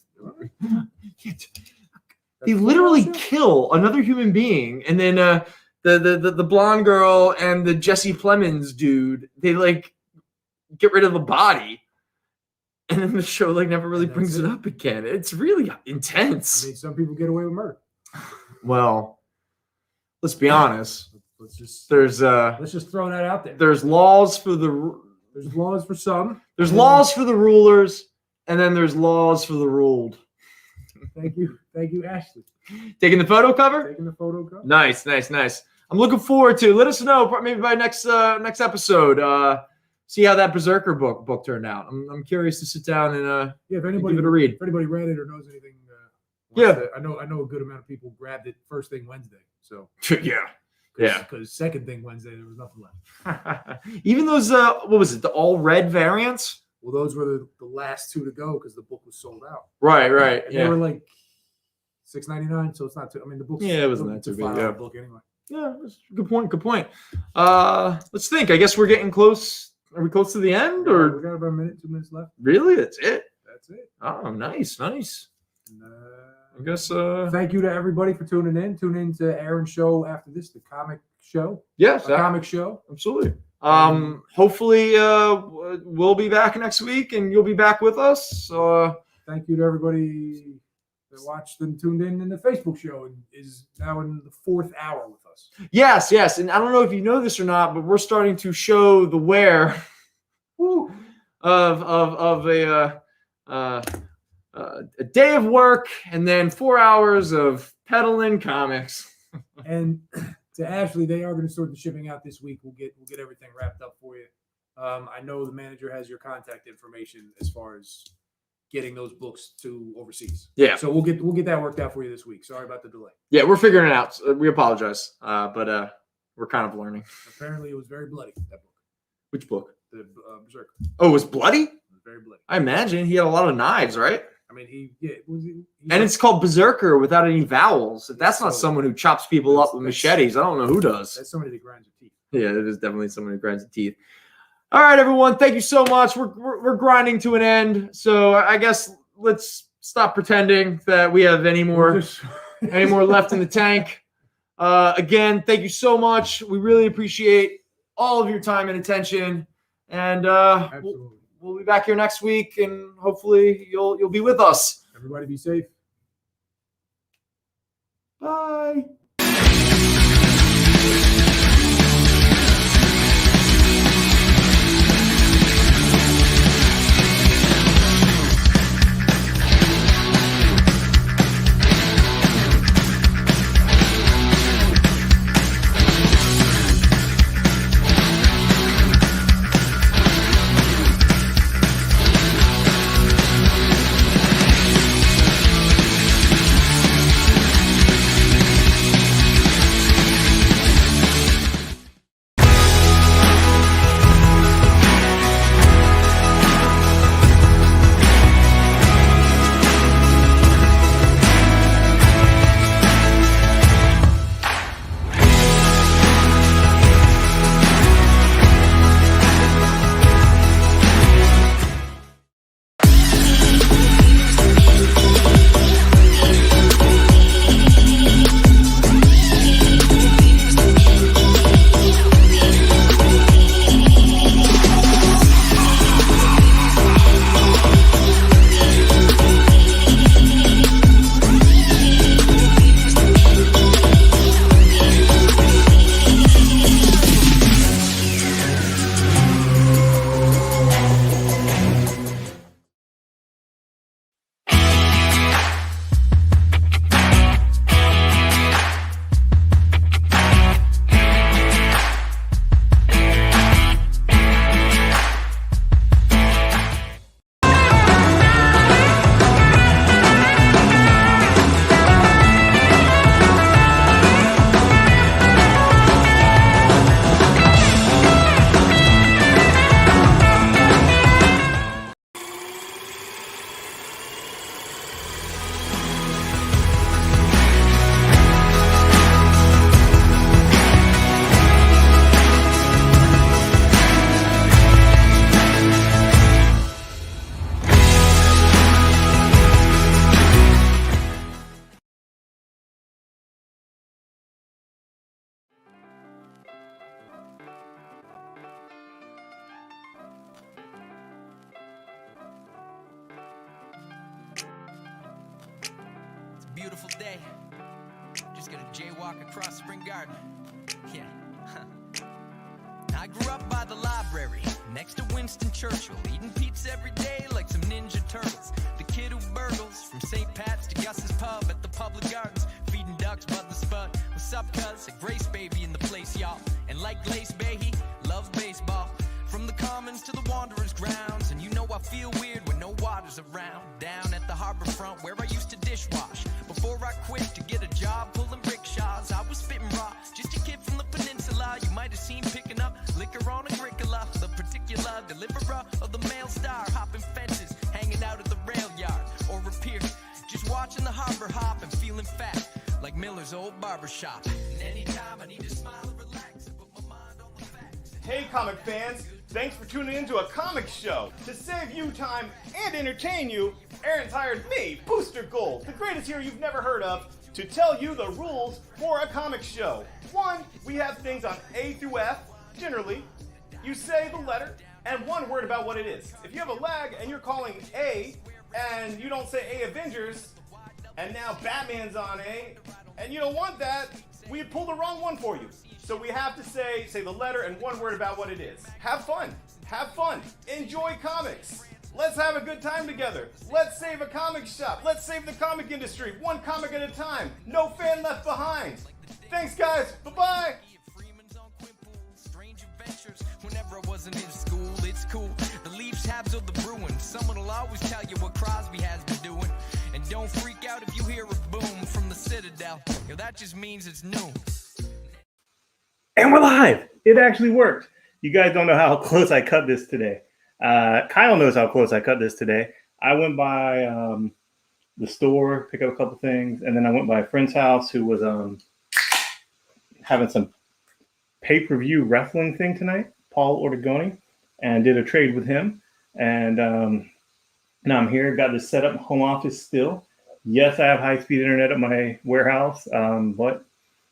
they literally kill another human being, and then the blonde girl and the Jesse Plemons dude, they like get rid of the body. And then the show like never really brings it up again. It's really intense.
I mean, some people get away with murder.
Well, let's be honest.
Let's just
There's
throw that out there.
there's laws for the
There's laws for some.
there's laws for the rulers, and then there's laws for the ruled.
Thank you, Ashley.
Taking the photo cover.
Taking the photo cover.
Nice. I'm looking forward to. Let us know maybe by next episode. See how that Berserker book turned out. I'm curious to sit down and
If anybody
give it a read.
If anybody read it or knows anything, I know a good amount of people grabbed it first thing Wednesday. So
Yeah.
Because second thing Wednesday there was nothing left.
Even those what was it? The all red variants.
Well, those were the last two to go because the book was sold out.
Right.
And they were like $6.99, so it's not too. I mean, the book.
Yeah, it wasn't that too big. Yeah.
Book anyway.
Yeah, that's a good point. Let's think. I guess we're getting close. Are we close to the end, or
We got about a minute, 2 minutes left.
really? That's it.
That's it.
Oh, nice.
And,
I guess.
thank you to everybody for tuning in. Tune in to Aaron's show after this, the comic show.
Yes,
Comic show.
absolutely. Hopefully, we'll be back next week, and you'll be back with us.
Thank you to everybody that watched and tuned in the Facebook show and is now in the 4th hour with us.
Yes, and I don't know if you know this or not, but we're starting to show the wear of a day of work and then 4 hours of peddling comics.
And to Ashley, they are going to sort the shipping out this week. We'll get everything wrapped up for you. I know the manager has your contact information as far as getting those books to overseas.
Yeah.
So we'll get that worked out for you this week. Sorry about the delay.
Yeah, we're figuring it out. We apologize, but we're kind of learning.
Apparently, it was very bloody, that book.
Which book?
The Berserker.
Oh, it was bloody?
It was very bloody.
I imagine he had a lot of knives, right?
I mean, he
And it's called Berserker without any vowels. If that's not
So-
someone who chops people up with machetes, I don't know who does.
That's somebody that grinds your teeth.
Yeah, it is definitely someone who grinds the teeth. All right, everyone. Thank you so much. We're grinding to an end. So I guess let's stop pretending that we have any more left in the tank. Again, thank you so much. We really appreciate all of your time and attention. And
Absolutely.
we'll be back here next week, and hopefully you'll be with us.
Everybody be safe.
Bye.
Beautiful day. Just gonna jaywalk across Spring Garden. Yeah. I grew up by the library, next to Winston Churchill, eating pizza every day like some Ninja Turtles. The kid who burgles from St. Pat's to Gus's Pub at the Public Gardens, feeding ducks by the spud. What's up, cuz? A Grace baby in the place, y'all. And like Glace Bay, loves baseball. From the Commons to the Wanderers' grounds, and you know I feel weird when no water's around. Down at the harbor front where I used to dishwash. Before I quit to get a job pulling rickshaws, I was spitting raw, just a kid from the peninsula. You might have seen picking up liquor on Agricola, the particular deliverer of the Mail Star, hopping fences, hanging out at the rail yard or a pier, just watching the harbor hop and feeling fat like Miller's old barber shop. And anytime I need to smile and relax and put my mind on the facts.
Hey comic fans, thanks for tuning in to a comic show. To save you time and entertain you, Aaron's hired me, Booster Gold, the greatest hero you've never heard of, to tell you the rules for a comic show. 1, we have things on A through F. Generally, you say the letter and one word about what it is. If you have a lag and you're calling A and you don't say A Avengers, and now Batman's on A, and you don't want that, we pull the wrong one for you. So we have to say the letter and one word about what it is. Have fun. Have fun. Enjoy comics. Let's have a good time together. Let's save a comic shop. Let's save the comic industry, one comic at a time. No fan left behind. Thanks, guys. Bye-bye.
Whenever I wasn't in school, it's cool. The Leafs, Habs, or the Bruins, someone will always tell you what Crosby has been doing. And don't freak out if you hear a boom from the Citadel. Yo, that just means it's new.
And we're live. It actually worked. You guys don't know how close I cut this today. Kyle knows how close I cut this today. I went by the store, pick up a couple things, and then I went by a friend's house who was having some pay-per-view wrestling thing tonight, Paul Ortegoni, and did a trade with him. And now I'm here, got this set up home office still. Yes, I have high-speed internet at my warehouse, but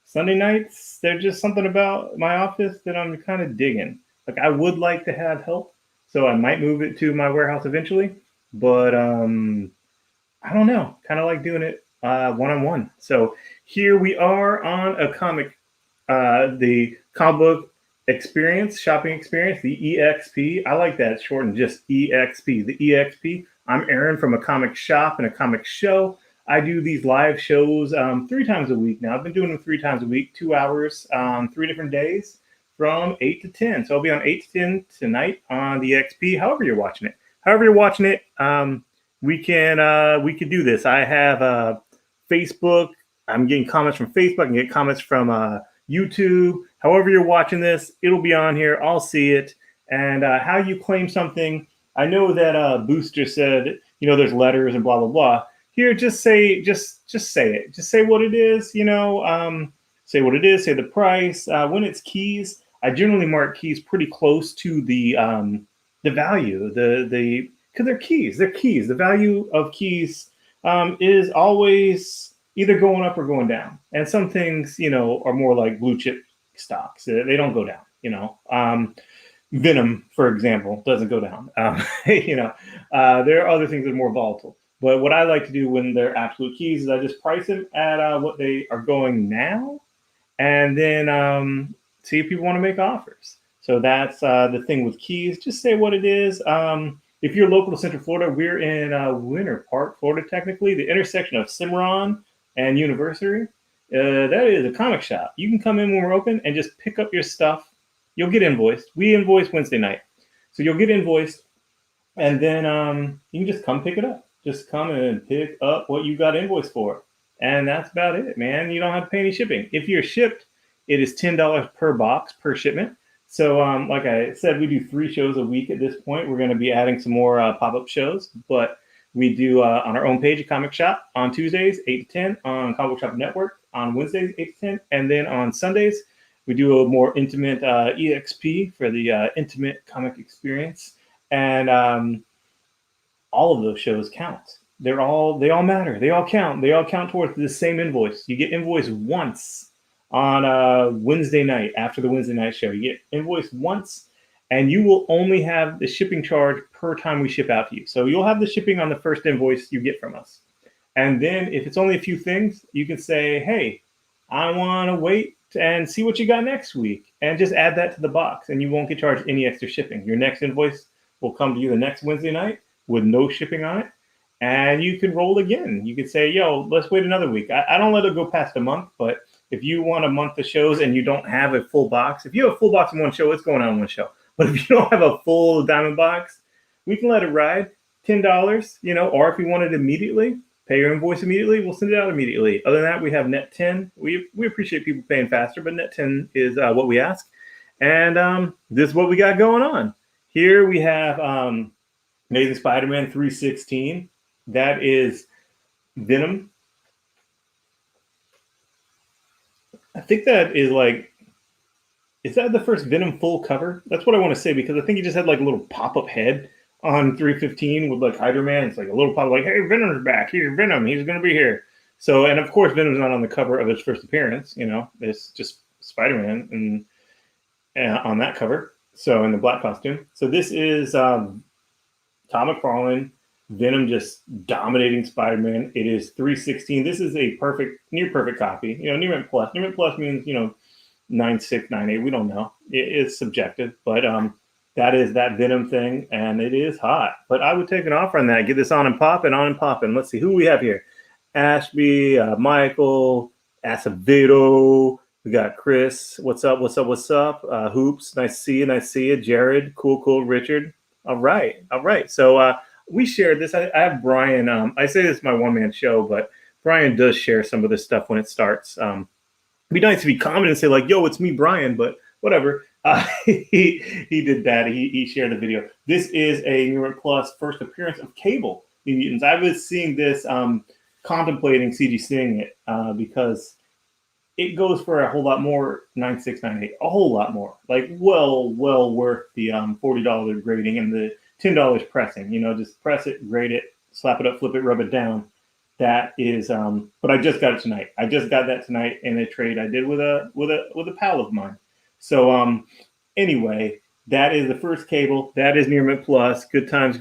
Sunday nights, there's just something about my office that I'm kind of digging. Like, I would like to have help, so I might move it to my warehouse eventually, but I don't know. Kind of like doing it one-on-one. So here we are on a comic, the comic book experience, shopping experience, the EXP. I like that. It's shortened just EXP, the EXP. I'm Aaron from a comic shop and a comic show. I do these live shows 3 times a week now. I've been doing them 3 times a week, 2 hours, 3 different days from 8 to 10. So I'll be on 8 to 10 tonight on the XP, however you're watching it. However you're watching it, we can do this. I have Facebook. I'm getting comments from Facebook. I can get comments from YouTube. However you're watching this, it'll be on here. I'll see it. And how you claim something. I know that Booster said, there's letters and blah, blah, blah. Here, just say, just say it. Just say what it is, say what it is, say the price. When it's keys, I generally mark keys pretty close to the value, because they're keys. They're keys. The value of keys is always either going up or going down. And some things, are more like blue chip stocks. They don't go down, Venom, for example, doesn't go down. There are other things that are more volatile. But what I like to do when they're absolute keys is I just price them at what they are going now, and then see if people want to make offers. So that's the thing with keys. Just say what it is. If you're local to Central Florida, we're in Winter Park, Florida, technically, the intersection of Cimarron and University. That is a comic shop. You can come in when we're open and just pick up your stuff. You'll get invoiced. We invoice Wednesday night. So you'll get invoiced, and then you can just come pick it up. Just come and pick up what you got invoiced for. And that's about it, man. You don't have to pay any shipping. If you're shipped, it is $10 per box, per shipment. So like I said, we do 3 shows a week at this point. We're going to be adding some more pop-up shows. But we do on our own page, a comic shop, on Tuesdays, 8 to 10, on Comic Book Shop Network, on Wednesdays, 8 to 10. And then on Sundays, we do a more intimate EXP for the intimate comic experience. And all of those shows count. They all matter. They all count. They all count towards the same invoice. You get invoiced once on Wednesday night after the Wednesday night show. You get invoiced once, and you will only have the shipping charge per time we ship out to you. So you'll have the shipping on the first invoice you get from us. And then if it's only a few things, you can say, hey, I want to wait and see what you got next week, and just add that to the box, and you won't get charged any extra shipping. Your next invoice will come to you the next Wednesday night with no shipping on it, and you can roll again. You could say, yo, let's wait another week. I don't let it go past a month, but if you want a month of shows and you don't have a full box, if you have a full box in one show, it's going on one show. But if you don't have a full diamond box, we can let it ride. $10, or if you want it immediately, pay your invoice immediately, we'll send it out immediately. Other than that, we have net 10. We appreciate people paying faster, but net 10 is what we ask. And this is what we got going on. Here we have Amazing Spider-Man 316. That is Venom. I think that is is that the first Venom full cover? That's what I want to say, because I think he just had a little pop-up head on 315 with Hydra Man. It's a little pop, hey, Venom's back. Here's Venom. He's going to be here. So, and of course, Venom's not on the cover of his first appearance. It's just Spider-Man and on that cover. So, in the black costume. So, this is Tom McFarlane, Venom just dominating Spider-Man. It is 316. This is a near perfect copy. Near mint plus. Near mint plus means, 96, 98. We don't know. It's subjective. But that is that Venom thing, and it is hot. But I would take an offer on that. Get this on and popping. Let's see who we have here. Ashby, Michael, Acevedo. We got Chris. What's up? Hoops. Nice to see you. Jared. Cool. Richard. All right. So we shared this. I have Brian. I say this is my one-man show, but Brian does share some of this stuff when it starts. It'd be nice if he commented and say yo, it's me, Brian, but whatever. He did that. He shared the video. This is a New York Plus first appearance of Cable, the Mutants. I was seeing this, contemplating CG seeing it because it goes for a whole lot more 9698, a whole lot more, well worth the $40 grading and the $10 pressing. Just press it, grade it, slap it up, flip it, rub it down. That is, but I just got it tonight. I just got that tonight in a trade I did with a pal of mine. So anyway, that is the first Cable. That is Near Mint Plus. Good times.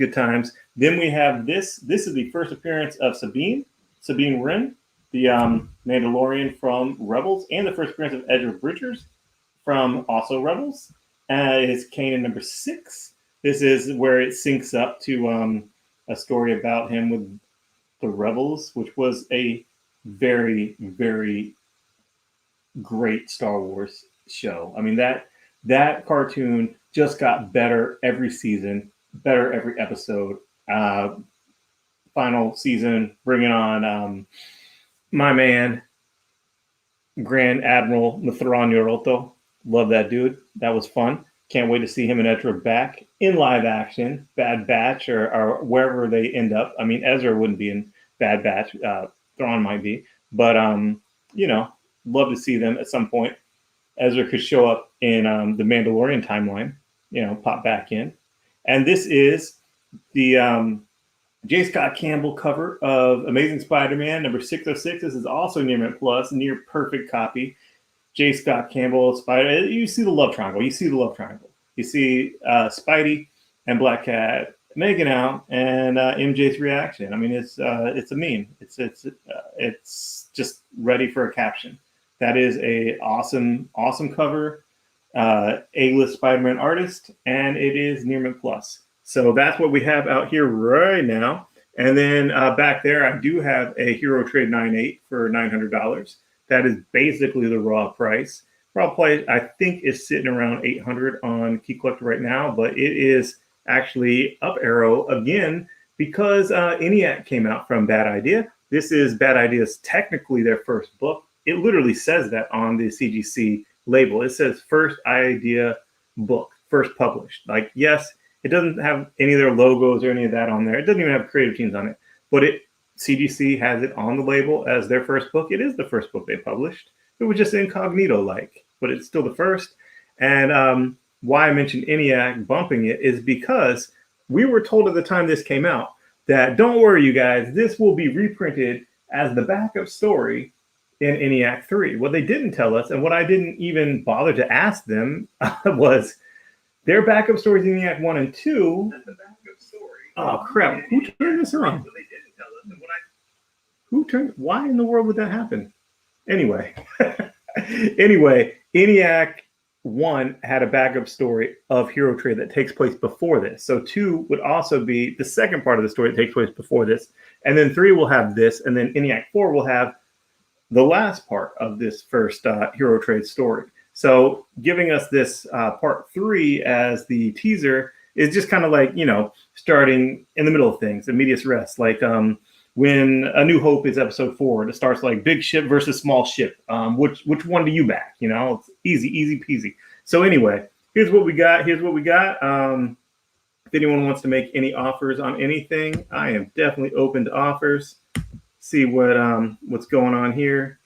Then we have this. This is the first appearance of Sabine Wren, the Mandalorian from Rebels, and the first appearance of Ezra Bridgers from also Rebels. It's Kanan number 6. This is where it syncs up to a story about him with the Rebels, which was a very, very great Star Wars show. I mean, that cartoon just got better every season, better every episode. Final season, bringing on my man, Grand Admiral Mathran Yoroto. Love that dude. That was fun. Can't wait to see him and Ezra back in live action, Bad Batch, or wherever they end up. I mean, Ezra wouldn't be in Bad Batch. Thrawn might be. But, love to see them at some point. Ezra could show up in the Mandalorian timeline, pop back in. And this is the J. Scott Campbell cover of Amazing Spider-Man number 606. This is also Near Mint Plus, near perfect copy. J. Scott Campbell, Spider. You see the love triangle. You see Spidey and Black Cat making out, and MJ's reaction. I mean, it's a meme. It's just ready for a caption. That is a awesome cover. A-list Spider-Man artist, and it is Near Mint Plus. So that's what we have out here right now. And then back there, I do have a Hero Trade 9.8 for $900. That is basically the raw price. Raw price, I think, is sitting around $800 on Key Collector right now, but it is actually up arrow again because ENIAC came out from Bad Idea. This is Bad Idea's technically their first book. It literally says that on the CGC label. It says first idea book, first published. Yes, it doesn't have any of their logos or any of that on there. It doesn't even have creative teams on it, but CGC has it on the label as their first book. It is the first book they published. It was just incognito-like, but it's still the first. And why I mentioned ENIAC bumping it is because we were told at the time this came out that, don't worry, you guys, this will be reprinted as the backup story in ENIAC 3. What they didn't tell us, and what I didn't even bother to ask them, was their backup stories in ENIAC 1 and 2. Oh, crap. Who turned this on? Why in the world would that happen? Anyway, Anyway, ENIAC 1 had a backup story of Hero Trade that takes place before this. So 2 would also be the second part of the story that takes place before this. And then 3 will have this. And then ENIAC 4 will have the last part of this first Hero Trade story. So giving us this part 3 as the teaser is just kind of like, starting in the middle of things, the medias res. Like when A New Hope is episode 4, it starts like big ship versus small ship. Which one do you back? It's easy peasy. So anyway, here's what we got. If anyone wants to make any offers on anything, I am definitely open to offers. See what's going on here.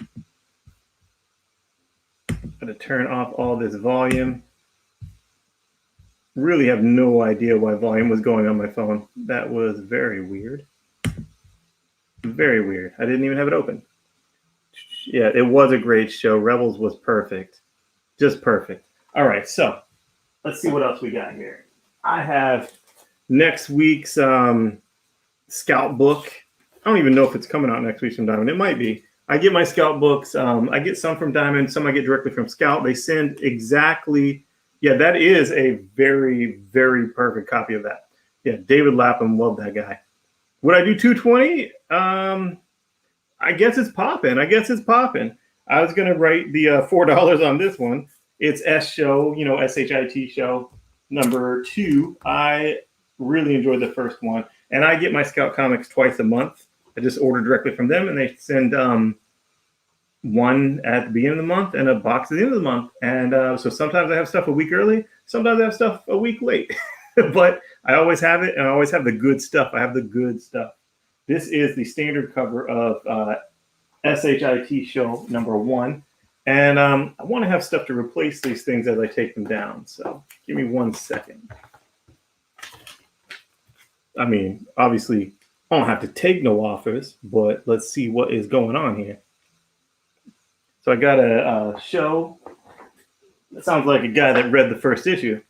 Going to turn off all this volume. Really have no idea why volume was going on my phone. That was very weird. Very weird. I didn't even have it open. Yeah, it was a great show. Rebels was perfect. Just perfect. All right, so let's see what else we got here. I have next week's Scout book. I don't even know if it's coming out next week from Diamond. It might be. I get my Scout books. I get some from Diamond. Some I get directly from Scout. They send exactly. Yeah, that is a very, very perfect copy of that. Yeah, David Lapham, love that guy. Would I do 220? I guess it's popping. I was going to write the $4 on this one. It's S show, SHIT show number 2. I really enjoyed the first one. And I get my Scout comics twice a month. I just order directly from them, and they send one at the beginning of the month and a box at the end of the month. And so sometimes I have stuff a week early. Sometimes I have stuff a week late. But I always have it, and I always have the good stuff. I have the good stuff. This is the standard cover of SHIT show number 1. And I want to have stuff to replace these things as I take them down. So give me 1 second. I mean, obviously, I don't have to take no offers, but let's see what is going on here. So I got a show. That sounds like a guy that read the first issue.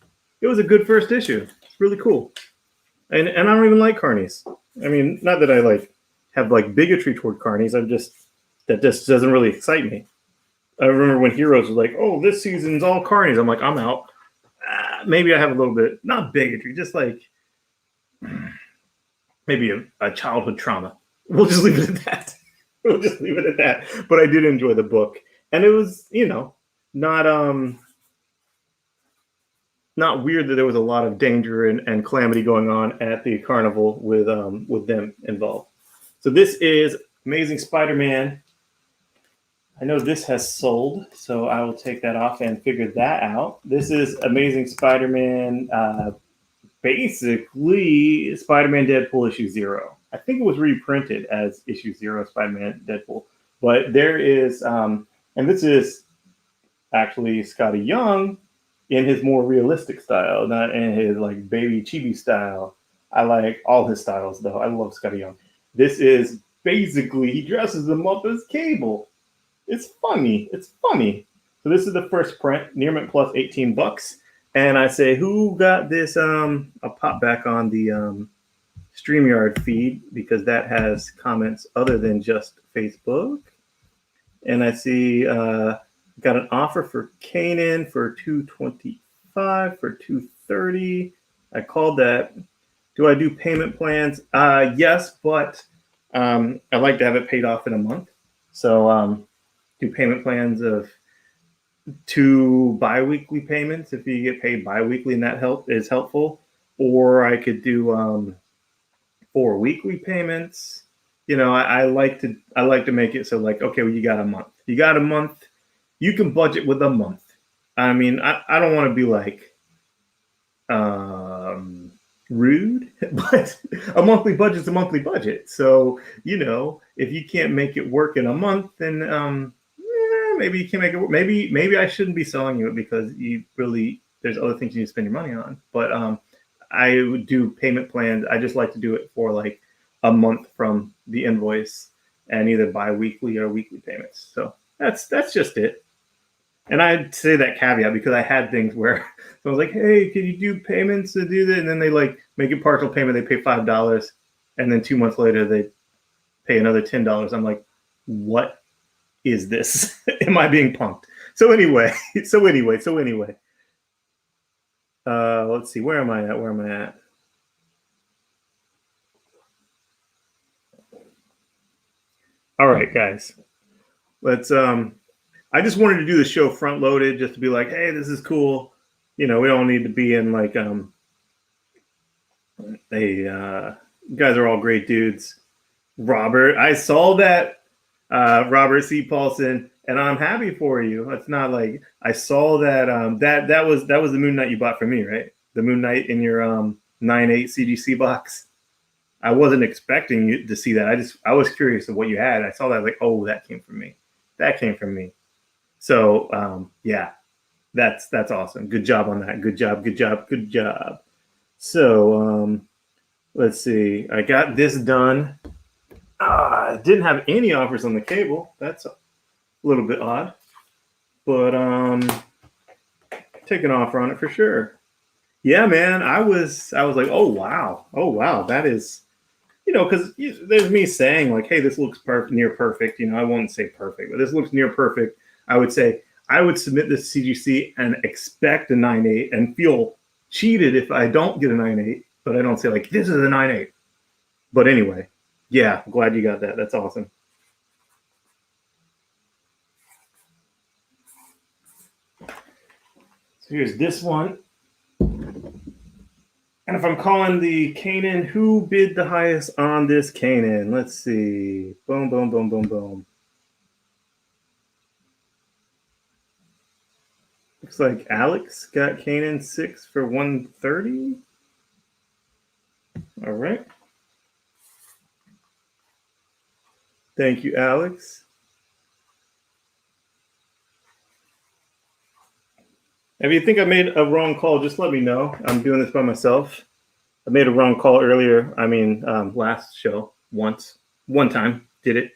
It was a good first issue. It's really cool. And I don't even like carnies. I mean, not that I have bigotry toward carnies. That just doesn't really excite me. I remember when Heroes was like, oh, this season's all carnies. I'm like, I'm out. Maybe I have a little bit, not bigotry, just maybe a childhood trauma. We'll just leave it at that. But I did enjoy the book. And it was, not weird that there was a lot of danger and calamity going on at the carnival with them involved. So this is Amazing Spider-Man. I know this has sold, so I will take that off and figure that out. This is Amazing Spider-Man, basically Spider-Man Deadpool issue 0. I think it was reprinted as issue 0, Spider-Man Deadpool. But there is, and this is actually Scotty Young in his more realistic style, not in his baby chibi style. I like all his styles, though. I love Scotty Young. This is basically, he dresses him up as Cable. It's funny. So this is the first print, near mint plus $18. And I say, who got this? I'll pop back on the StreamYard feed because that has comments other than just Facebook. And I see got an offer for Kanan for $225, for $230. I called that. Do I do payment plans? Yes, but I like to have it paid off in a month. So do payment plans of 2 bi-weekly payments if you get paid bi-weekly, and that is helpful. Or I could do 4 weekly payments. I like to make it so okay, well, you got a month. You can budget with a month. I mean, I don't want to be rude, but a monthly budget's a monthly budget. So, if you can't make it work in a month, then maybe you can make it work. Maybe I shouldn't be selling you it because there's other things you need to spend your money on. But I would do payment plans. I just like to do it for a month from the invoice and either bi-weekly or weekly payments. So that's just it. And I'd say that caveat because I had things where I was like, hey, can you do payments to do that? And then they make a partial payment. They pay $5. And then 2 months later, they pay another $10. I'm like, what? is this? Am I being punked? So anyway. Let's see. Where am I at? All right, guys. Let's I just wanted to do the show front loaded just to be like, hey, this is cool. We don't need to be in like you guys are all great dudes. Robert, I saw that Robert C. Paulson, and I'm happy for you. It's not like I saw that that was the Moon Knight you bought for me, right? The Moon Knight in your 9.8 CGC box. I wasn't expecting you to see that. I was curious of what you had. I saw that like, oh, that came from me. That came from me. So yeah, that's awesome. Good job on that. Good job. So let's see. I got this done. Didn't have any offers on the cable. That's a little bit odd, but take an offer on it for sure. Yeah, man. I was like, oh wow, that is, because there's me saying like, hey, this looks near perfect. I won't say perfect, but this looks near perfect. I would say I would submit this to CGC and expect a 9.8 and feel cheated if I don't get a 9.8, but I don't say like this is a 9.8. But anyway. Yeah, glad you got that. That's awesome. So here's this one. And if I'm calling the Kanan, who bid the highest on this Kanan? Let's see. Boom, boom, boom, boom, boom. Looks like Alex got Kanan 6 for 130. All right. Thank you, Alex. If you think I made a wrong call, just let me know. I'm doing this by myself. I made a wrong call earlier. Last show one time did it,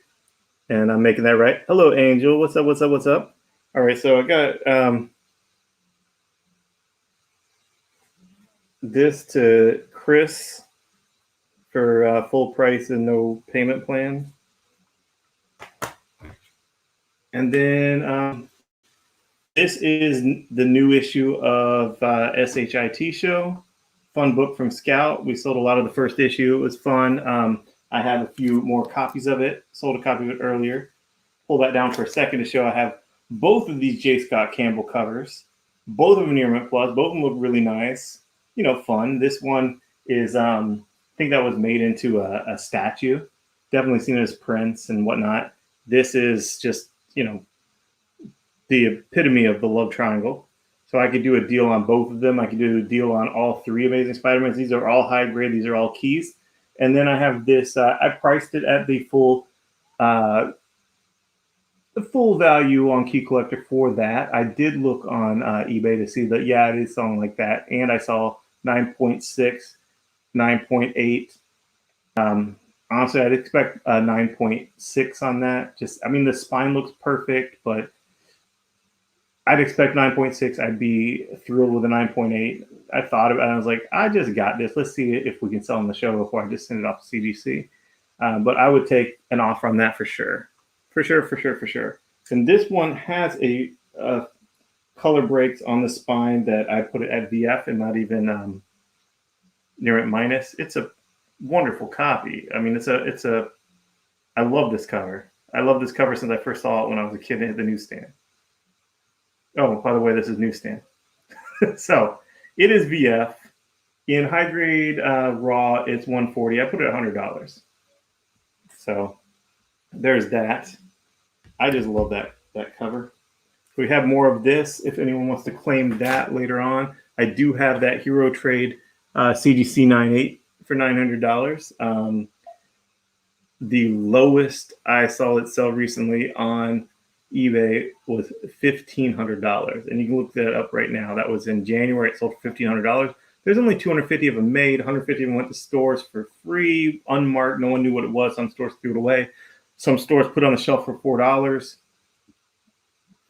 and I'm making that right. Hello, Angel. What's up? All right, so I got this to Chris for full price and no payment plan. And then this is the new issue of SHIT Show. Fun book from Scout. We sold a lot of the first issue. It was fun. I have a few more copies of it. Sold a copy of it earlier. Pull that down for a second to show I have both of these J. Scott Campbell covers. Both of them near Mint Plus. Both of them look really nice. Fun. This one is, I think that was made into a statue. Definitely seen it as prints and whatnot. This is just, the epitome of the love triangle. So I could do a deal on both of them. I could do a deal on all 3 Amazing Spider-Mans. These are all high grade. These are all keys. And then I have this. I priced it at the full value on Key Collector for that. I did look on eBay to see that, yeah, it is something like that. And I saw 9.6, 9.8. Honestly, I'd expect 9.6 on that. The spine looks perfect, but I'd expect 9.6. I'd be thrilled with a 9.8. I thought about it. I was like, I just got this. Let's see if we can sell on the show before I just send it off to CGC. But I would take an offer on that for sure. For sure. And this one has a color breaks on the spine that I put it at VF and not even near it minus. It's a wonderful copy. I love this cover. I love this cover since I first saw it when I was a kid at the newsstand. Oh, by the way, this is newsstand. So it is VF. In high grade raw, it's $140. I put it at $100. So there's that. I just love that cover. We have more of this if anyone wants to claim that later on. I do have that Hero Trade CGC 9.8 for $900. The lowest I saw it sell recently on eBay was $1,500, and you can look that up right now. That was in January. It sold for $1,500. There's only 250 of them made. 150 of them went to stores for free, unmarked. No one knew what it was. Some stores threw it away. Some stores put it on the shelf for $4.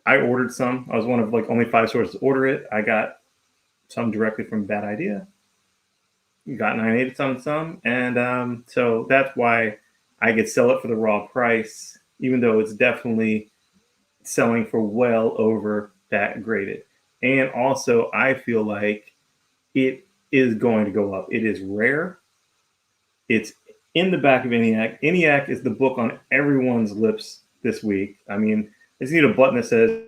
I ordered some. I was one of like only 5 stores to order it. I got some directly from Bad Idea. Got 9.8 on some, and so that's why I could sell it for the raw price, even though it's definitely selling for well over that graded. And also, I feel like it is going to go up. It is rare. It's in the back of ENIAC. ENIAC is the book on everyone's lips this week. I mean, I just need a button that says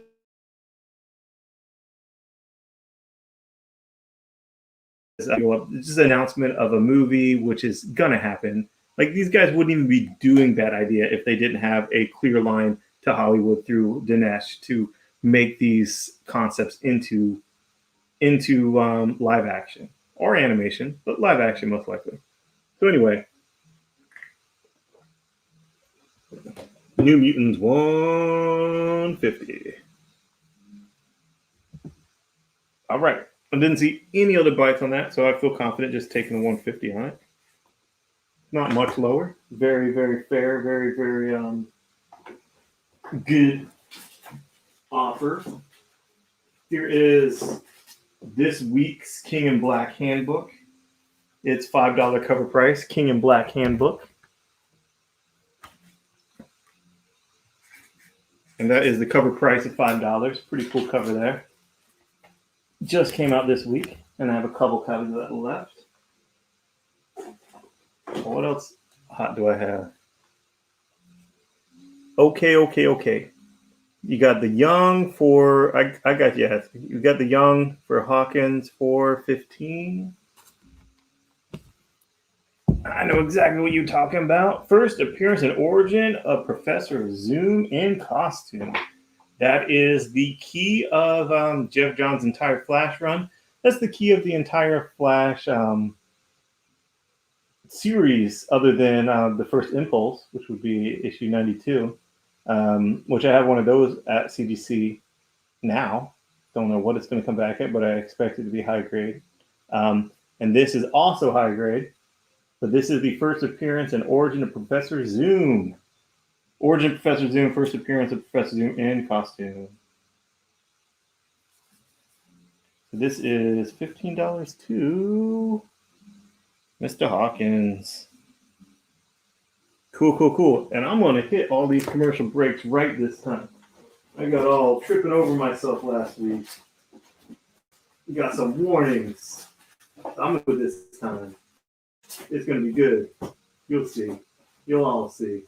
it's just an announcement of a movie, which is going to happen. Like, these guys wouldn't even be doing Bad Idea if they didn't have a clear line to Hollywood through Dinesh to make these concepts into live action or animation, but live action most likely. So anyway, New Mutants 150. All right. I didn't see any other bites on that, so I feel confident just taking the 150 on it. Not much lower. Very, very fair. Very, very good offer. Here is this week's King in Black Handbook. It's $5 cover price, King in Black Handbook. And that is the cover price of $5. Pretty cool cover there. Just came out this week, and I have a couple copies of that left. What else hot do I have? Okay. You got the Young for I got you got the Young for Hawkins for $15. I know exactly what you're talking about. First appearance and origin of Professor Zoom in costume. That is the key of Jeff Johns' entire Flash run. That's the key of the entire Flash series, other than the first Impulse, which would be issue 92, which I have one of those at CGC now. Don't know what it's going to come back at, but I expect it to be high grade. And this is also high grade, but this is the first appearance and origin of Professor Zoom. Origin of Professor Zoom, first appearance of Professor Zoom in costume. So this is $15 to Mr. Hawkins. Cool. And I'm going to hit all these commercial breaks right this time. I got all tripping over myself last week. We got some warnings. I'm going to do this time. It's going to be good. You'll see. You'll all see.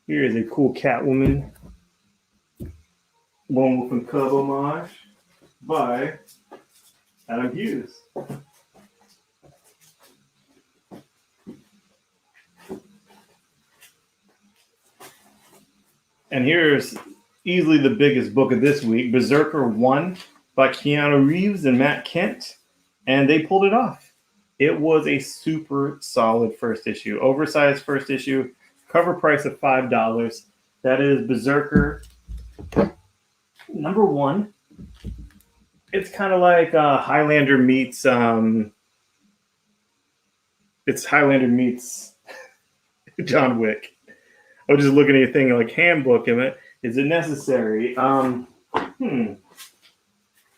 Here is a cool Catwoman. One Wolf and Cub homage by Adam Hughes. And here's easily the biggest book of this week, Berserker 1 by Keanu Reeves and Matt Kent. And they pulled it off. It was a super solid first issue. Oversized first issue. Cover price of $5. That is Berserker number 1. It's kind of like Highlander meets John Wick. I was just looking at your thing like handbook in it. Is it necessary? The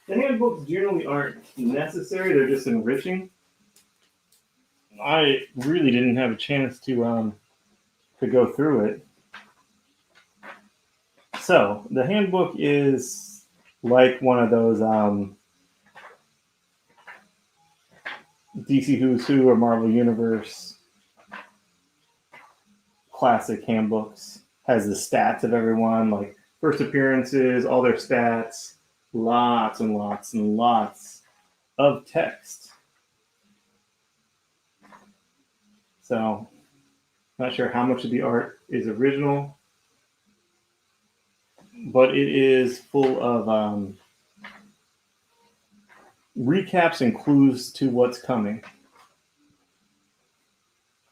handbooks generally aren't necessary. They're just enriching. I really didn't have a chance to go through it. So the handbook is like one of those DC Who's Who or Marvel Universe classic handbooks. Has the stats of everyone, like first appearances, all their stats, lots and lots and lots of text. So not sure how much of the art is original, but it is full of recaps and clues to what's coming.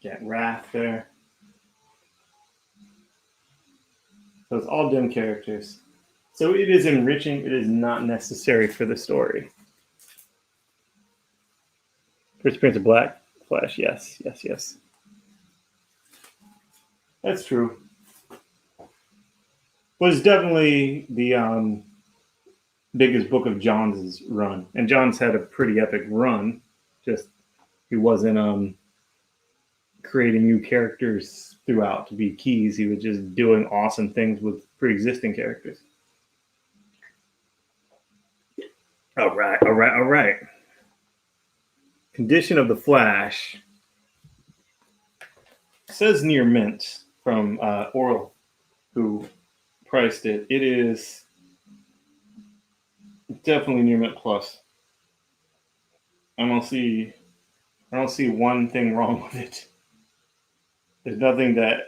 Get Wrath there. So it's all dim characters. So it is enriching. It is not necessary for the story. First appearance of Black Flash. Yes. That's true. Was definitely the biggest book of Johns' run. And Johns had a pretty epic run. Just he wasn't creating new characters throughout to be keys. He was just doing awesome things with pre-existing characters. All right. Condition of the Flash. Says near mint from Oral, who priced it. It is definitely near mint plus. I don't see one thing wrong with it. There's nothing that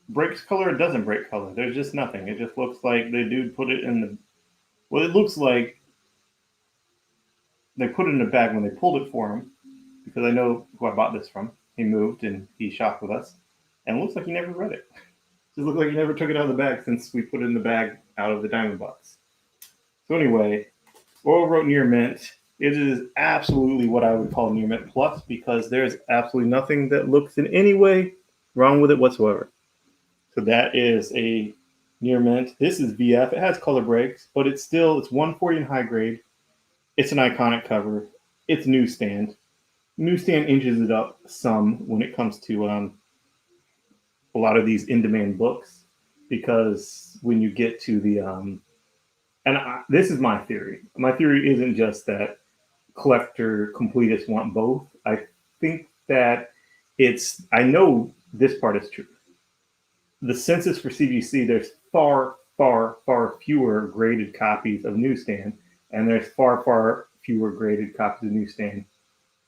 breaks color or doesn't break color. There's just nothing. It just looks like the dude put it in the. Well, it looks like they put it in the bag when they pulled it for him, because I know who I bought this from. He moved and he shopped with us, and it looks like he never read it. Just looked like he never took it out of the bag since we put it in the bag out of the diamond box. So anyway, Oral wrote near mint. It is absolutely what I would call near mint plus, because there's absolutely nothing that looks in any way wrong with it whatsoever. So that is a near mint. This is VF. It has color breaks, but it's 140 in high grade. It's an iconic cover. It's newsstand. Newsstand inches it up some when it comes to a lot of these in-demand books, because when you get to the this is my theory. My theory isn't just that collector completists want both. I think that I know this part is true. The census for CGC, there's far, far, far fewer graded copies of newsstand, and there's far, far fewer graded copies of newsstand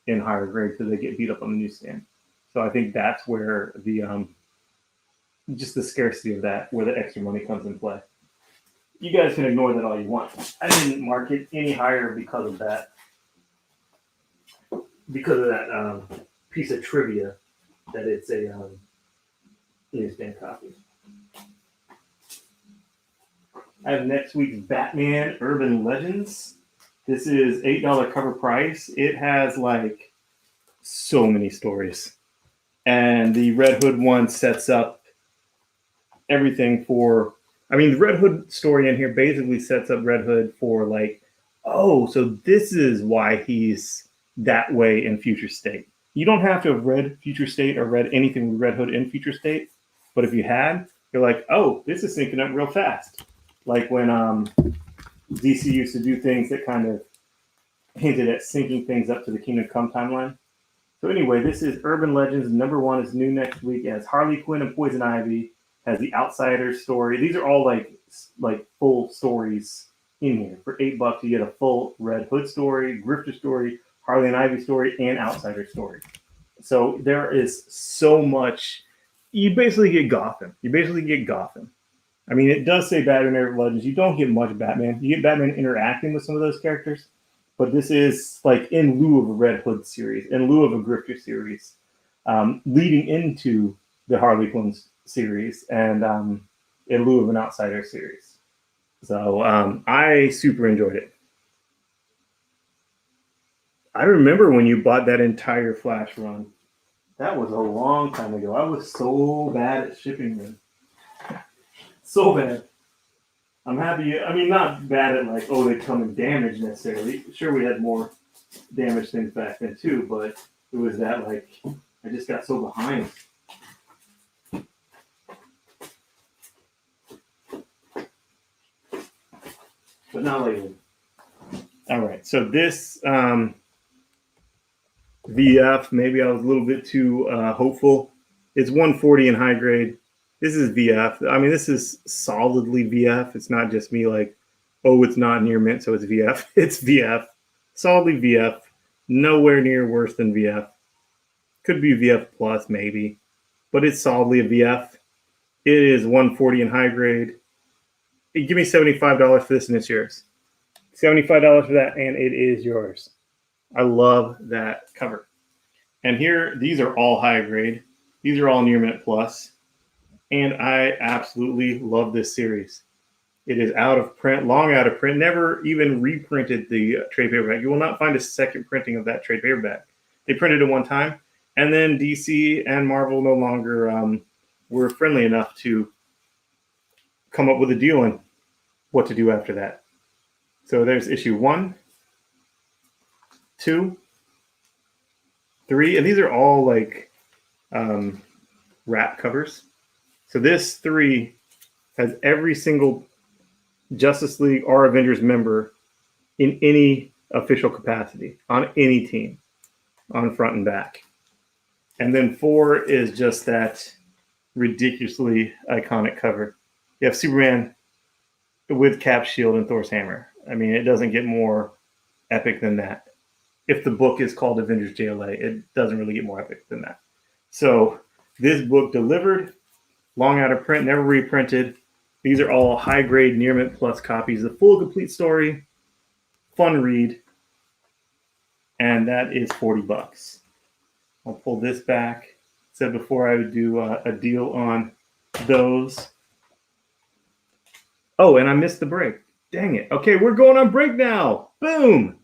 in higher grades, so they get beat up on the newsstand. So I think that's where just the scarcity of that, where the extra money comes in play. You guys can ignore that all you want. I didn't mark it any higher because of that. Because of that piece of trivia that it's a newsstand copy. I have next week's Batman Urban Legends. This is $8 cover price. It has like so many stories. And the Red Hood one sets up everything for, the Red Hood story in here basically sets up Red Hood for like, oh, so this is why he's that way in Future State. You don't have to have read Future State or read anything with Red Hood in Future State, but if you had, you're like, oh, this is syncing up real fast. Like when DC used to do things that kind of hinted at syncing things up to the Kingdom Come timeline. So anyway, this is Urban Legends. Number 1 is new next week. It has Harley Quinn and Poison Ivy. Has the Outsider story. These are all like full stories in here. For $8, you get a full Red Hood story, Grifter story, Harley and Ivy story, and Outsider story. So there is so much. You basically get Gotham. It does say Batman Urban Legends. You don't get much Batman. You get Batman interacting with some of those characters, but this is like in lieu of a Red Hood series, in lieu of a Grifter series, leading into the Harley Quinn series, and in lieu of an Outsider series. So I super enjoyed it. I remember when you bought that entire Flash run. That was a long time ago. I was so bad at shipping them. So bad. I'm happy. Not bad at like, oh, they come in damaged necessarily. Sure, we had more damaged things back then too, but it was that like, I just got so behind. But not lately. All right, so this VF, maybe I was a little bit too hopeful. It's 140 in high grade. This is VF. This is solidly VF. It's not just me like, oh, it's not near mint, so it's VF. It's VF. Solidly VF. Nowhere near worse than VF. Could be VF plus, maybe. But it's solidly a VF. It is 140 in high grade. Give me $75 for this and it's yours. $75 for that and it is yours. I love that cover. And here, these are all high grade. These are all near mint plus. And I absolutely love this series. It is out of print, long out of print, never even reprinted the trade paperback. You will not find a second printing of that trade paperback. They printed it one time, and then DC and Marvel no longer were friendly enough to come up with a deal on what to do after that. So there's issue 1, 2, 3, and these are all like wrap covers. So this 3 has every single Justice League or Avengers member in any official capacity on any team on front and back. And then 4 is just that ridiculously iconic cover. You have Superman with Cap's shield and Thor's hammer. I mean, it doesn't get more epic than that. If the book is called Avengers JLA, it doesn't really get more epic than that. So this book delivered, long out of print, never reprinted. These are all high-grade Near Mint Plus copies. The full complete story, fun read, and that is $40. I'll pull this back. Said before I would do a deal on those. Oh, and I missed the break. Dang it. Okay, we're going on break now. Boom.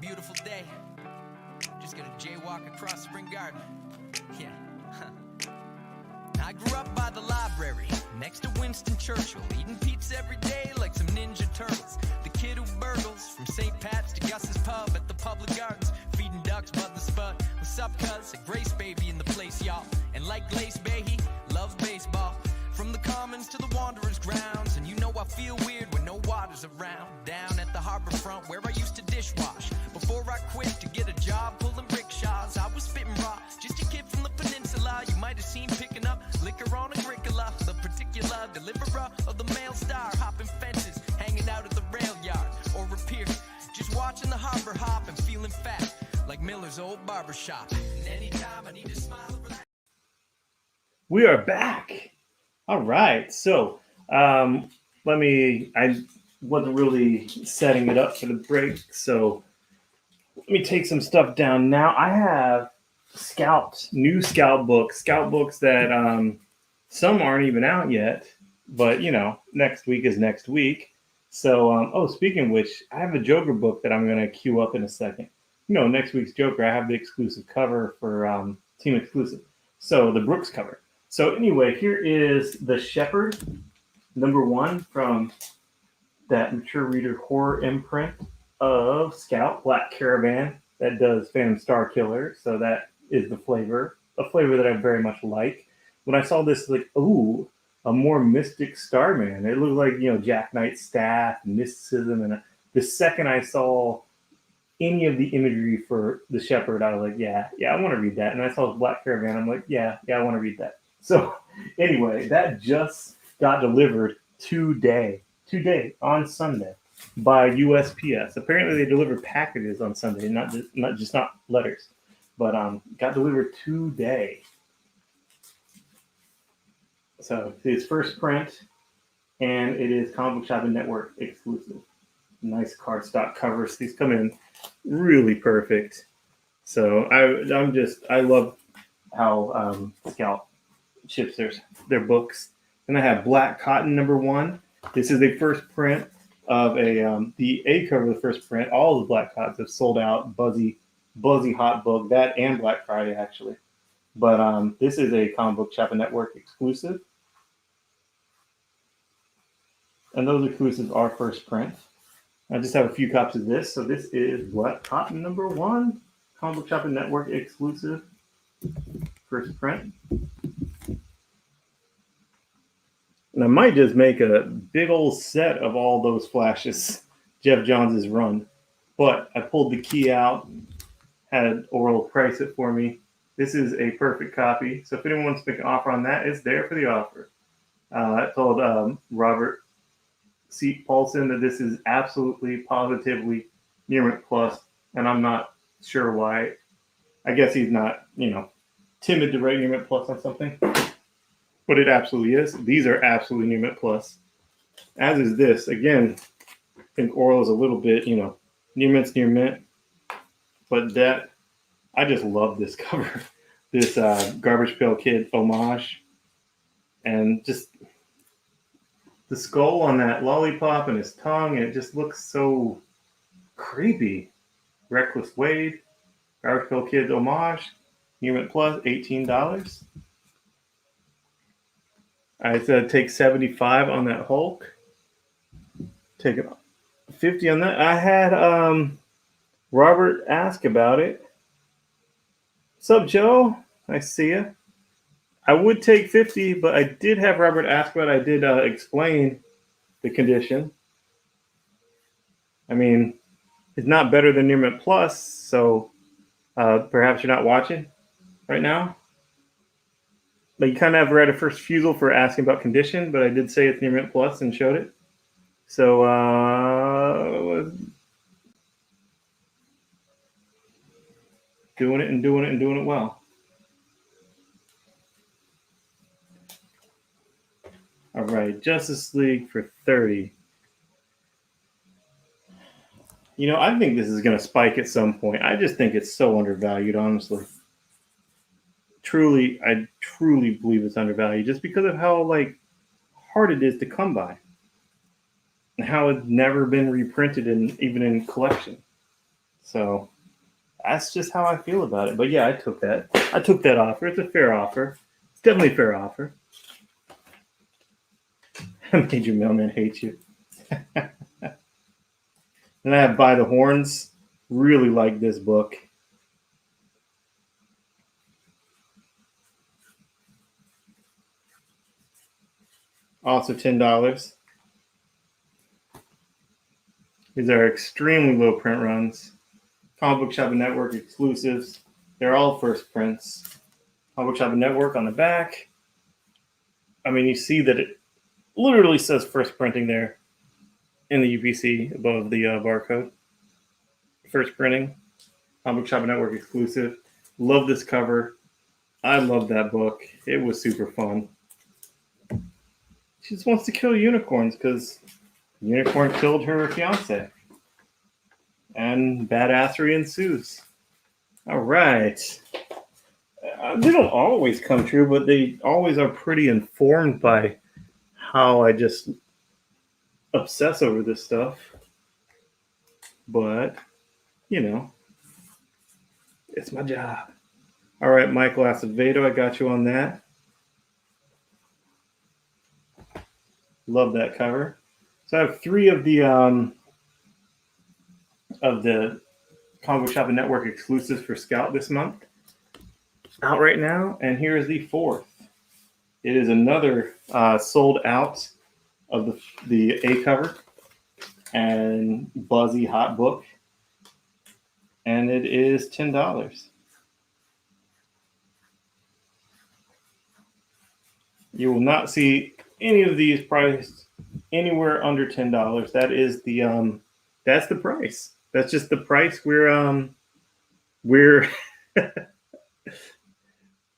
Beautiful day. Just gonna jaywalk across Spring Garden. Yeah. I grew up by the library, next to Winston Churchill, eating pizza every day like some Ninja Turtles. The kid who burgles from St. Pat's to Gus's Pub at the public gardens, feeding ducks by the spud. What's up, cuz? A Grace baby in the place, y'all. And like Glace Behe, love baseball. From the Commons to the Wanderers grounds, and you know I feel weird when no water's around. Down at the harbor front where I used to dishwash. Before I quit to get a job pulling rickshaws, I was spitting raw, just a kid from the peninsula. You might have seen picking up liquor on Agricola, the particular deliverer of the Mail Star, hopping fences, hanging out at the rail yard, or a pier, just watching the harbor hop and feeling fat, like Miller's old barber shop. And anytime I need to smile or relax.
We are back. All right. So I wasn't really setting it up for the break. So let me take some stuff down now. I have new Scout books that some aren't even out yet, but next week is next week. So, speaking of which, I have a Joker book that I'm going to queue up in a second. Next week's Joker, I have the exclusive cover for Team Exclusive. So the Brooks cover. So anyway, here is The Shepherd, #1 from that Mature Reader horror imprint of Scout, Black Caravan, that does Phantom Star Killer. So that is a flavor that I very much like. When I saw this, a more mystic Starman. It looked like, Jack Knight's staff, mysticism. And the second I saw any of the imagery for The Shepherd, I was like, yeah, I want to read that. And I saw Black Caravan. I'm like, yeah, I want to read that. So anyway, that just got delivered today on Sunday by USPS. Apparently they deliver packages on Sunday, not letters, but got delivered today. So it's first print, and it is Comic Book Shopping Network exclusive. Nice cardstock covers. These come in really perfect. So I love how Scout ships their books. And I have Black Cotton #1. This is a first print of the A cover of the first print. All the Black Cottons have sold out. Buzzy hot book, that and Black Friday actually. But this is a Comic Book Shopping Network exclusive. And those exclusives are first print. I just have a few copies of this. So this is Black Cotton #1, Comic Book Shopping Network exclusive, first print. And I might just make a big old set of all those flashes Jeff Johns has run. But I pulled the key out, had Oral price it for me. This is a perfect copy. So if anyone wants to make an offer on that, it's there for the offer. I told Robert C. Paulson that this is absolutely, positively near mint plus, and I'm not sure why. I guess he's not, timid to write near mint plus on something, but it absolutely is. These are absolutely near mint plus, as is this. Again, I think Oral is a little bit, near mint's near mint, but that, I just love this cover, this Garbage Pail Kid homage, and just the skull on that lollipop and his tongue, and it just looks so creepy. Reckless Wade, Garbage Pail Kid homage, near mint plus, $18. I said take 75 on that Hulk. Take 50 on that. I had Robert ask about it. What's up, Joe? Nice to see you. I would take 50, but I did have Robert ask about it. I did explain the condition. I mean, it's not better than near mint plus, so perhaps you're not watching right now. But you kind of have right of first refusal for asking about condition, but I did say it's near mint plus and showed it. So doing it well. All right, Justice League for 30. I think this is going to spike at some point. I just think it's so undervalued, honestly. I truly believe it's undervalued just because of how hard it is to come by, and how it's never been reprinted even in collection. So that's just how I feel about it. But yeah, I took that offer. It's a fair offer. It's definitely a fair offer. Major Mailman hates you. And I have By the Horns. Really like this book. Also $10. These are extremely low print runs. Comic Book Shopping Network exclusives. They're all first prints. Comic Book Shopping Network on the back. I mean, you see that it literally says first printing there in the UPC above the barcode. First printing. Comic Book Shopping Network exclusive. Love this cover. I love that book. It was super fun. She just wants to kill unicorns because unicorn killed her fiance. And badassery ensues. All right. They don't always come true, but they always are pretty informed by how I just obsess over this stuff. But, it's my job. All right, Michael Acevedo, I got you on that. Love that cover. So I have 3 of the Comic Book Shopping Network exclusives for Scout this month out right now, and here is the 4th. It is another sold out of the A cover and Buzzy hot book, and it is $10. You will not see any of these priced anywhere under $10. That is the that's the price. That's just the price we're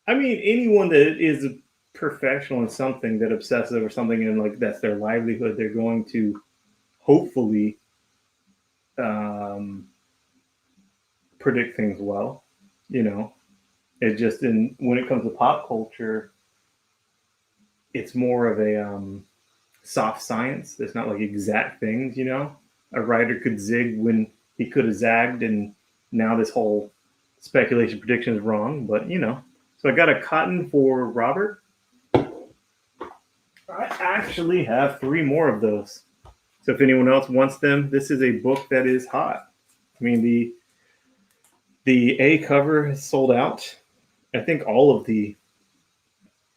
I mean, anyone that is a professional in something, that obsesses over something, and like that's their livelihood, they're going to hopefully predict things well. You know, it just when it comes to pop culture, it's more of a soft science. It's not like exact things. You know, a writer could zig when he could have zagged, and now this whole speculation prediction is wrong. But you know, so I got a cotton for Robert. I actually have 3 more of those. So if anyone else wants them, this is a book that is hot. I mean, the A cover is sold out. I think all of the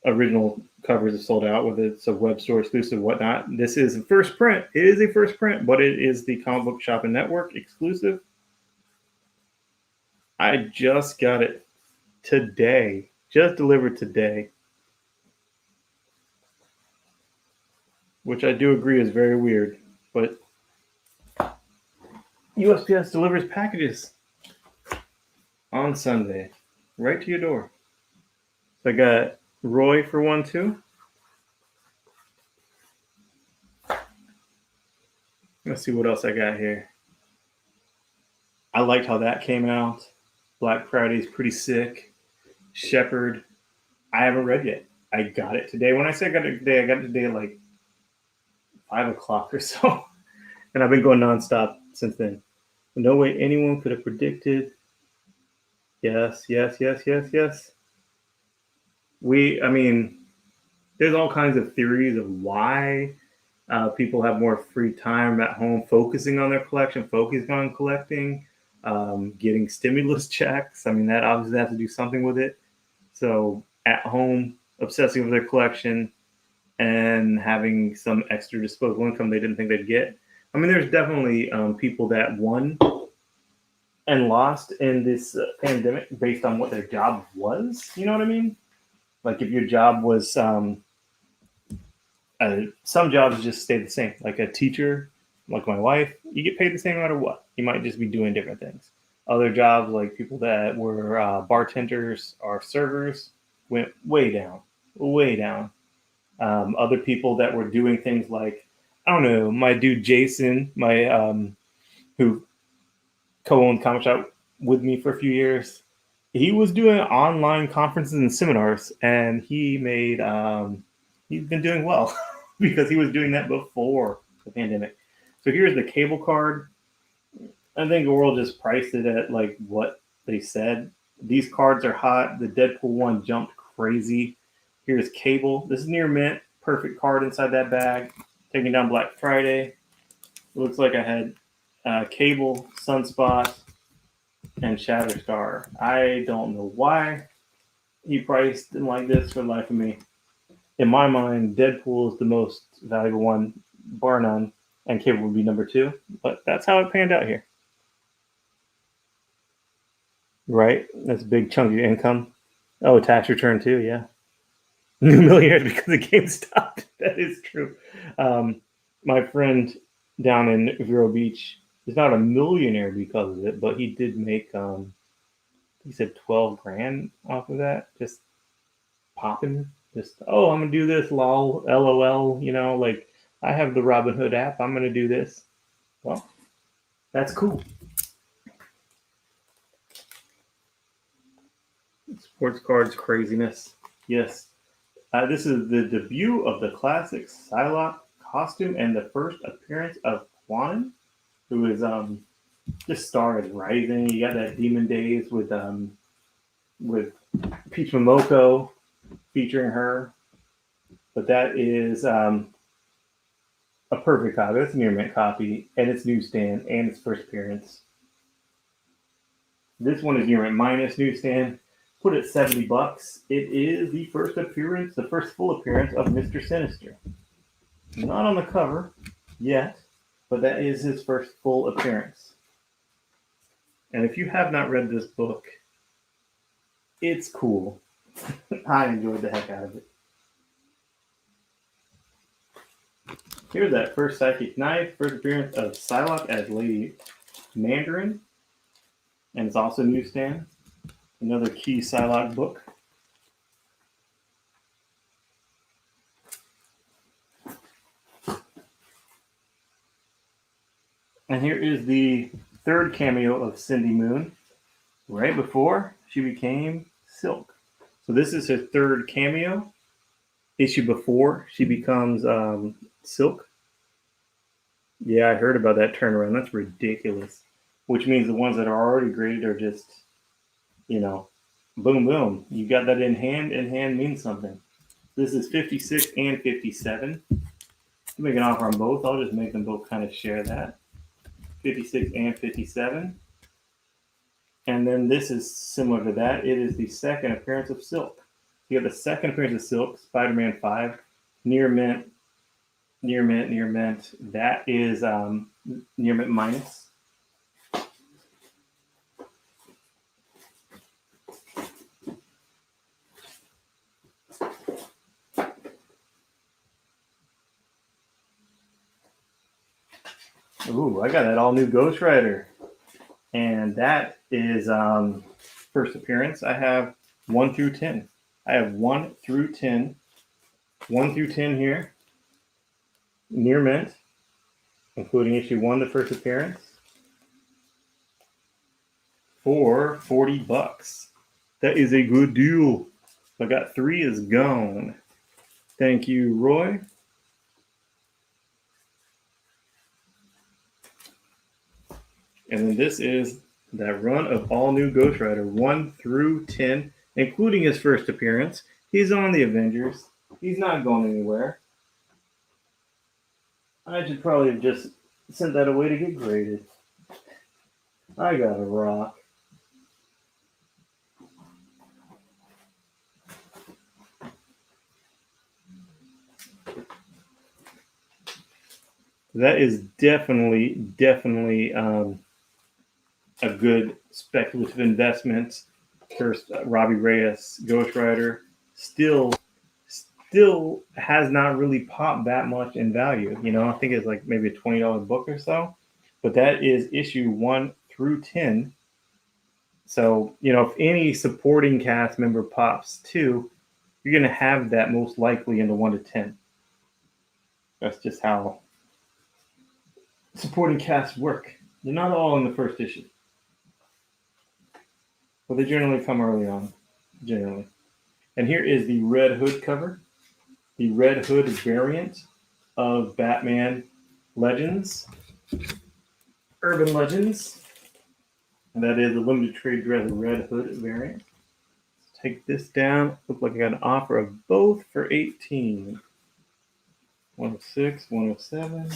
original covers are sold out, whether it's a web store exclusive, whatnot. This is a first print. It is a first print, but it is the Comic Book Shop and Network exclusive. I just got it today. Just delivered today. Which I do agree is very weird, but USPS delivers packages on Sunday, right to your door. So I got Roy for 1 too. Let's see what else I got here. I liked how that came out. Black Friday's pretty sick. Shepherd, I haven't read yet. I got it today. When I say I got it today, I got it today at like 5 o'clock or so. And I've been going nonstop since then. No way anyone could have predicted. Yes. I mean, there's all kinds of theories of why people have more free time at home, focusing on their collection, focusing on collecting, getting stimulus checks. I mean, that obviously has to do something with it. So at home, obsessing over their collection and having some extra disposable income they didn't think they'd get. I mean, there's definitely people that won and lost in this pandemic based on what their job was. You know what I mean? Like if your job was, some jobs just stay the same. Like a teacher, like my wife, you get paid the same no matter what. You might just be doing different things. Other jobs, like people that were bartenders or servers, went way down. Other people that were doing things like, I don't know, my dude Jason, who co-owned Comic Shop with me for a few years, he was doing online conferences and seminars, and he made he's been doing well because he was doing that before the pandemic. So here's the cable card. I think Oral just priced it at like what they said. These cards are hot. The Deadpool one jumped crazy. Here's Cable. This is near mint. Perfect card inside that bag. Taking down Black Friday. It looks like I had Cable, Sunspot, and Shatterstar. I don't know why he priced them like this for the life of me. In my mind, Deadpool is the most valuable one, bar none, and Cable would be number 2. But that's how it panned out here. Right? That's a big chunk of your income. Oh, tax return too, yeah. New millionaires because the game stopped. That is true. My friend down in Vero Beach is not a millionaire because of it, but he did make, he said 12 grand off of that. Just popping. Just, oh, I'm going to do this, lol, LOL, you know, like I have the Robinhood app. I'm going to do this. Well, that's cool. Sports cards craziness. Yes. This is the debut of the classic Psylocke costume and the first appearance of Quan, who is just Star is Rising. You got that Demon Days with Peach Momoko featuring her. But that is a perfect copy. It's a near mint copy, and it's newsstand, and its first appearance. This one is near mint minus newsstand. Put it $70. It is the first appearance, the first full appearance of Mr. Sinister. Not on the cover yet, but that is his first full appearance. And if you have not read this book, it's cool. I enjoyed the heck out of it. Here's that first Psychic Knife, first appearance of Psylocke as Lady Mandarin. And it's also newsstand. Another key Psylocke book. And here is the third cameo of Cindy Moon, right before she became Silk. So this is her third cameo, issue before she becomes Silk. Yeah, I heard about that turnaround. That's ridiculous. Which means the ones that are already graded are just, you know, boom, boom. You got that in hand. In hand means something. This is 56 and 57. To make an offer on both, I'll just make them both kind of share that. 56 and 57. And then this is similar to that. It is the second appearance of Silk. You have the second appearance of Silk, Spider-Man 5, near mint. That is near mint minus. Ooh, I got that all new Ghost Rider. And that is first appearance. I have 1 through 10. I have 1 through 10. 1 through 10 here. Near mint, including issue 1, the first appearance. For $40. That is a good deal. I got 3 is gone. Thank you, Roy. And then this is that run of all new Ghost Rider 1 through 10, including his first appearance. He's on the Avengers. He's not going anywhere. I should probably have just sent that away to get graded. I got a rock. That is definitely a good speculative investment. First, Robbie Reyes, Ghost Rider, still has not really popped that much in value. You know, I think it's like maybe a $20 book or so. But that is issue 1 through 10. So, you know, if any supporting cast member pops too, you're going to have that most likely in the 1 to 10. That's just how supporting casts work. They're not all in the first issue. But they generally come early on, generally. And here is the Red Hood cover. The Red Hood variant of Batman Legends. Urban Legends. And that is a limited trade dress Red Hood variant. Let's take this down. Looks like I got an offer of both for $18. 106, 107.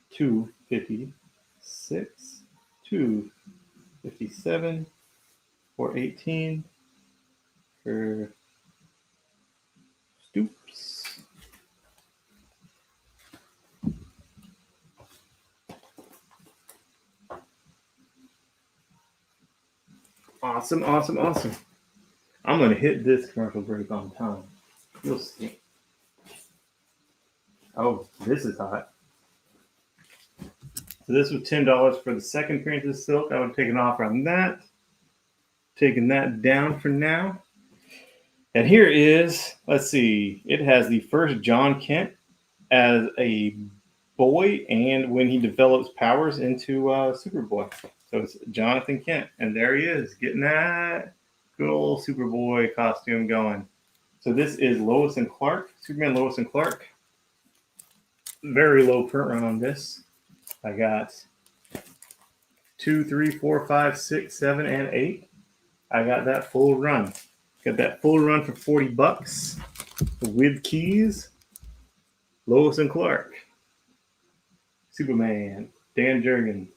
256. 257 for 18 for Stoops. Awesome. I'm going to hit this commercial break on time. You'll see. Oh, this is hot. So this was $10 for the second appearance of Silk. I would take an offer on that. Taking that down for now. And here is, let's see, it has the first John Kent as a boy and when he develops powers into Superboy. So it's Jonathan Kent. And there he is, getting that good old Superboy costume going. So this is Lois and Clark, Superman Lois and Clark. Very low print run on this. I got 2, 3, 4, 5, 6, 7, and 8. I got that full run. Got that full run for $40 with keys. Lois and Clark. Superman. Dan Jurgen.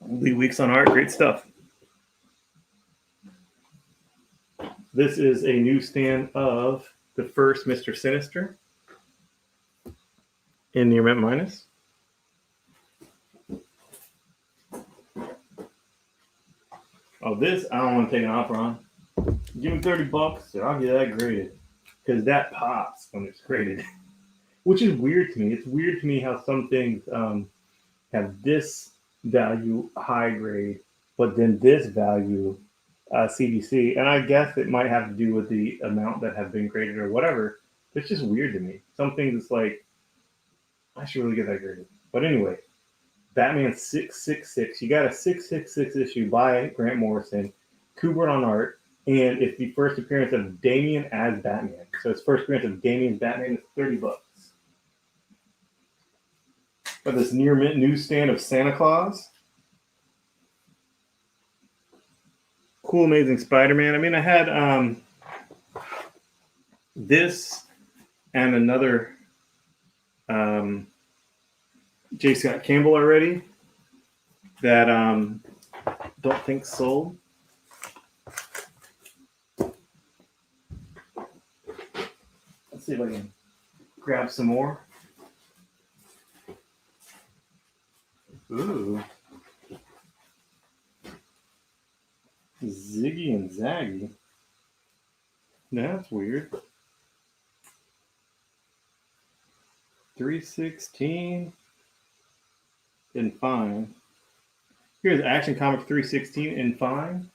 Only weeks on art. Great stuff. This is a newsstand of the first Mr. Sinister. In near mint minus. Oh, this I don't want to take an offer on. Give me $30 and I'll get that graded. Because that pops when it's graded. Which is weird to me. It's weird to me how some things have this value high grade, but then this value CDC. And I guess it might have to do with the amount that have been graded or whatever. It's just weird to me. Some things it's like, I should really get that graded. But anyway, Batman 666. You got a 666 issue by Grant Morrison, Kubert on art, and it's the first appearance of Damian as Batman. So it's first appearance of Damian's Batman is $30. Got this near mint newsstand of Santa Claus. Cool, Amazing Spider-Man. I mean, I had this and another J. Scott Campbell already that don't think sold. Let's see if I can grab some more. Ooh. Ziggy and Zaggy. That's weird. 316 in fine. Here's Action Comics 316 in fine.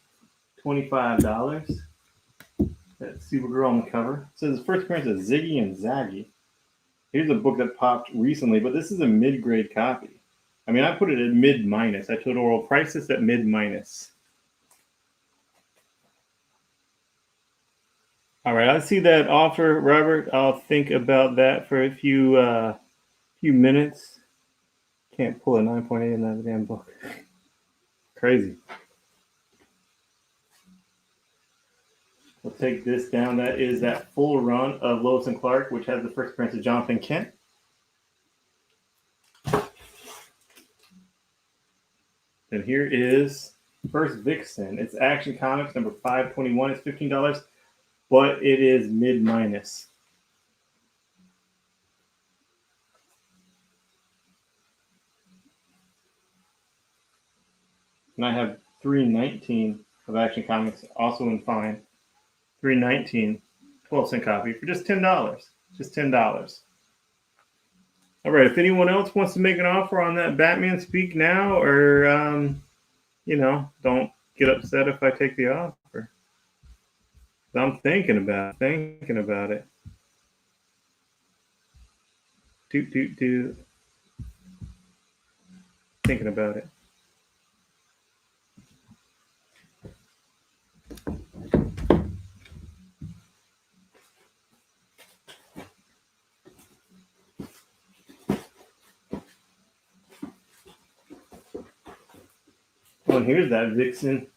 $25. That's Supergirl on the cover. It says the first appearance of Ziggy and Zaggy. Here's a book that popped recently, but this is a mid-grade copy. I mean, I put it at mid-minus. I told Oral price this at mid-minus. All right, I see that offer, Robert. I'll think about that for a few minutes. Can't pull a 9.8 in that damn book. Crazy. We'll take this down. That is that full run of Lois and Clark, which has the first appearance of Jonathan Kent. And here is First Vixen. It's Action Comics number 521. It's $15, but it is mid-minus. And I have 319 of Action Comics, also in fine. 319, 12-cent copy for just $10. Just $10. All right, if anyone else wants to make an offer on that Batman, speak now, or, don't get upset if I take the offer. I'm thinking about it. Thinking about it. Oh, and here's that Vixen.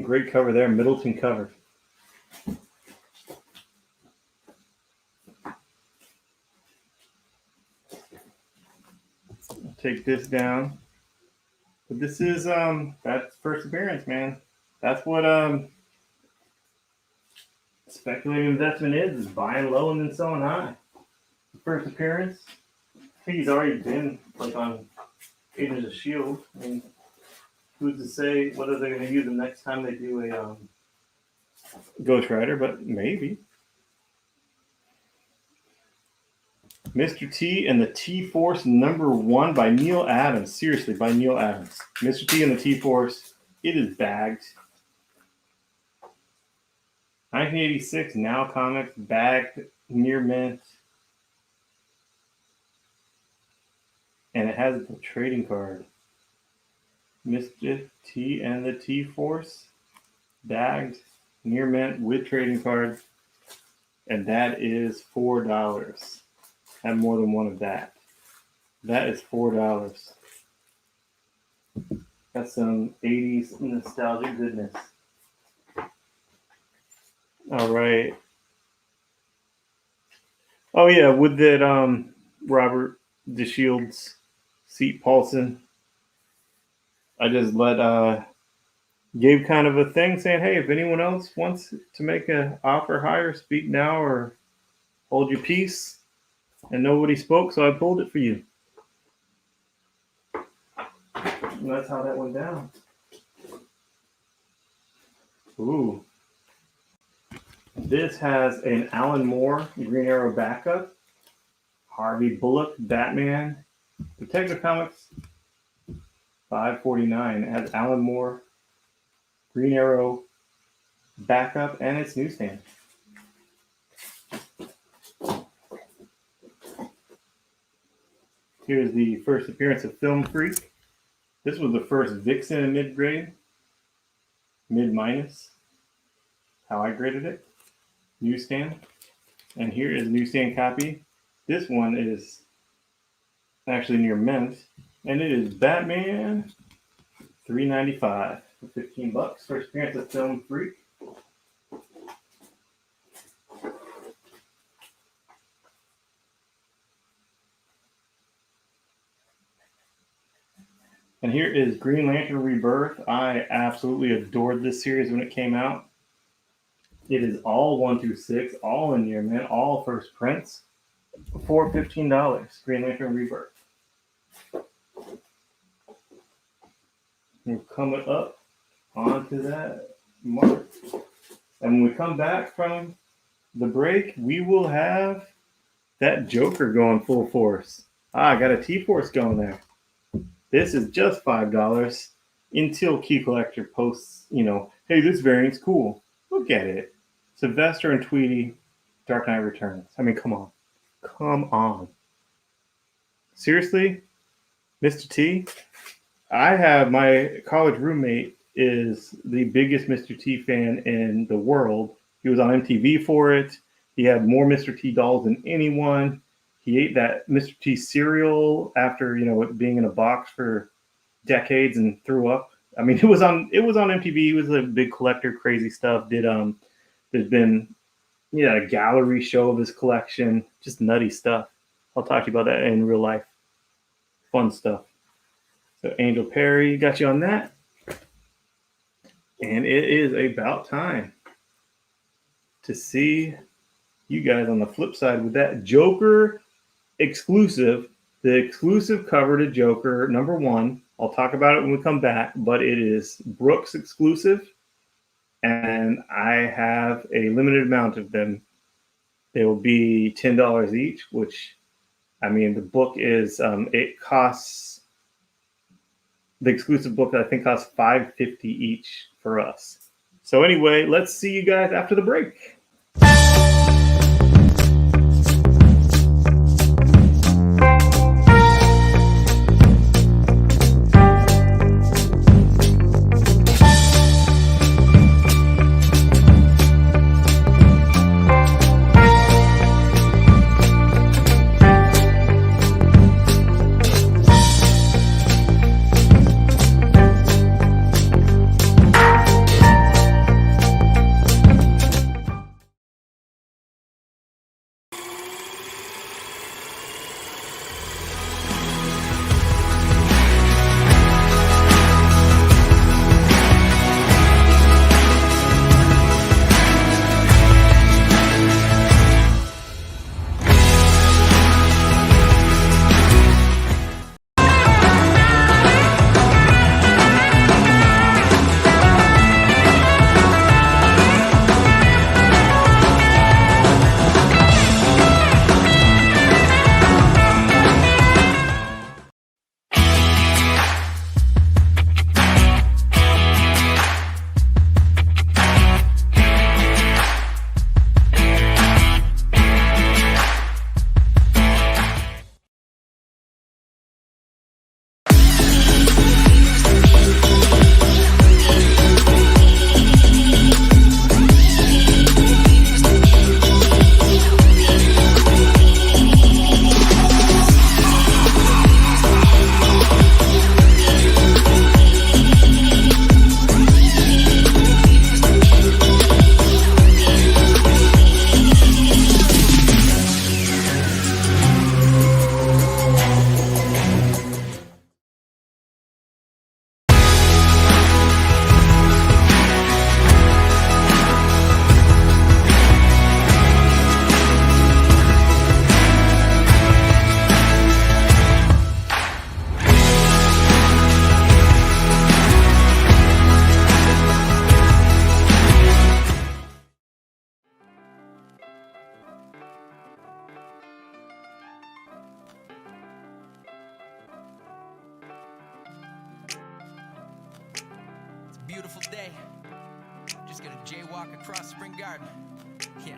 Great cover there, Middleton cover. I'll take this down. But this is that's first appearance, man. That's what speculative investment is buying low and then selling high. First appearance. I think he's already been like on Agents of S.H.I.E.L.D. I mean, who's to say whether they're going to use him next time they do a Ghost Rider, but maybe. Mr. T and the T-Force #1 by Neil Adams. Seriously, by Neil Adams. Mr. T and the T-Force. It is bagged. 1986, Now Comics, bagged, near mint. And it has the trading card. Mr. T and the T-Force, bagged, near mint with trading card. And that is $4. I have more than one of that. That is $4. That's some 80s nostalgic goodness. All right. Oh yeah, with that Robert DeShields seat Paulson. I just gave kind of a thing saying, hey, if anyone else wants to make an offer higher, speak now or hold your peace. And nobody spoke, so I pulled it for you. And that's how that went down. Ooh. This has an Alan Moore Green Arrow backup, Harvey Bullock Batman, Detective Comics, $5.49. It has Alan Moore Green Arrow backup and its newsstand. Here's the first appearance of Film Freak. This was the first Vixen in mid-grade, mid-minus, how I graded it. Newsstand. And here is a newsstand copy. This one is actually near mint, and it is Batman $3.95 for $15. First appearance of Film Freak. And here is Green Lantern Rebirth. I absolutely adored this series when it came out. It is all 1 through 6, all in near mint, all first prints for $15. Green Lantern Rebirth. We're coming up onto that mark. And when we come back from the break, we will have that Joker going full force. I got a T-Force going there. This is just $5 until Key Collector posts, hey, this variant's cool. Look at it. Sylvester and Tweety, Dark Knight Returns. I mean, come on. Come on. Seriously? Mr. T? I have my college roommate is the biggest Mr. T fan in the world. He was on MTV for it. He had more Mr. T dolls than anyone. He ate that Mr. T cereal after, it being in a box for decades and threw up. I mean, it was on MTV. He was a big collector, crazy stuff. There's been, a gallery show of his collection, just nutty stuff. I'll talk to you about that in real life. Fun stuff. So Angel Perry got you on that. And it is about time to see you guys on the flip side with that Joker exclusive, the exclusive cover to Joker #1. I'll talk about it when we come back, but it is Brooks exclusive, and I have a limited amount of them. They will be $10 each, which, the book is, it costs, the exclusive book I think costs $5.50 each for us. So anyway, let's see you guys after the break.
beautiful day. Just gonna jaywalk across Spring Garden. Yeah.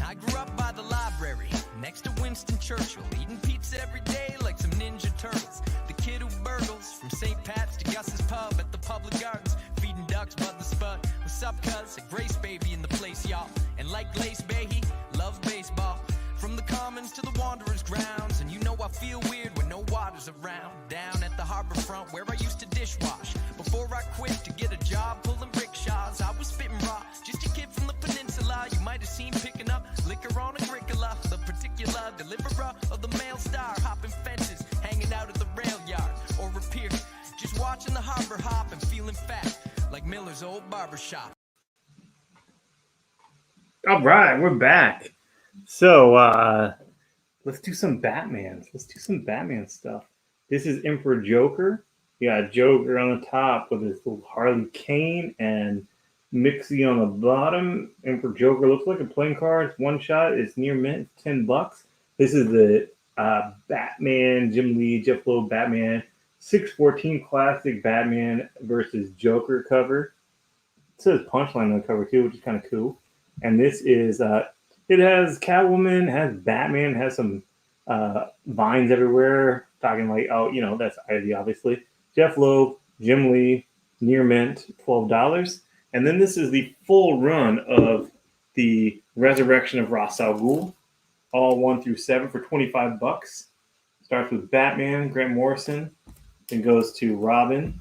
I grew up by the library, next to Winston Churchill, eating pizza every day like some Ninja Turtles. The kid who burgles from St. Pat's to Gus's Pub at the public gardens, feeding ducks Bud the Spud. What's up, cuz? A Grace baby in the place, y'all. And like Glace Behe, love baseball. From the Commons to the Wanderers grounds, and you know I feel weird when no water's around. Down at the harbor front where I used to dishwash. Before I quit to get a job pulling rickshaws, I was spitting raw, just a kid from the peninsula. You might have seen picking up liquor on Agricola, the particular deliverer of the Mail Star, hopping fences, hanging out at the rail yard or a pier, just watching the harbor hop and feeling fat like Miller's old barbershop.
All right, we're back. So let's do some Batmans. Let's do some Batman stuff. This is Emperor Joker. You got Joker on the top with his little Harley Kane and Mixie on the bottom. Emperor Joker looks like a playing card. It's one shot. It's near mint. $10. This is the Batman, Jim Lee, Jeff Lowe Batman 614 classic Batman versus Joker cover. It says Punchline on the cover too, which is kind of cool. And this is it has Catwoman, has Batman, has some vines everywhere. Talking like, oh, you know, that's Ivy, obviously. Jeff Loeb, Jim Lee, near mint, $12. And then this is the full run of the Resurrection of Ra's al Ghul, all 1 through 7 for $25. Starts with Batman, Grant Morrison, then goes to Robin,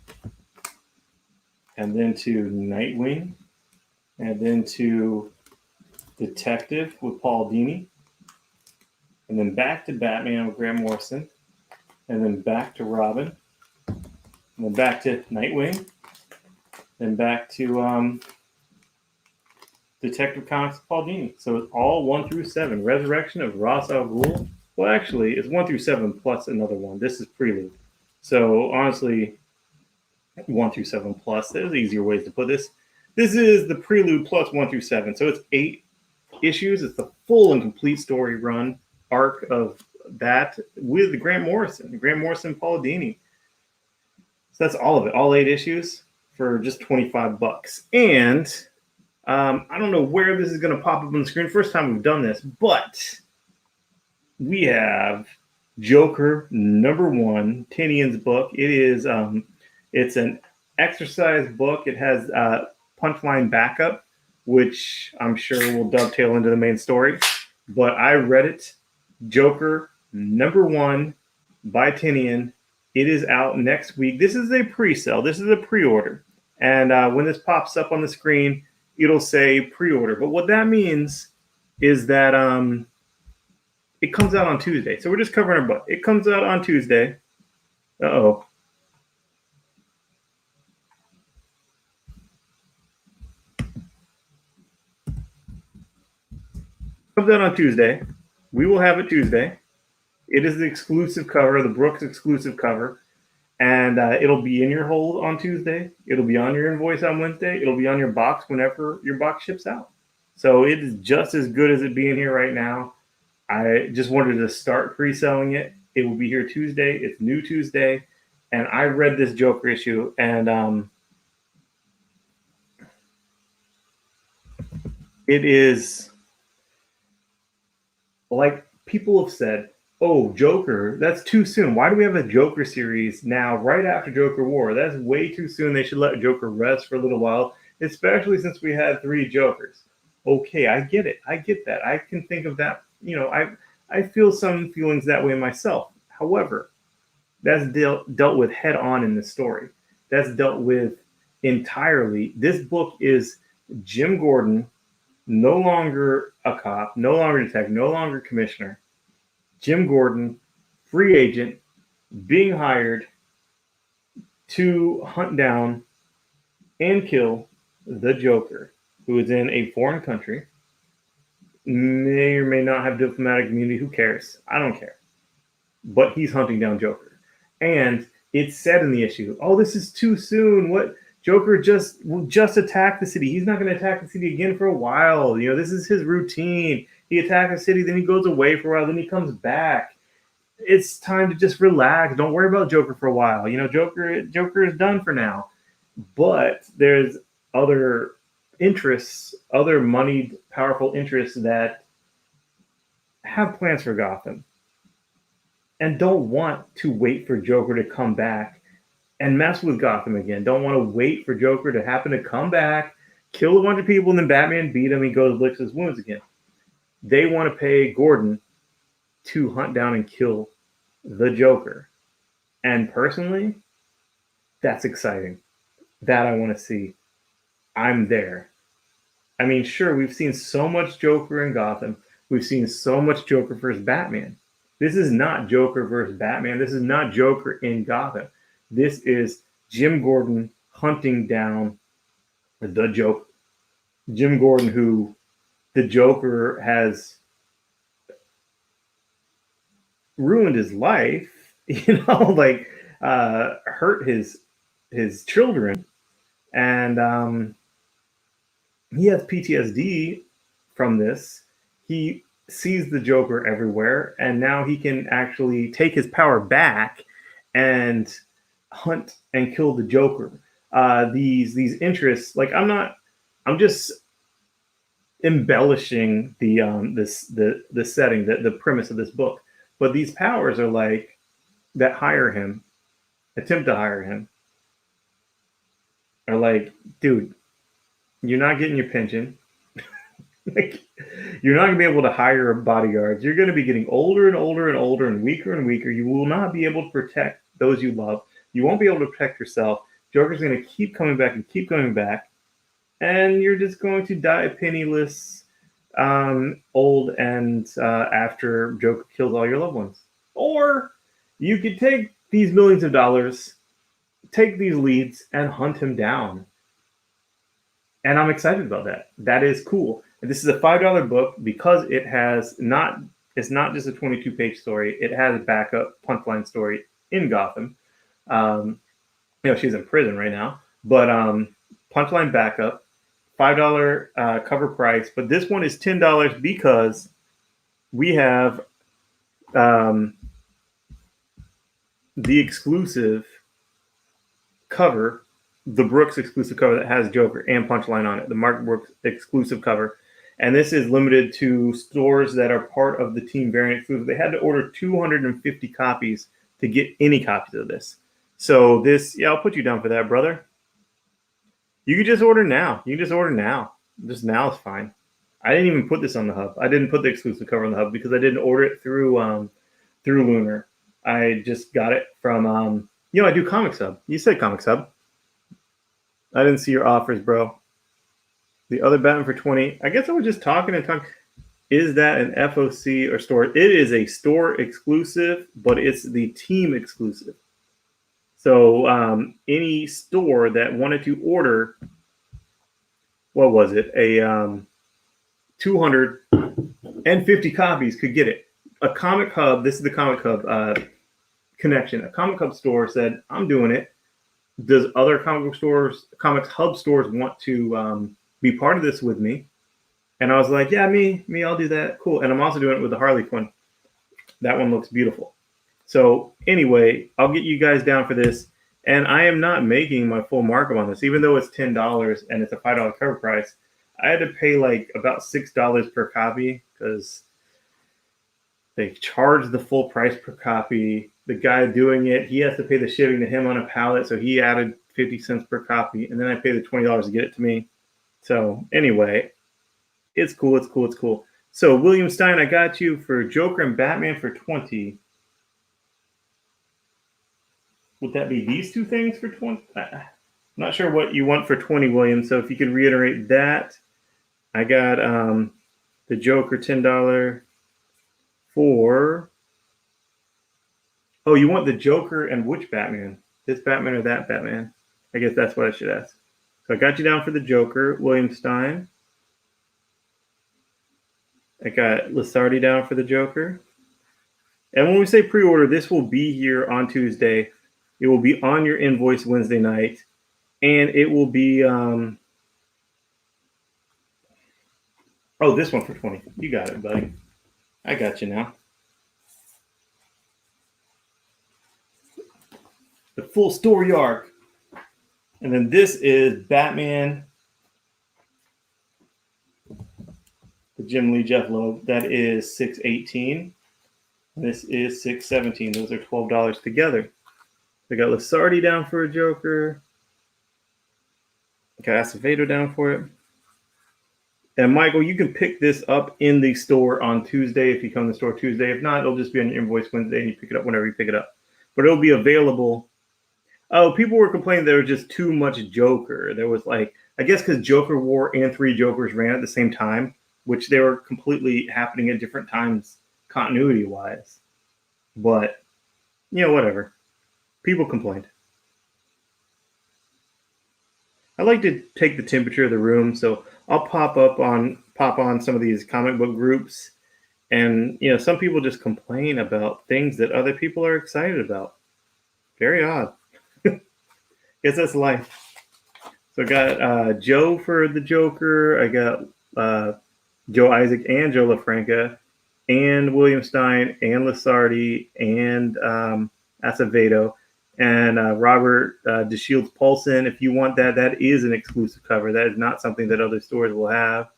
and then to Nightwing, and then to Detective with Paul Dini, and then back to Batman with Grant Morrison, and then back to Robin, and then back to Nightwing, then back to Detective Comics with Paul Dini. So it's all 1 through 7. Resurrection of Ra's al Ghul. Well, actually, it's 1 through 7 plus another one. This is Prelude. So honestly, 1 through 7 plus. There's easier ways to put this. This is the Prelude plus 1 through 7. So it's 8 issues. It's the full and complete story run arc of that with Grant Morrison, Paul Dini. So that's all of it, all 8 issues for just $25. And I don't know where this is going to pop up on the screen. First time we've done this, but we have Joker #1, Tinian's book. It is it's an exercise book. It has Punchline backup, which I'm sure will dovetail into the main story. But I read it. Joker #1 by Tinian. It is out next week. This is a pre-sale. This is a pre-order. And when this pops up on the screen, it'll say pre-order. But what that means is that it comes out on Tuesday. So we're just covering our butt. It comes out on Tuesday. Uh-oh. Comes out on Tuesday. We will have it Tuesday. It is the exclusive cover, the Brooks exclusive cover. And it'll be in your hold on Tuesday. It'll be on your invoice on Wednesday. It'll be on your box whenever your box ships out. So it is just as good as it being here right now. I just wanted to start pre-selling it. It will be here Tuesday. It's new Tuesday. And I read this Joker issue, and it is like people have said, oh, Joker, that's too soon. Why do we have a Joker series now right after Joker War? That's way too soon. They should let Joker rest for a little while, especially since we had 3 Jokers. Okay, I get it. I get that. I can think of that. You know, I feel some feelings that way myself. However, that's dealt with head on in the story. That's dealt with entirely. This book is Jim Gordon, no longer a cop, no longer a detective, no longer commissioner. Jim Gordon, free agent, being hired to hunt down and kill the Joker, who is in a foreign country, may or may not have diplomatic immunity. Who cares? I don't care. But he's hunting down Joker. And it's said in the issue, oh, this is too soon. What? Joker will just attack the city. He's not going to attack the city again for a while. You know, this is his routine. He attacks the city, then he goes away for a while, then he comes back. It's time to just relax. Don't worry about Joker for a while. You know, Joker is done for now. but there's other interests, other moneyed, powerful interests that have plans for Gotham and don't want to wait for Joker to come back and mess with Gotham again. Don't want to wait for Joker to happen to come back, kill a bunch of people, and then Batman beat him and goes licks his wounds again. They want to pay Gordon to hunt down and kill the Joker. And personally, that's exciting. That I want to see. I'm there. I mean, sure, we've seen so much Joker in Gotham. We've seen so much Joker versus Batman. This is not Joker versus Batman. This is not Joker in Gotham. This is Jim Gordon hunting down the Joker. Jim Gordon, who the Joker has ruined his life, like hurt his children, and he has PTSD from this. He sees the Joker everywhere, and now he can actually take his power back and hunt and kill the Joker. These interests, like I'm just embellishing the setting, the premise of this book. But these powers are like that hire him, attempt to hire him, are like, dude, you're not getting your pension. Like, you're not going to be able to hire bodyguards. You're going to be getting older and older and older and weaker. You will not be able to protect those you love. You won't be able to protect yourself. Joker's going to keep coming back and keep coming back. And you're just going to die penniless, old, and after Joker kills all your loved ones. Or you could take these millions of dollars, take these leads, and hunt him down. And I'm excited about that. That is cool. And this is a $5 book because it's not just a 22-page story. It has a backup punchline story in Gotham. She's in prison right now, but punchline backup, $5 cover price. But this one is $10 because we have the exclusive cover, the Brooks exclusive cover that has Joker and Punchline on it, the Mark Brooks exclusive cover. And this is limited to stores that are part of the Team Variant exclusive. They had to order 250 copies to get any copies of this. So this, I'll put you down for that, brother. You can just order now. Just now is fine. I didn't even put this on the hub. I didn't put the exclusive cover on the hub because I didn't order it through Lunar. I just got it from I do Comics Hub. You said Comics Hub. I didn't see your offers, bro. The other Batman for 20. I guess I was just talking. Is that an FOC or store? It is a store exclusive, but it's the team exclusive. So any store that wanted to order, what was it? A 250 copies could get it. A Comic Hub, this is the Comic Hub connection. A Comic Hub store said, I'm doing it. Does other Comics Hub stores want to be part of this with me? And I was like, yeah, me, I'll do that. Cool. And I'm also doing it with the Harley Quinn. That one looks beautiful. So anyway, I'll get you guys down for this. And I am not making my full markup on this, even though it's $10 and it's a $5 cover price. I had to pay like about $6 per copy because they charge the full price per copy. The guy doing it, he has to pay the shipping to him on a pallet. So he added 50 cents per copy. And then I pay the $20 to get it to me. So anyway, it's cool. So William Stein, I got you for Joker and Batman for 20. Would that be these two things for 20? I'm not sure what you want for 20, William. So if you could reiterate that. I got the Joker $10 for... Oh, you want the Joker and which Batman? This Batman or that Batman? I guess that's what I should ask. So I got you down for the Joker, William Stein. I got Lasardi down for the Joker. And when we say pre-order, this will be here on Tuesday. It will be on your invoice Wednesday night. And it will be... Oh, this one for 20. You got it, buddy. I got you now. The full story arc. And then this is Batman, the Jim Lee Jeff Loeb. That is $6.18. This is $6.17. Those are $12 together. I got Lasardi down for a Joker. Got Acevedo down for it. And Michael, you can pick this up in the store on Tuesday if you come to the store Tuesday. If not, it'll just be on your invoice Wednesday and you pick it up whenever you pick it up. But it'll be available. Oh, people were complaining there was just too much Joker. There was like, I guess because Joker War and 3 Jokers ran at the same time, which they were completely happening at different times continuity-wise. But, whatever. People complained. I like to take the temperature of the room, so I'll pop on some of these comic book groups, and some people just complain about things that other people are excited about. Very odd. Guess that's life. So I got Joe for the Joker. I got Joe Isaac and Joe LaFranca, and William Stein and Lasardi and Acevedo. And Robert DeShields Paulson, if you want that, that is an exclusive cover. That is not something that other stores will have.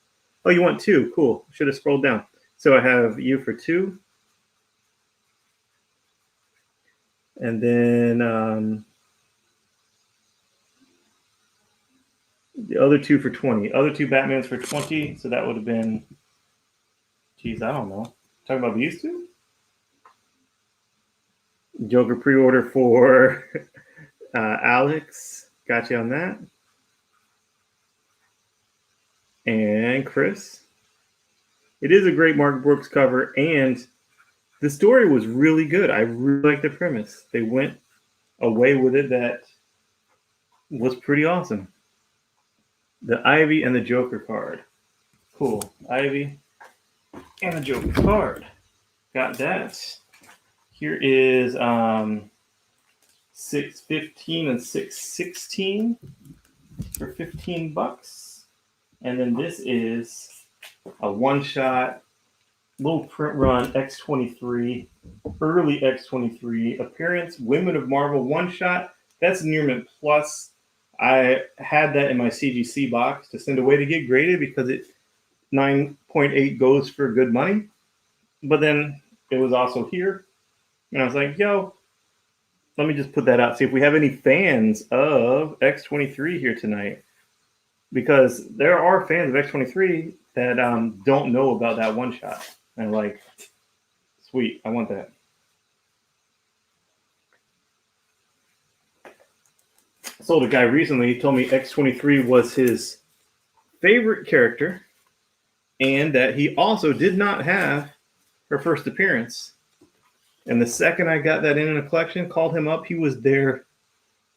Oh, you want 2? Cool. Should have scrolled down. So I have you for 2. And then the other 2 for 20. Other 2 Batmans for 20. So that would have been, geez, I don't know. Talking about these 2? Joker pre-order for Alex. Got you on that. And Chris. It is a great Mark Brooks cover, and the story was really good. I really like the premise. They went away with it that was pretty awesome. The Ivy and the Joker card. Cool. Ivy and the Joker card. Got that. Here is $6.15 and $6.16 for $15. And then this is a one-shot little print run X23, early X23 appearance, Women of Marvel one-shot. That's Near Mint Plus. I had that in my CGC box to send away to get graded because it 9.8 goes for good money. But then it was also here. And I was like, yo, let me just put that out. See if we have any fans of X23 here tonight. Because there are fans of X23 that don't know about that one shot. And like, sweet, I want that. I sold a guy recently. He told me X23 was his favorite character. And that he also did not have her first appearance. And the second I got that in a collection, called him up, he was there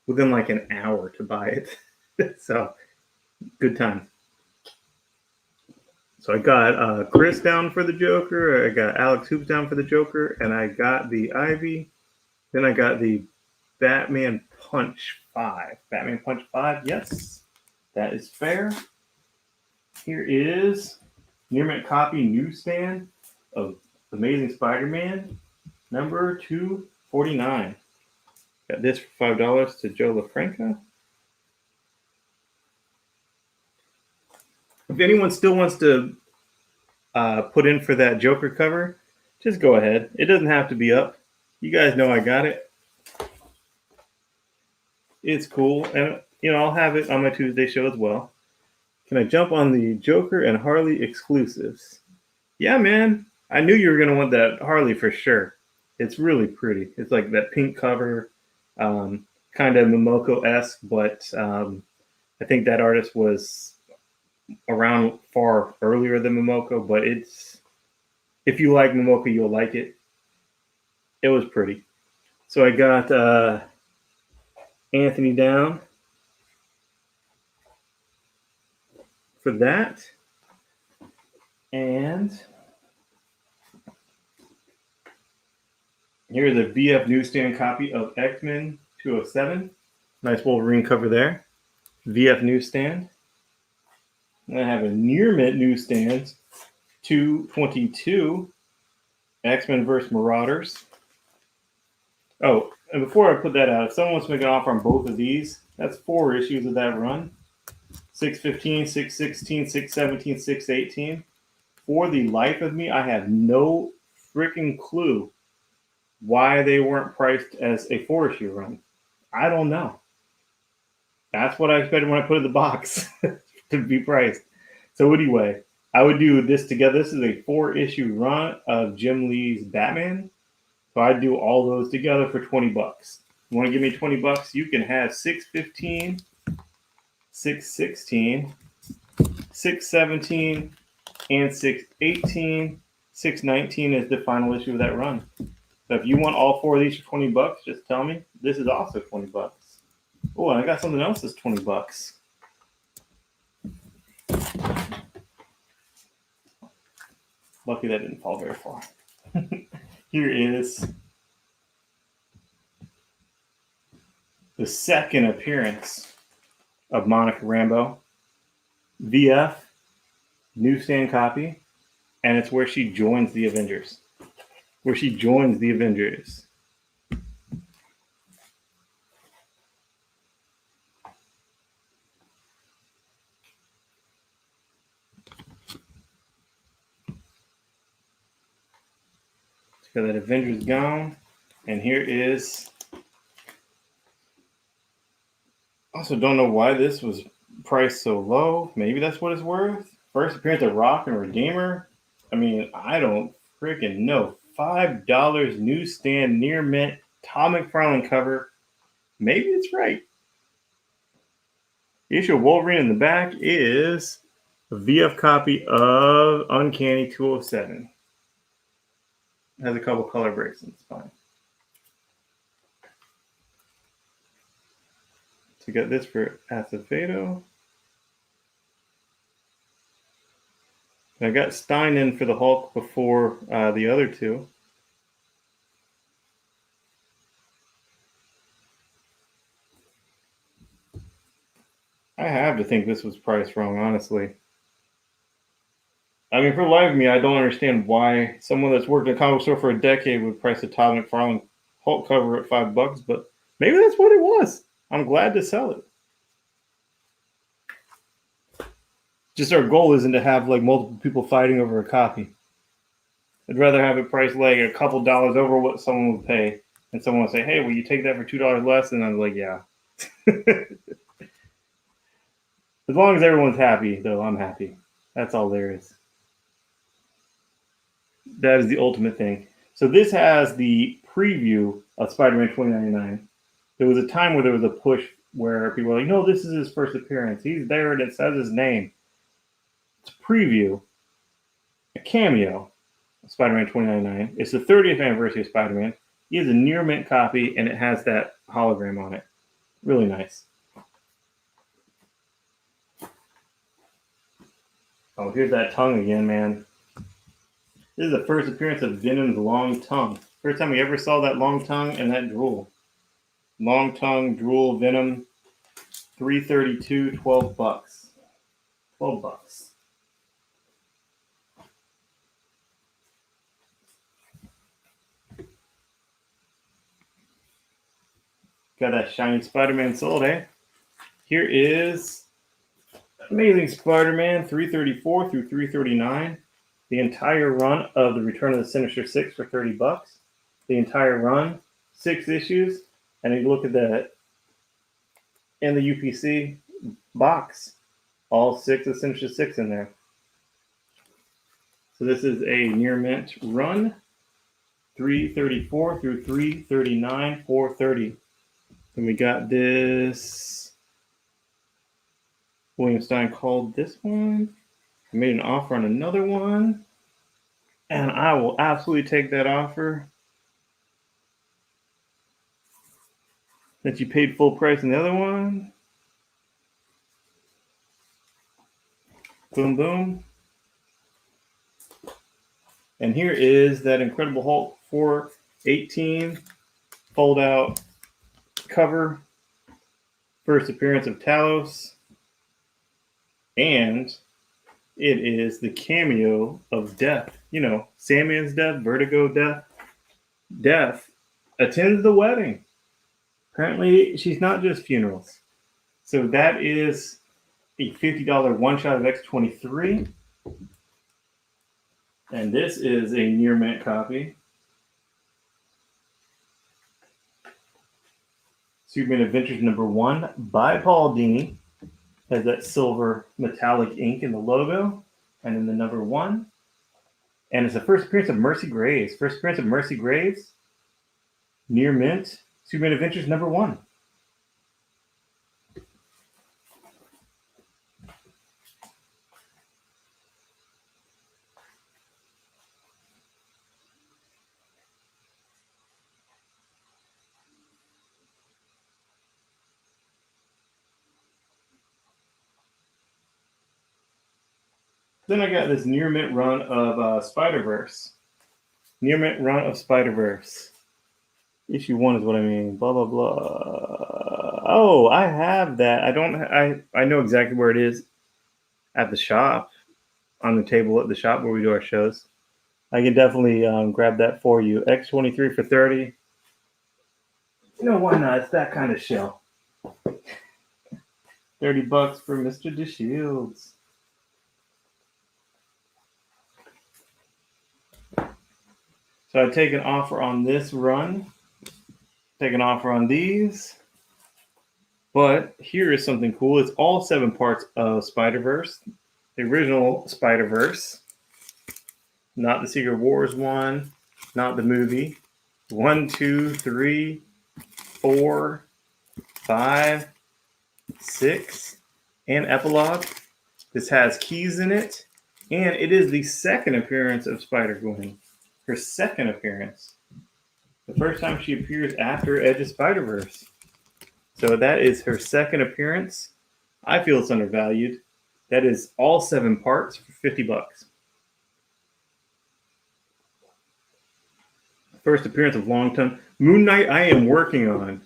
within like an hour to buy it. So, good time. So I got Chris down for the Joker. I got Alex Hoops down for the Joker. And I got the Ivy. Then I got the Batman Punch 5. Batman Punch 5, yes. That is fair. Here is Near Mint copy newsstand of Amazing Spider-Man. Number 249. Got this for $5 to Joe LaFranca. If anyone still wants to put in for that Joker cover, just go ahead. It doesn't have to be up. You guys know I got it. It's cool. And, I'll have it on my Tuesday show as well. Can I jump on the Joker and Harley exclusives? Yeah, man. I knew you were going to want that Harley for sure. It's really pretty. It's like that pink cover, kind of Momoko-esque, but I think that artist was around far earlier than Momoko, but if you like Momoko, you'll like it. It was pretty. So I got Anthony down for that. And here's a VF newsstand copy of X-Men 207. Nice Wolverine cover there. VF newsstand. And I have a Near Mint newsstand 222. X-Men vs. Marauders. Oh, and before I put that out, if someone wants to make an offer on both of these, That's 4 issues of that run. 615, 616, 617, 618. For the life of me, I have no freaking clue why they weren't priced as a 4-issue run. I don't know. That's what I expected when I put it in the box to be priced. So anyway, I would do this together. This is a 4-issue run of Jim Lee's Batman. So I'd do all those together for $20. You want to give me $20? You can have 615, 616, 617, and 618. 619 is the final issue of that run. So if you want all 4 of these for $20, just tell me. This is also $20. Oh, and I got something else that's $20. Lucky that didn't fall very far. Here is the second appearance of Monica Rambeau. VF, newsstand copy, and it's where she joins the Avengers. Where she joins the Avengers. Got that Avengers gown, and here is. Also, don't know why this was priced so low. Maybe that's what it's worth. First appearance of Rock and Redeemer. I mean, I don't freaking know. $5 newsstand near mint Tom McFarlane cover. Maybe it's right. The issue of Wolverine in the back is a VF copy of Uncanny 207. Has a couple color breaks and it's fine. So got this for Acevedo. I got Stein in for the Hulk before the other two. I have to think this was priced wrong, honestly. I mean, for the life of me, I don't understand why someone that's worked in a comic store for a decade would price a Todd McFarlane Hulk cover at $5, but maybe that's what it was. I'm glad to sell it. Just our goal isn't to have like multiple people fighting over a copy. I'd rather have it priced like a couple dollars over what someone would pay, and someone would say, "Hey, will you take that for $2 less?" And I'm like, "Yeah." As long as everyone's happy, though, I'm happy. That's all there is. That is the ultimate thing. So this has the preview of Spider-Man 2099. There was a time where there was a push where people were like, no, this is his first appearance. He's there and it says his name. It's a preview, a cameo of Spider-Man 2099. It's the 30th anniversary of Spider-Man. He has a near mint copy and it has that hologram on it. Really nice. Oh, here's that tongue again, man. This is the first appearance of Venom's long tongue. First time we ever saw that long tongue and that drool. Long tongue, drool, Venom, $332, $12. $12. Got that shiny Spider-Man sold, eh? Here is Amazing Spider-Man 334 through 339. The entire run of the Return of the Sinister Six for $30. The entire run, 6 issues, and you look at that in the UPC box, all 6 of Sinister Six in there. So this is a near mint run, 334 through 339, $430. And we got this. William Stein called this one. I made an offer on another one, and I will absolutely take that offer. That you paid full price on the other one. Boom, boom. And here is that Incredible Hulk 418 fold out cover. First appearance of Talos. And it is the cameo of Death. You know, Sandman's death, Vertigo death. Death attends the wedding. Apparently, she's not just funerals. So that is a $50 one-shot of X-23. And this is a near mint copy. Superman Adventures #1 by Paul Dini. Has that silver metallic ink in the logo. And then the #1. And it's the first appearance of Mercy Graves. First appearance of Mercy Graves. Near mint. Superman Adventures #1. Then I got this near mint run of Spider-Verse. Near mint run of Spider-Verse. Issue 1 is what I mean. Blah, blah, blah. Oh, I have that. I know exactly where it is at the shop, on the table at the shop where we do our shows. I can definitely grab that for you. X-23 for 30. You know, why not? It's that kind of show. $30 for Mr. DeShields. So I take an offer on this run, take an offer on these, but here is something cool. It's all 7 parts of Spider-Verse, the original Spider-Verse, not the Secret Wars one, not the movie. 1, 2, 3, 4, 5, 6, and epilogue. This has keys in it, and it is the second appearance of Spider-Gwen. Her second appearance. The first time she appears after Edge of Spider-Verse. So that is her second appearance. I feel it's undervalued. That is all 7 parts for $50. First appearance of long time. Moon Knight I am working on,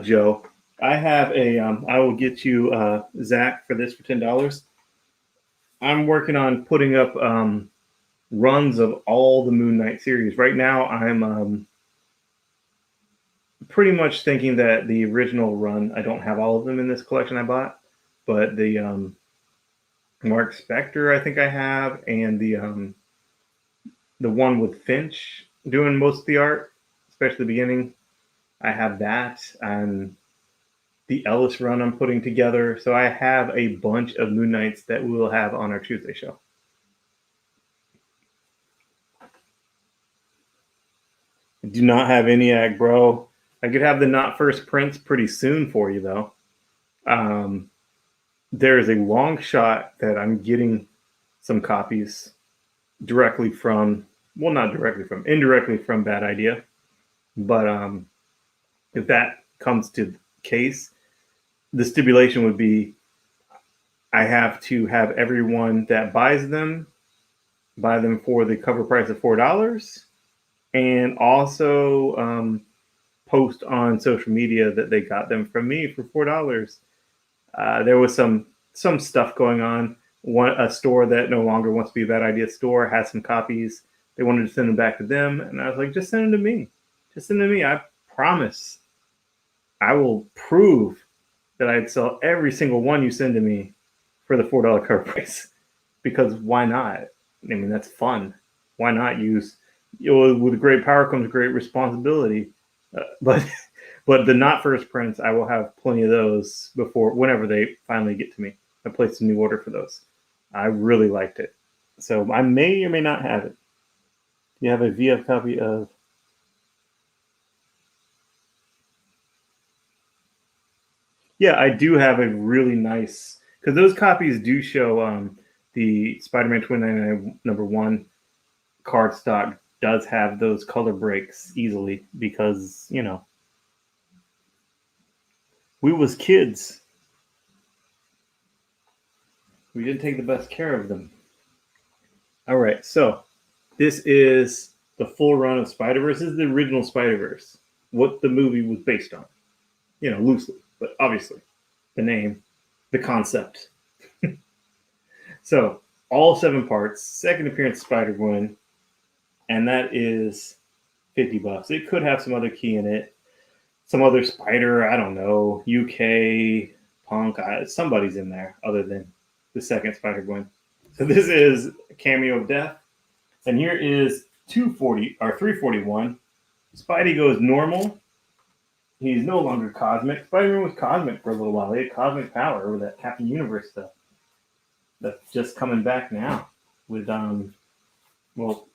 Joe. I have a, I will get you, Zach, for this for $10. I'm working on putting up runs of all the Moon Knight series. Right now, I'm pretty much thinking that the original run, I don't have all of them in this collection I bought, but the Mark Spector I think I have, and the one with Finch doing most of the art, especially the beginning. I have that, and the Ellis run I'm putting together. So I have a bunch of Moon Knights that we will have on our Tuesday show. I do not have ENIAC, bro. I could have the Not First Prince pretty soon for you, though. There is a long shot that I'm getting some copies directly from, well, not directly from, indirectly from Bad Idea. But if that comes to the case, the stipulation would be I have to have everyone that buys them buy them for the cover price of $4. And also post on social media that they got them from me for $4. There was some stuff going on. A store that no longer wants to be a Bad Idea store has some copies. They wanted to send them back to them, and I was like, just send them to me. Just send them to me. I promise. I will prove that I'd sell every single one you send to me for the $4 cover price. Because why not? I mean, that's fun. Why not use? With great power comes great responsibility. But the Not First Prince, I will have plenty of those whenever they finally get to me. I placed a new order for those. I really liked it. So I may or may not have it. You have a VF copy of... Yeah, I do have a really nice... Because those copies do show the Spider-Man 2099 #1 cardstock does have those color breaks easily because, you know, we was kids. We didn't take the best care of them. All right, so this is the full run of Spider-Verse. This is the original Spider-Verse, what the movie was based on. You know, loosely, but obviously the name, the concept. So all 7 parts, second appearance of Spider-Gwen, and that is $50. It could have some other key in it, some other spider, I don't know, UK, Punk. Somebody's in there other than the second Spider-Gwen. So this is a cameo of Death. And here is 240 or 341. Spidey goes normal. He's no longer cosmic. Spider-Man was cosmic for a little while. He had cosmic power over that Captain Universe stuff. That's just coming back now with well,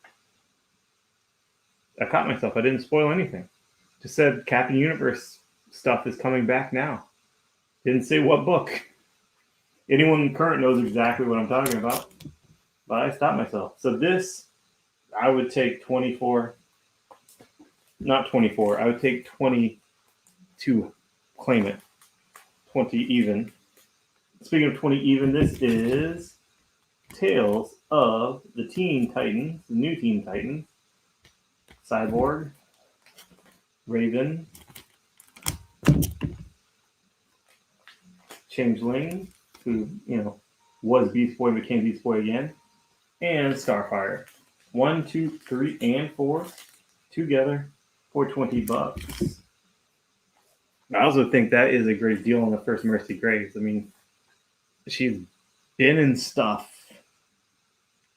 I caught myself. I didn't spoil anything. Just said Captain Universe stuff is coming back now. Didn't say what book. Anyone current knows exactly what I'm talking about. But I stopped myself. So this, I would take 24. Not 24. I would take 22. Claim it. 20 even. Speaking of 20 even, this is Tales of the Teen Titans, the new Teen Titans. Cyborg, Raven, Changeling, who, was Beast Boy, became Beast Boy again, and Starfire. 1, 2, 3, and 4 together for $20. I also think that is a great deal on the first Mercy Graves. I mean, she's been in stuff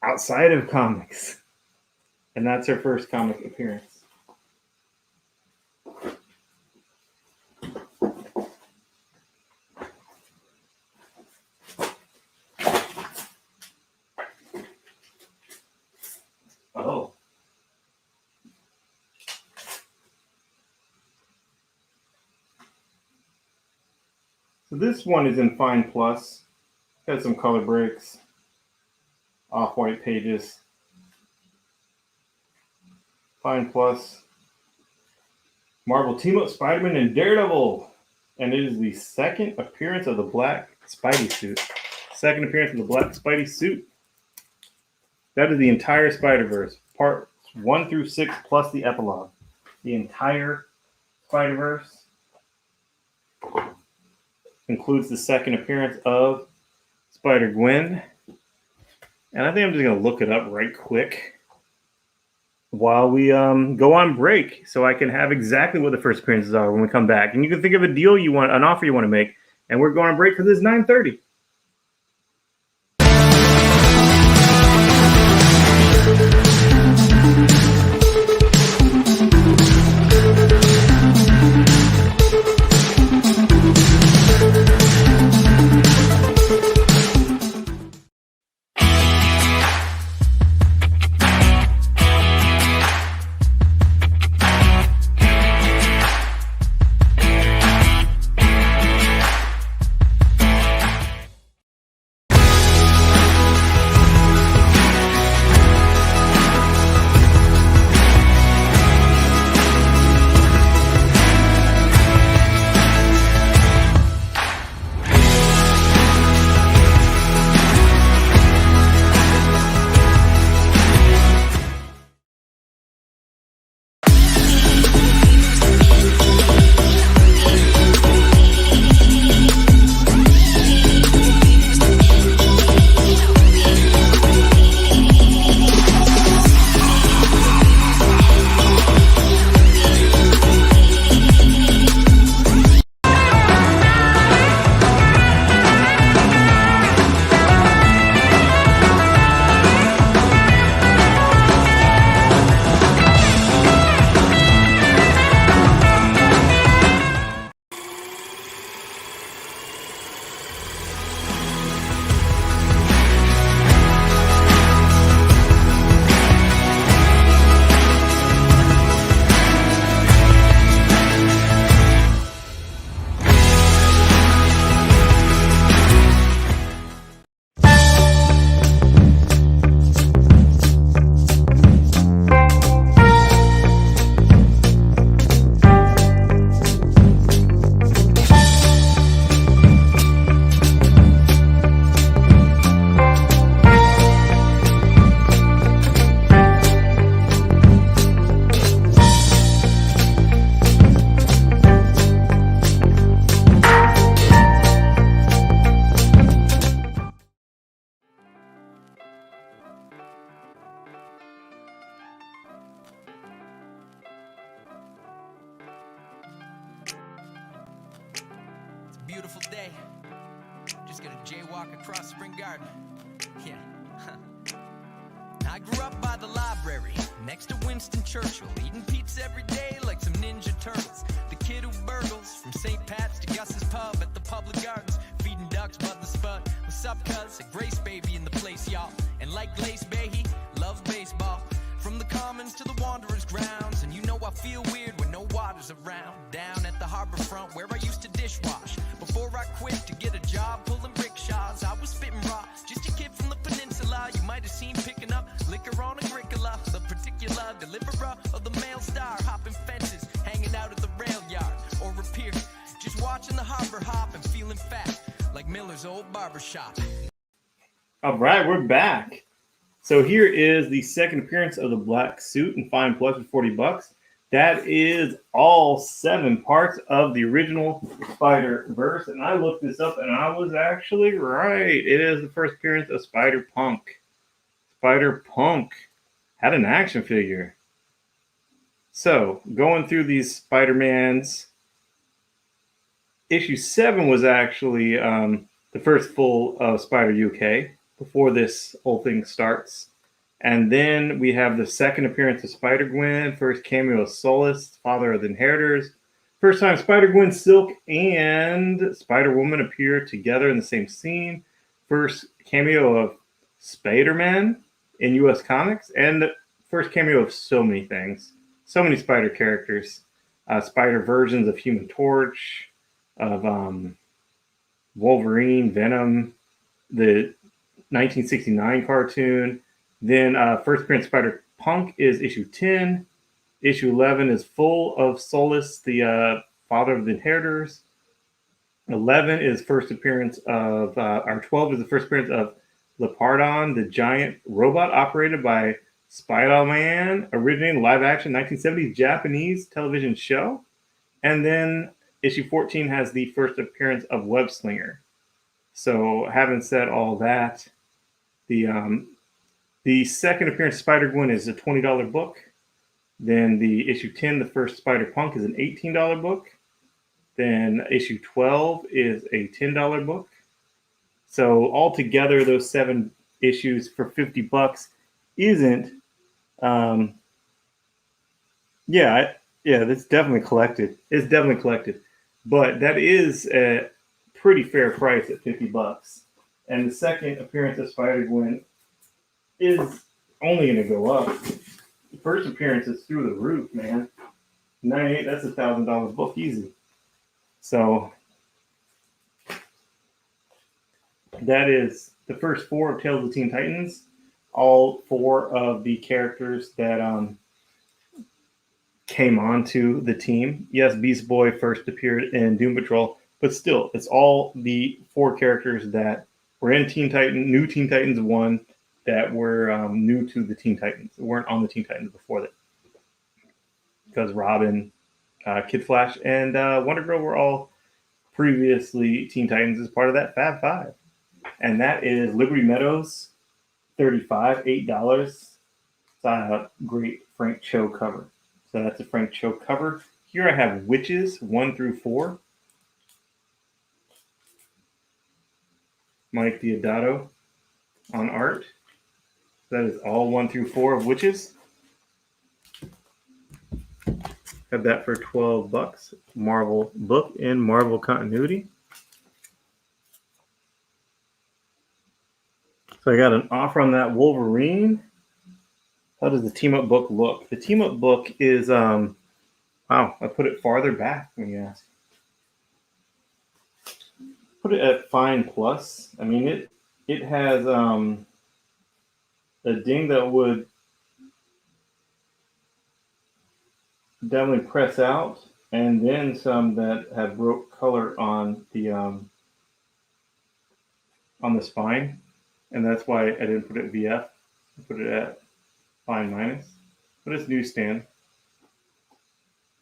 outside of comics, and that's her first comic appearance. Oh. So this one is in Fine Plus. Got some color breaks, off-white pages. Fine Plus. Marvel Team Up Spider-Man and Daredevil. And it is the second appearance of the Black Spidey suit. Second appearance of the Black Spidey suit. That is the entire Spider-Verse. Parts 1 through 6 plus the epilogue. The entire Spider-Verse includes the second appearance of Spider-Gwen. And I think I'm just going to look it up right quick while we go on break so I can have exactly what the first appearances are when we come back. And you can think of a deal you want, an offer you want to make. And we're going on break because it's 9:30.
just gonna jaywalk across Spring Garden. Yeah. I grew up by the library, next to Winston Churchill, eating pizza every day like some Ninja Turtles. The kid who burgles from St. Pat's to Gus's Pub at the Public Gardens, feeding ducks Bud the Spud. What's up, cuz? A Grace baby in the place, y'all. And like Glace Bay, he loves baseball. From the Commons to the Wanderers grounds, and you know I feel weird when no water's around. Down at the harbor front where I used to dishwash. Before I quit to get a job pulling rickshaws, I was spitting raw, just a kid from the peninsula. You might have seen picking up liquor on Agricola, the particular deliverer of the Mail Star, hopping fences, hanging out at the rail yard, or a pier, just watching the harbor hop and feeling fat like Miller's old barbershop.
All right, we're back. So here is the second appearance of the black suit and fine plus for $40. That is all 7 parts of the original Spider-Verse. And I looked this up and I was actually right. It is the first appearance of Spider-Punk. Spider-Punk had an action figure. So going through these Spider-Mans, issue 7 was actually the first full of Spider UK before this whole thing starts. And then we have the second appearance of Spider-Gwen, first cameo of Solus, father of the Inheritors. First time Spider-Gwen, Silk, and Spider-Woman appear together in the same scene. First cameo of Spider-Man in US Comics, and the first cameo of so many things. So many Spider characters. Spider versions of Human Torch, of Wolverine, Venom, the 1969 cartoon. Then first appearance Spider-Punk is issue 10. Issue 11 is full of Solus, the father of the Inheritors. 11 is first appearance of, or 12 is the first appearance of Lepardon, the giant robot operated by Spider-Man, originating live action 1970s Japanese television show. And then issue 14 has the first appearance of Web Slinger. So having said all that, the second appearance of Spider-Gwen is a $20 book. Then the issue 10, the first Spider-Punk, is an $18 book. Then issue 12 is a $10 book. So altogether, those 7 issues for $50 isn't. That's definitely collected. It's definitely collected, but that is a pretty fair price at $50. And the second appearance of Spider-Gwen is only going to go up. The first appearance is through the roof, man. 98, that's a $1,000 book easy. So that is the first 4 of Tales of Teen Titans. All 4 of the characters that came onto the team. Yes, Beast Boy first appeared in Doom Patrol, but still, it's all the 4 characters that were in New Teen Titans 1 that were new to the Teen Titans. They weren't on the Teen Titans before that. Because Robin, Kid Flash, and Wonder Girl were all previously Teen Titans as part of that Fab 5. And that is Liberty Meadows, $35, $8. It's a great Frank Cho cover. So that's a Frank Cho cover. Here I have Witches 1 through 4. Mike Diodato on art. That is all 1 through 4 of Witches. Have that for $12. Marvel book in Marvel continuity. So I got an offer on that Wolverine. How does the team up book look? The team up book is wow, I put it farther back when you ask. Put it at fine plus. I mean it has a ding that would definitely press out, and then some that have broke color on the spine, and that's why I didn't put it at VF. I put it at fine minus, but it's newsstand.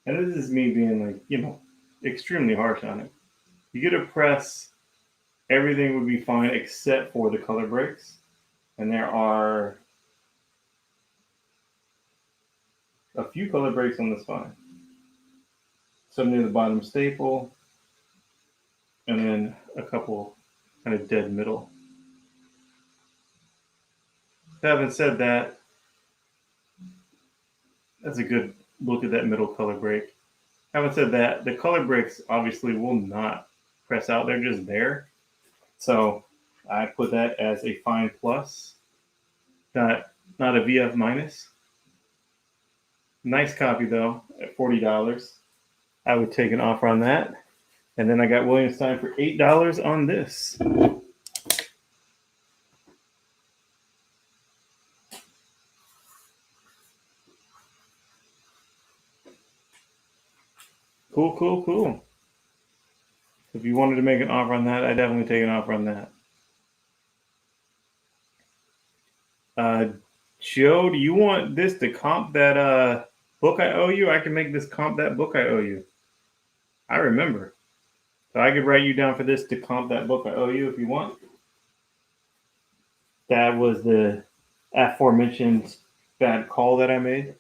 And this is me being extremely harsh on it. You get a press, everything would be fine except for the color breaks, and there are a few color breaks on the spine. Some near the bottom staple, and then a couple kind of dead middle. Having said that, that's a good look at that middle color break. Having said that, the color breaks obviously will not press out. They're just there. So I put that as a fine plus, not a VF minus. Nice copy though, at $40. I would take an offer on that. And then I got Williamstein for $8 on this. Cool. If you wanted to make an offer on that, I'd definitely take an offer on that. Joe, do you want this to comp that book I owe you? I can make this comp that book I owe you. I remember. So I could write you down for this to comp that book I owe you if you want. That was the aforementioned bad call that I made.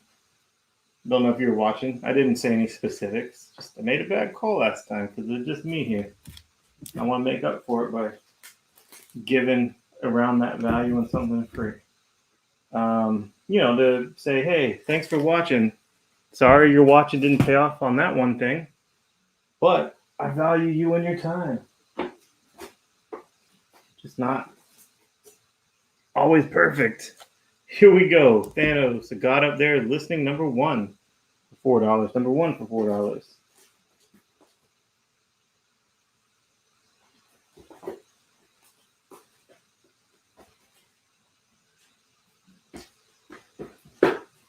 Don't know if you were watching. I didn't say any specifics. Just I made a bad call last time because it's just me here. I want to make up for it by giving around that value on something free. To say, hey, thanks for watching. Sorry your watching didn't pay off on that one thing, but I value you and your time. Just not always perfect. Here we go. Thanos, the god up there, listening number one for $4. Number one for $4.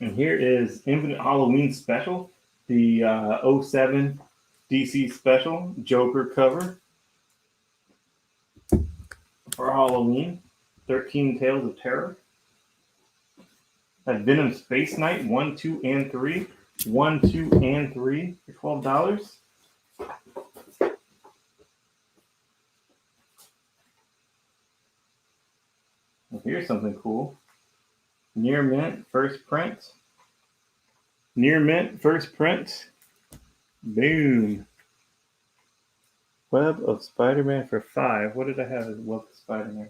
And here is Infinite Halloween Special, the 07 DC Special Joker cover for Halloween. 13 Tales of Terror. At Venom Space Knight 1, 2, and 3. 1, 2, and 3 for $12. Well, here's something cool. Near Mint First Print. Near Mint First Print. Boom. Web of Spider-Man for $5. What did I have as Web of Spider-Man?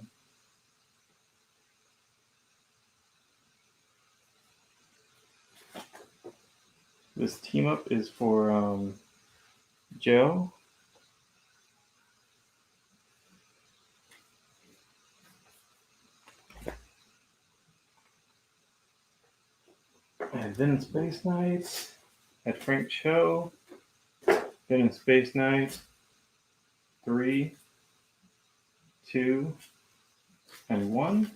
This team up is for Joe. And then Space Knight at Frank Cho. Then in Space Knight 3, 2, and 1.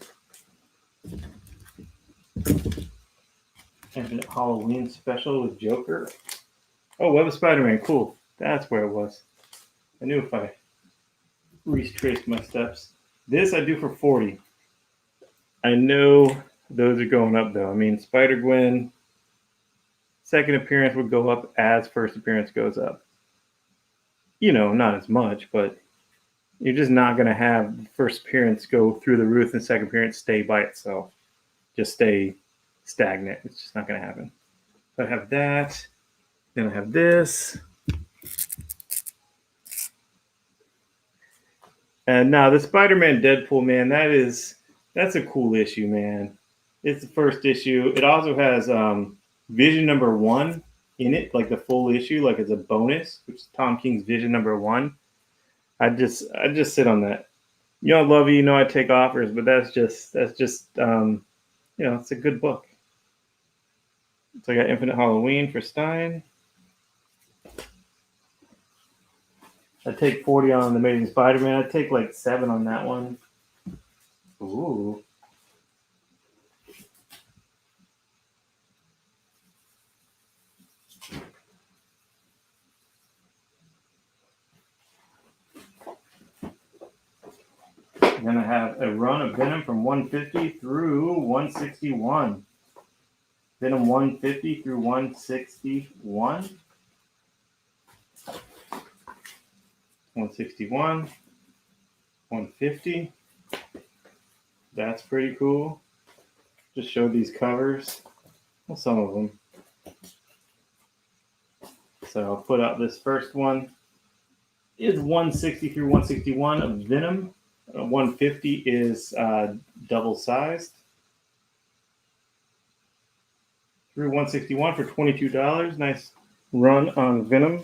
Infinite Halloween Special with Joker. Oh, Web of Spider-Man. Cool. That's where it was. I knew if I retraced my steps. This I do for $40. I know those are going up, though. I mean, Spider-Gwen, second appearance would go up as first appearance goes up. Not as much, but you're just not going to have first appearance go through the roof and second appearance stay by itself. Just stay stagnant. It's just not going to happen. So I have that. Then I have this. And now the Spider-Man Deadpool, man, that's a cool issue, man. It's the first issue. It also has Vision number 1 in it, like the full issue, like it's a bonus, which is Tom King's Vision number 1. I just sit on that. I love you. I take offers, but that's just it's a good book. So I got Infinite Halloween for Stein. I take 40 on the Amazing Spider-Man. I take like 7 on that one. Ooh. Then I have a run of Venom from 150 through 161. Venom 150 through 161. 161. 150. That's pretty cool. Just showed these covers. Well, some of them. So I'll put out this first one. It's 160 through 161 of Venom. 150 is double sized. Through 161 for $22. Nice run on Venom.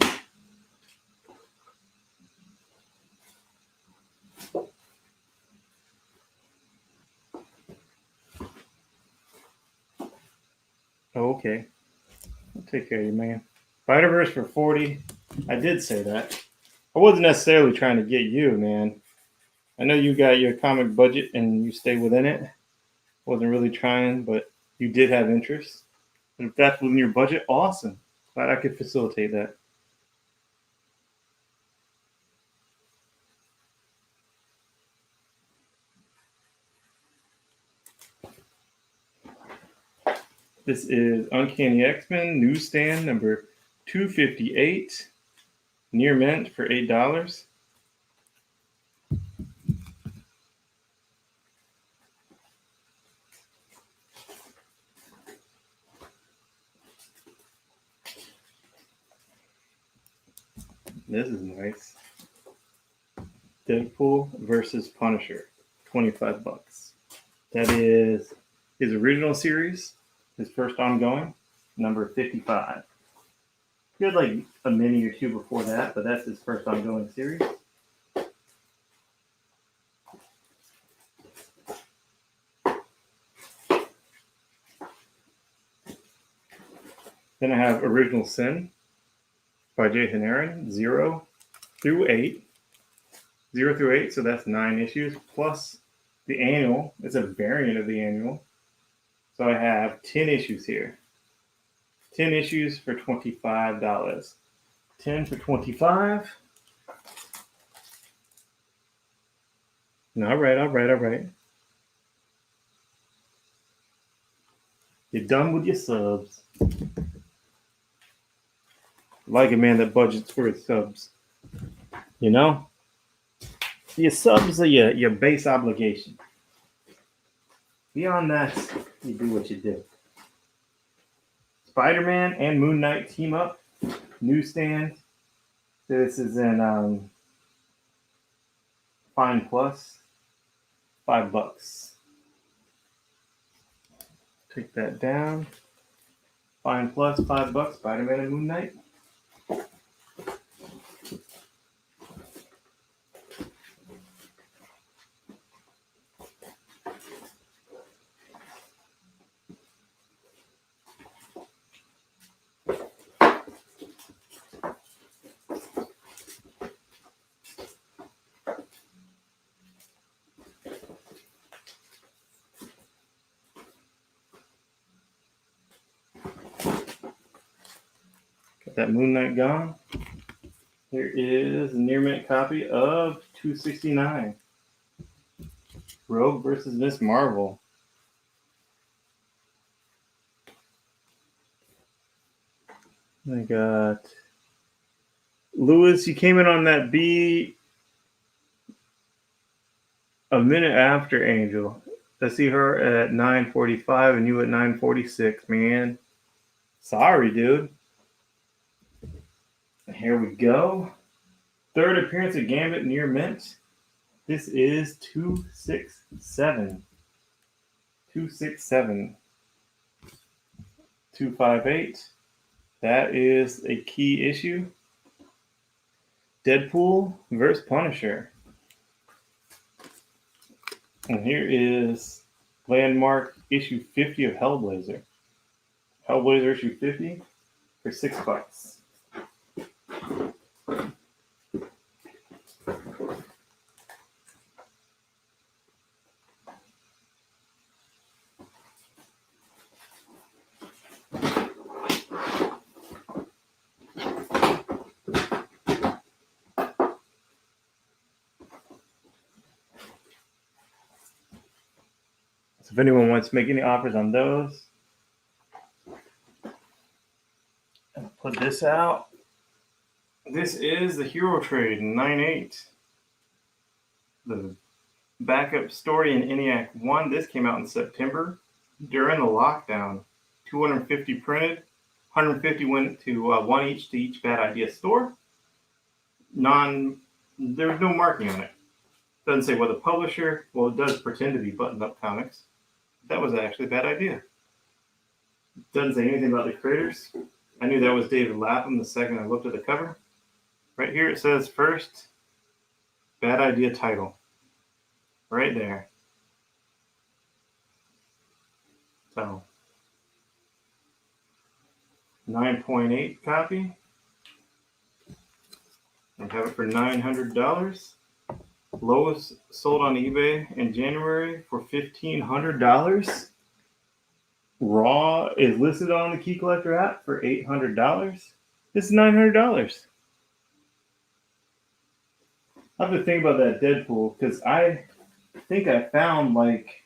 Oh, okay. I'll take care of you, man. Spider-Verse for 40. I did say that. I wasn't necessarily trying to get you, man. I know you got your comic budget and you stay within it. Wasn't really trying, but you did have interest. And if that's within your budget, awesome. Glad I could facilitate that. This is Uncanny X-Men newsstand number 258, near mint for $8. This is nice. Deadpool versus Punisher, $25. That is his original series, his first ongoing, number 55. He had like a mini or two before that, but that's his first ongoing series. Then I have Original Sin by Jason Aaron, 0 through 8. 0 through 8, so that's 9 issues, plus the annual. It's a variant of the annual. So I have 10 issues here. 10 issues for $25. 10 for $25. All right. You're done with your subs. Like a man that budgets for his subs. You know? Your subs are your base obligation. Beyond that, you do what you do. Spider-Man and Moon Knight team up. Newsstand. This is in Fine Plus. $5. Take that down. Fine Plus, $5. Spider-Man and Moon Knight. Got that Moon Knight gone. Here is a near mint copy of 269. Rogue versus Miss Marvel. I got Lewis. You came in on that B a minute after Angel. I see her at 9:45 and you at 9:46, man. Sorry, dude. Here we go. Third appearance of Gambit near mint. This is 267. 267. 258. That is a key issue. Deadpool versus Punisher. And here is landmark issue 50 of Hellblazer. Hellblazer issue 50 for $6. So if anyone wants to make any offers on those, I'll put this out. This is the Hero Trade 9/8. The backup story in ENIAC 1. This came out in September during the lockdown. 250 printed. 150 went to one each to each Bad Idea store. There was no marking on it. Doesn't say what the publisher. Well, it does pretend to be Button Up Comics. That was actually a bad idea. Doesn't say anything about the creators. I knew that was David Lapham the second I looked at the cover. Right here it says first, bad idea title. Right there. So, 9.8 copy. I have it for $900. Lowest sold on eBay in January for $1,500. Raw is listed on the Key Collector app for $800. This is $900. I have to think about that Deadpool because I think I found like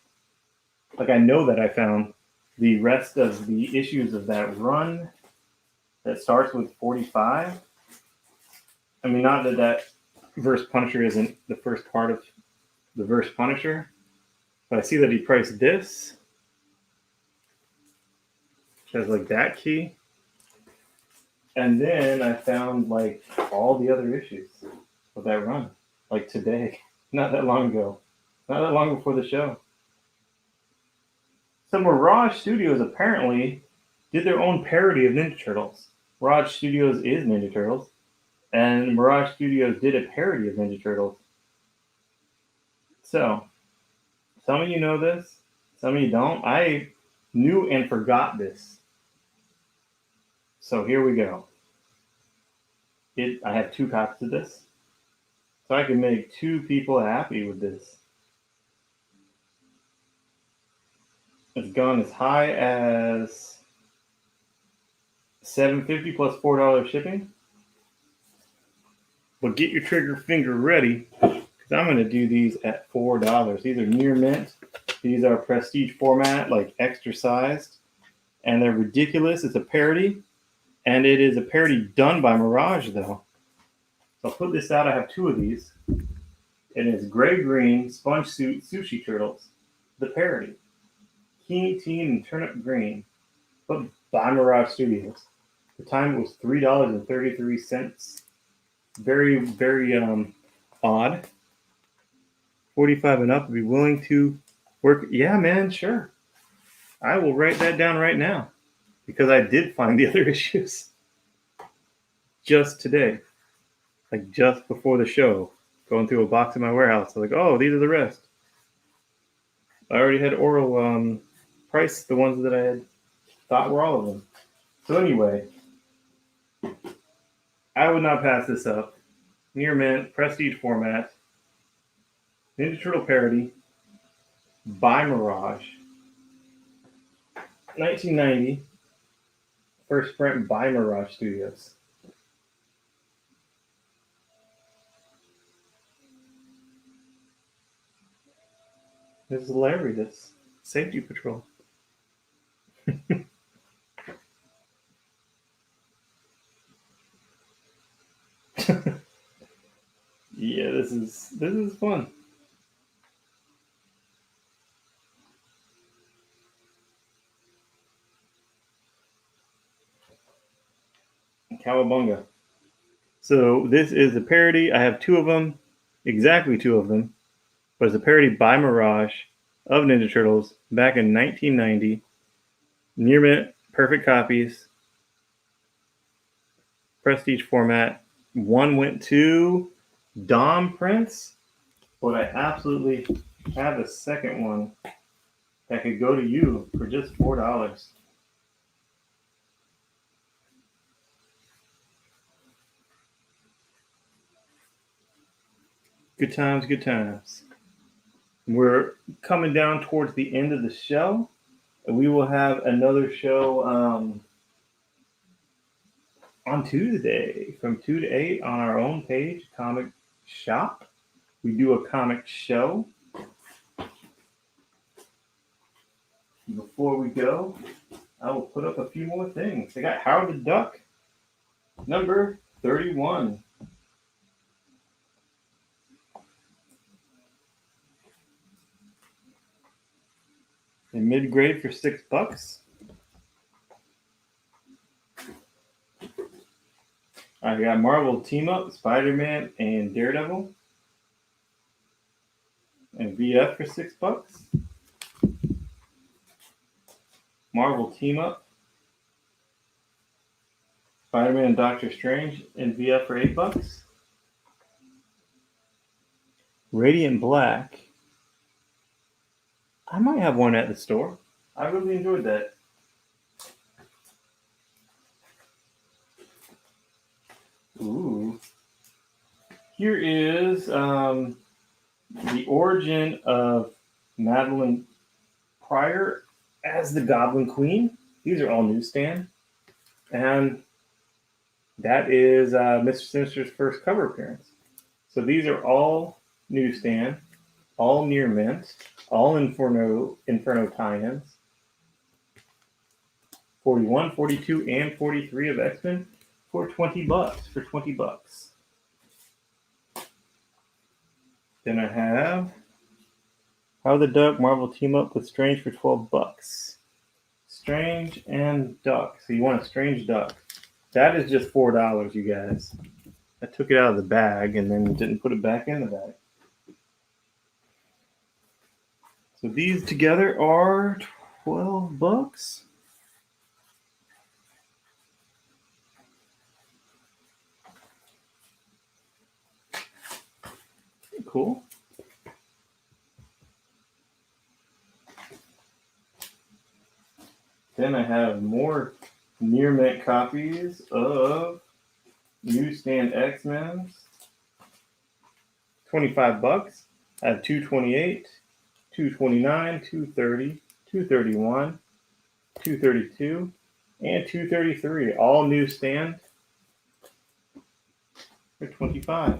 I know that I found the rest of the issues of that run that starts with 45. I mean, not that Verse Punisher isn't the first part of the Verse Punisher, but I see that he priced this. Has like that key. And then I found like all the other issues of that run, like today, not that long ago, not that long before the show. So Mirage Studios apparently did their own parody of Ninja Turtles. Mirage Studios is Ninja Turtles, and Mirage Studios did a parody of Ninja Turtles. So, some of you know this, some of you don't. I knew and forgot this. So here we go. I have 2 copies of this. So I can make 2 people happy with this. It's gone as high as $7.50 plus $4 shipping. But get your trigger finger ready, because I'm going to do these at $4. These are near mint. These are prestige format, like extra sized. And they're ridiculous. It's a parody. And it is a parody done by Mirage, though. So I'll put this out. I have 2 of these. It is Gray Green Sponge Suit Sushi Turtles. The parody. Keen Teen and Turnip Green. But by Mirage Studios. The time it was $3.33. Very, very odd. 45 and up would be willing to work. Yeah, man, sure. I will write that down right now. Because I did find the other issues just today, like just before the show, going through a box in my warehouse. I was like, oh, these are the rest. I already had oral price the ones that I had thought were all of them. So anyway, I would not pass this up. Near mint, prestige format, Ninja Turtle parody by Mirage, 1990. First print by Mirage Studios. This is Larry, this safety patrol. Yeah, this is fun. Cowabunga. So this is a parody. I have 2 of them, exactly 2 of them, but it's a parody by Mirage of Ninja Turtles back in 1990. Near mint, perfect copies, prestige format. 1 went to Dom Prince, but I absolutely have a second one that could go to you for just $4. Good times, good times. We're coming down towards the end of the show. We will have another show on Tuesday from 2 to 8 on our own page, Comic Shop. We do a comic show. Before we go, I will put up a few more things. I got Howard the Duck, number 31. In mid-grade for $6. I got Marvel Team Up, Spider-Man, and Daredevil. and VF for $6. Marvel Team Up, Spider-Man and Doctor Strange in VF for $8. Radiant Black. I might have one at the store. I really enjoyed that. Ooh. Here is the origin of Madeline Pryor as the Goblin Queen. These are all newsstand. And that is Mr. Sinister's first cover appearance. So these are all newsstand, all near mint, all Inferno tie-ins. 41, 42, and 43 of X-Men for $20. Then I have How the Duck Marvel Team Up with Strange for $12. Strange and Duck. So you want a Strange Duck. That is just $4, you guys. I took it out of the bag and then didn't put it back in the bag. So these together are $12. Cool. Then I have more near mint copies of newsstand X-Men's. $25. I have 228, 229, 230, 231, 232, and 233. All newsstand for $25.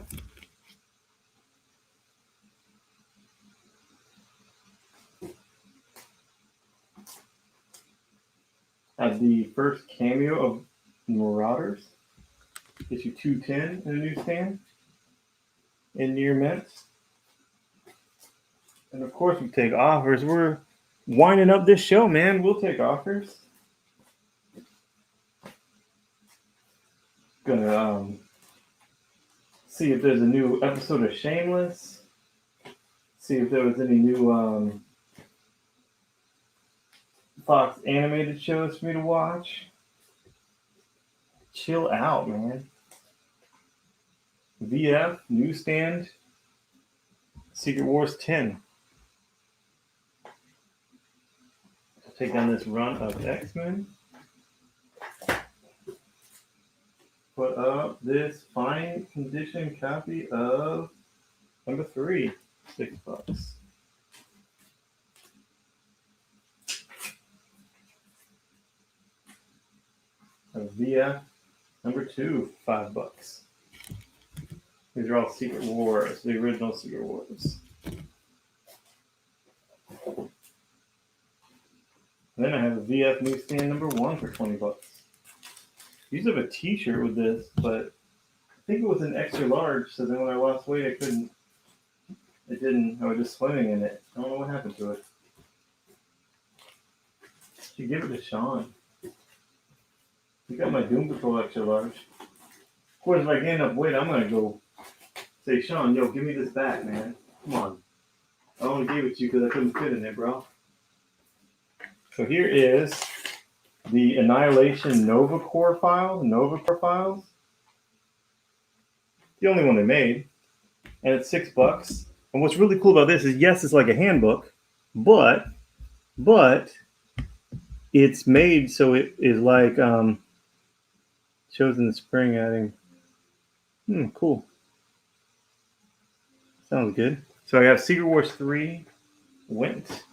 As the first cameo of Marauders, issue 210 in a newsstand in near mint. And of course, we take offers. We're winding up this show, man. We'll take offers. Gonna see if there's a new episode of Shameless. See if there was any new Fox animated shows for me to watch. Chill out, man. VF, newsstand, Secret Wars 10. Take down this run of X-Men. Put up this fine condition copy of number 3, $6. VF number 2, $5. These are all Secret Wars, the original Secret Wars. Then I have a VF newsstand number 1 for $20. Used to have a t-shirt with this, but I think it was an extra large, so then when I lost weight I couldn't, I was just swimming in it. I don't know what happened to it. Should give it to Sean. You got my Doom Patrol extra large. Of course, if I gain enough weight, I'm gonna go say, Sean, yo, give me this back, man. Come on. I only gave it to you because I couldn't fit in it, bro. So here is the Annihilation Nova Corps files. The only one they made. And it's $6. And what's really cool about this is, yes, it's like a handbook, but it's made so it is like shows in the spring adding. Cool. Sounds good. So I have Secret Wars 3 went.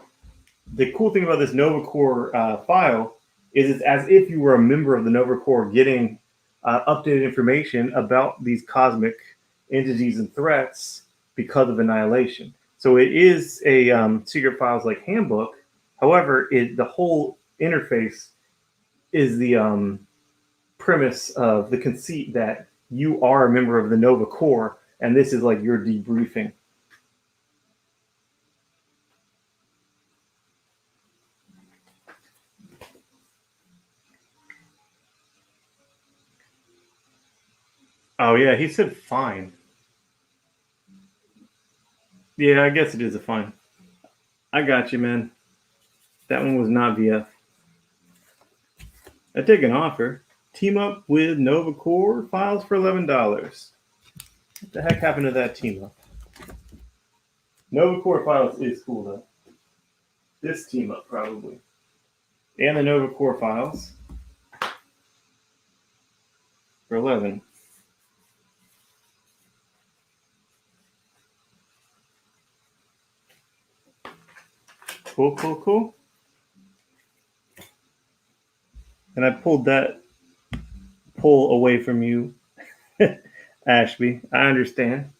The cool thing about this Nova Corps file is it's as if you were a member of the Nova Corps getting updated information about these cosmic entities and threats because of Annihilation. So it is a Secret Files like handbook. However, the whole interface is the premise of the conceit that you are a member of the Nova Corps, and this is like your debriefing. Oh yeah, he said fine. Yeah, I guess it is a fine. I got you, man. That one was not VF. I take an offer. Team up with Nova Core files for $11. What the heck happened to that team up? Nova Core files is cool though. This team up probably. And the Nova Core files for 11. Cool, cool, cool. And I pulled that pull away from you, Ashby. I understand.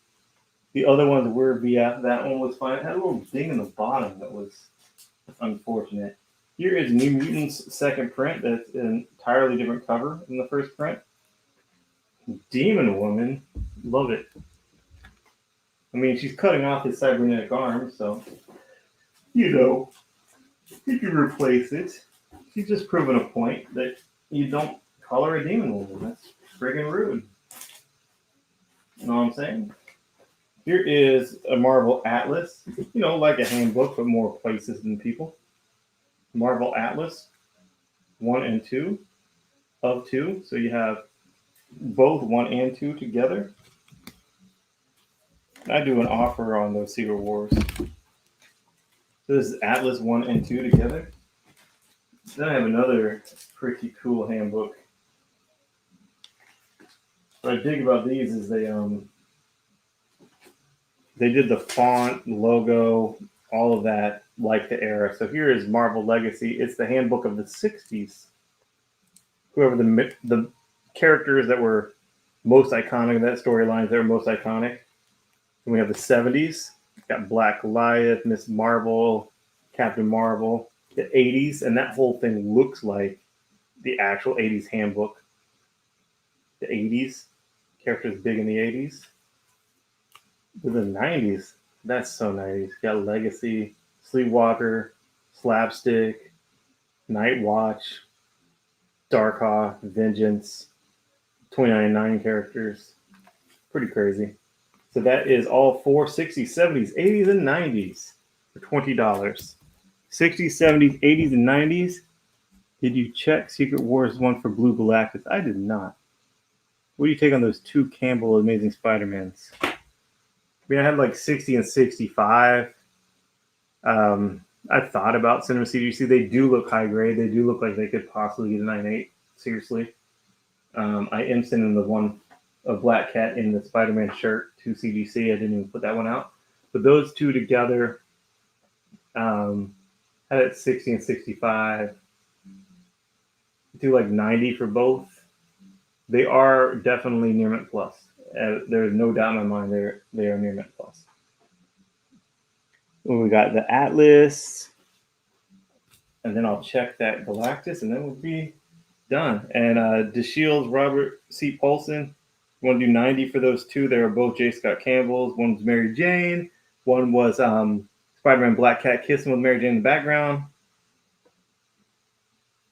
The other ones were VF. That one was fine. It had a little ding in the bottom that was unfortunate. Here is New Mutants' second print. That's an entirely different cover than the first print. Demon Woman. Love it. I mean, she's cutting off his cybernetic arm, so, you know, you can replace it. She's just proven a point that you don't call her a Demon Woman. That's friggin' rude. You know what I'm saying? Here is a Marvel Atlas. You know, like a handbook, but more places than people. Marvel Atlas 1 and 2 of 2. So you have both 1 and 2 together. I do an offer on those Secret Wars. So this is Atlas 1 and 2 together. Then I have another pretty cool handbook. What I dig about these is they did the font, logo, all of that like the era. So here is Marvel Legacy. It's the handbook of the 60s. Whoever the characters that were most iconic, that storylines that were most iconic. And we have the 70s. Got Black Goliath, Miss Marvel, Captain Marvel. The 80s, and that whole thing looks like the actual 80s handbook. The 80s. Characters big in the 80s. With the 90s. That's so 90s. Got Legacy, Sleepwalker, Slapstick, Night Watch, Darkhawk, Vengeance, 2099 characters. Pretty crazy. So that is all 4 60s, 70s, 80s, and 90s for $20. 60s, 70s, 80s, and 90s. Did you check Secret Wars 1 for Blue Galactus? I did not. What do you take on those 2 Campbell Amazing Spider-Mans? I mean, I had like 60 and 65. I thought about Cinema CGC. They do look high grade. They do look like they could possibly get a 9.8. Seriously. I am sending the one of Black Cat in the Spider-Man shirt to CGC. I didn't even put that one out. But those 2 together had it 60 and 65. Do like 90 for both. They are definitely Near Mint Plus. There's no doubt in my mind they are Near Mint Plus. Well, we got the Atlas, and then I'll check that Galactus, and then we'll be done. And DeShields, Robert C. Paulson, you want to do 90 for those 2? They were both J. Scott Campbell's. One was Mary Jane. One was Spider-Man Black Cat kissing with Mary Jane in the background.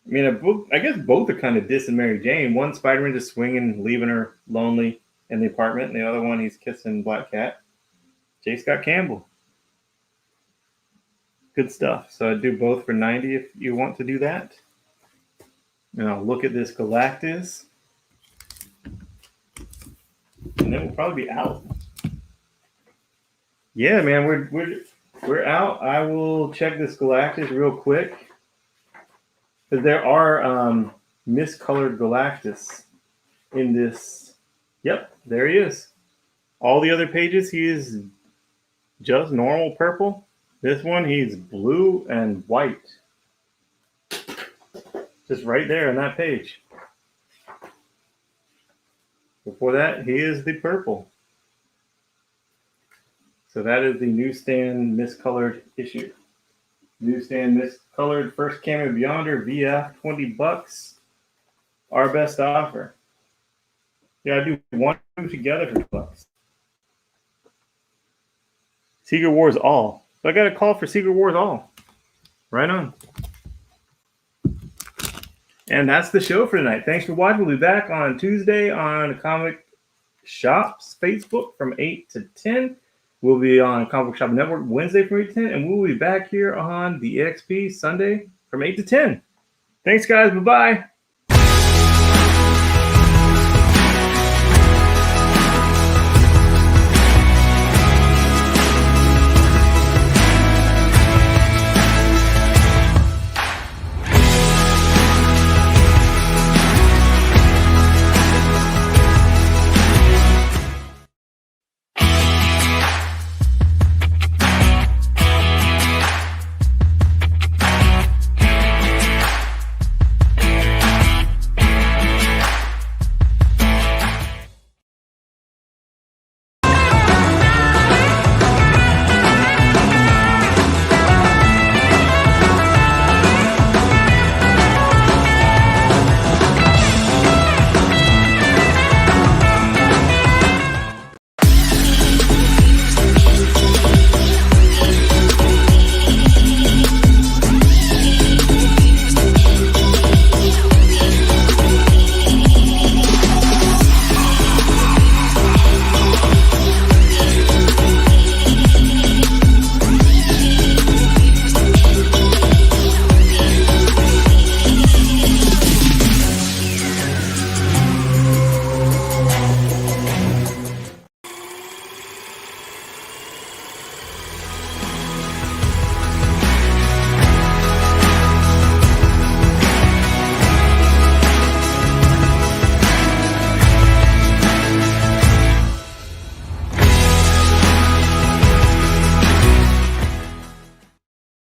I mean, I guess both are kind of dissing Mary Jane. One, Spider-Man just swinging, leaving her lonely in the apartment. And the other one, he's kissing Black Cat. J. Scott Campbell. Good stuff. So I'd do both for 90 if you want to do that. And I'll look at this Galactus. And then we'll probably be out. Yeah, man, we're out. I will check this Galactus real quick. Because there are miscolored Galactus in this. Yep, there he is. All the other pages, he is just normal purple. This one, he's blue and white. Just right there on that page. Before that, he is the purple. So that is the newsstand miscolored issue. Newsstand miscolored first Cameo Beyonder VF, $20. Our best offer. Yeah, I do 1 together for $2. Secret Wars All. So I got a call for Secret Wars All. Right on. And that's the show for tonight. Thanks for watching. We'll be back on Tuesday on Comic Shop's Facebook from 8 to 10. We'll be on Comic Book Shop Network Wednesday from 8 to 10, and we'll be back here on the EXP Sunday from 8 to 10. Thanks, guys. Bye-bye.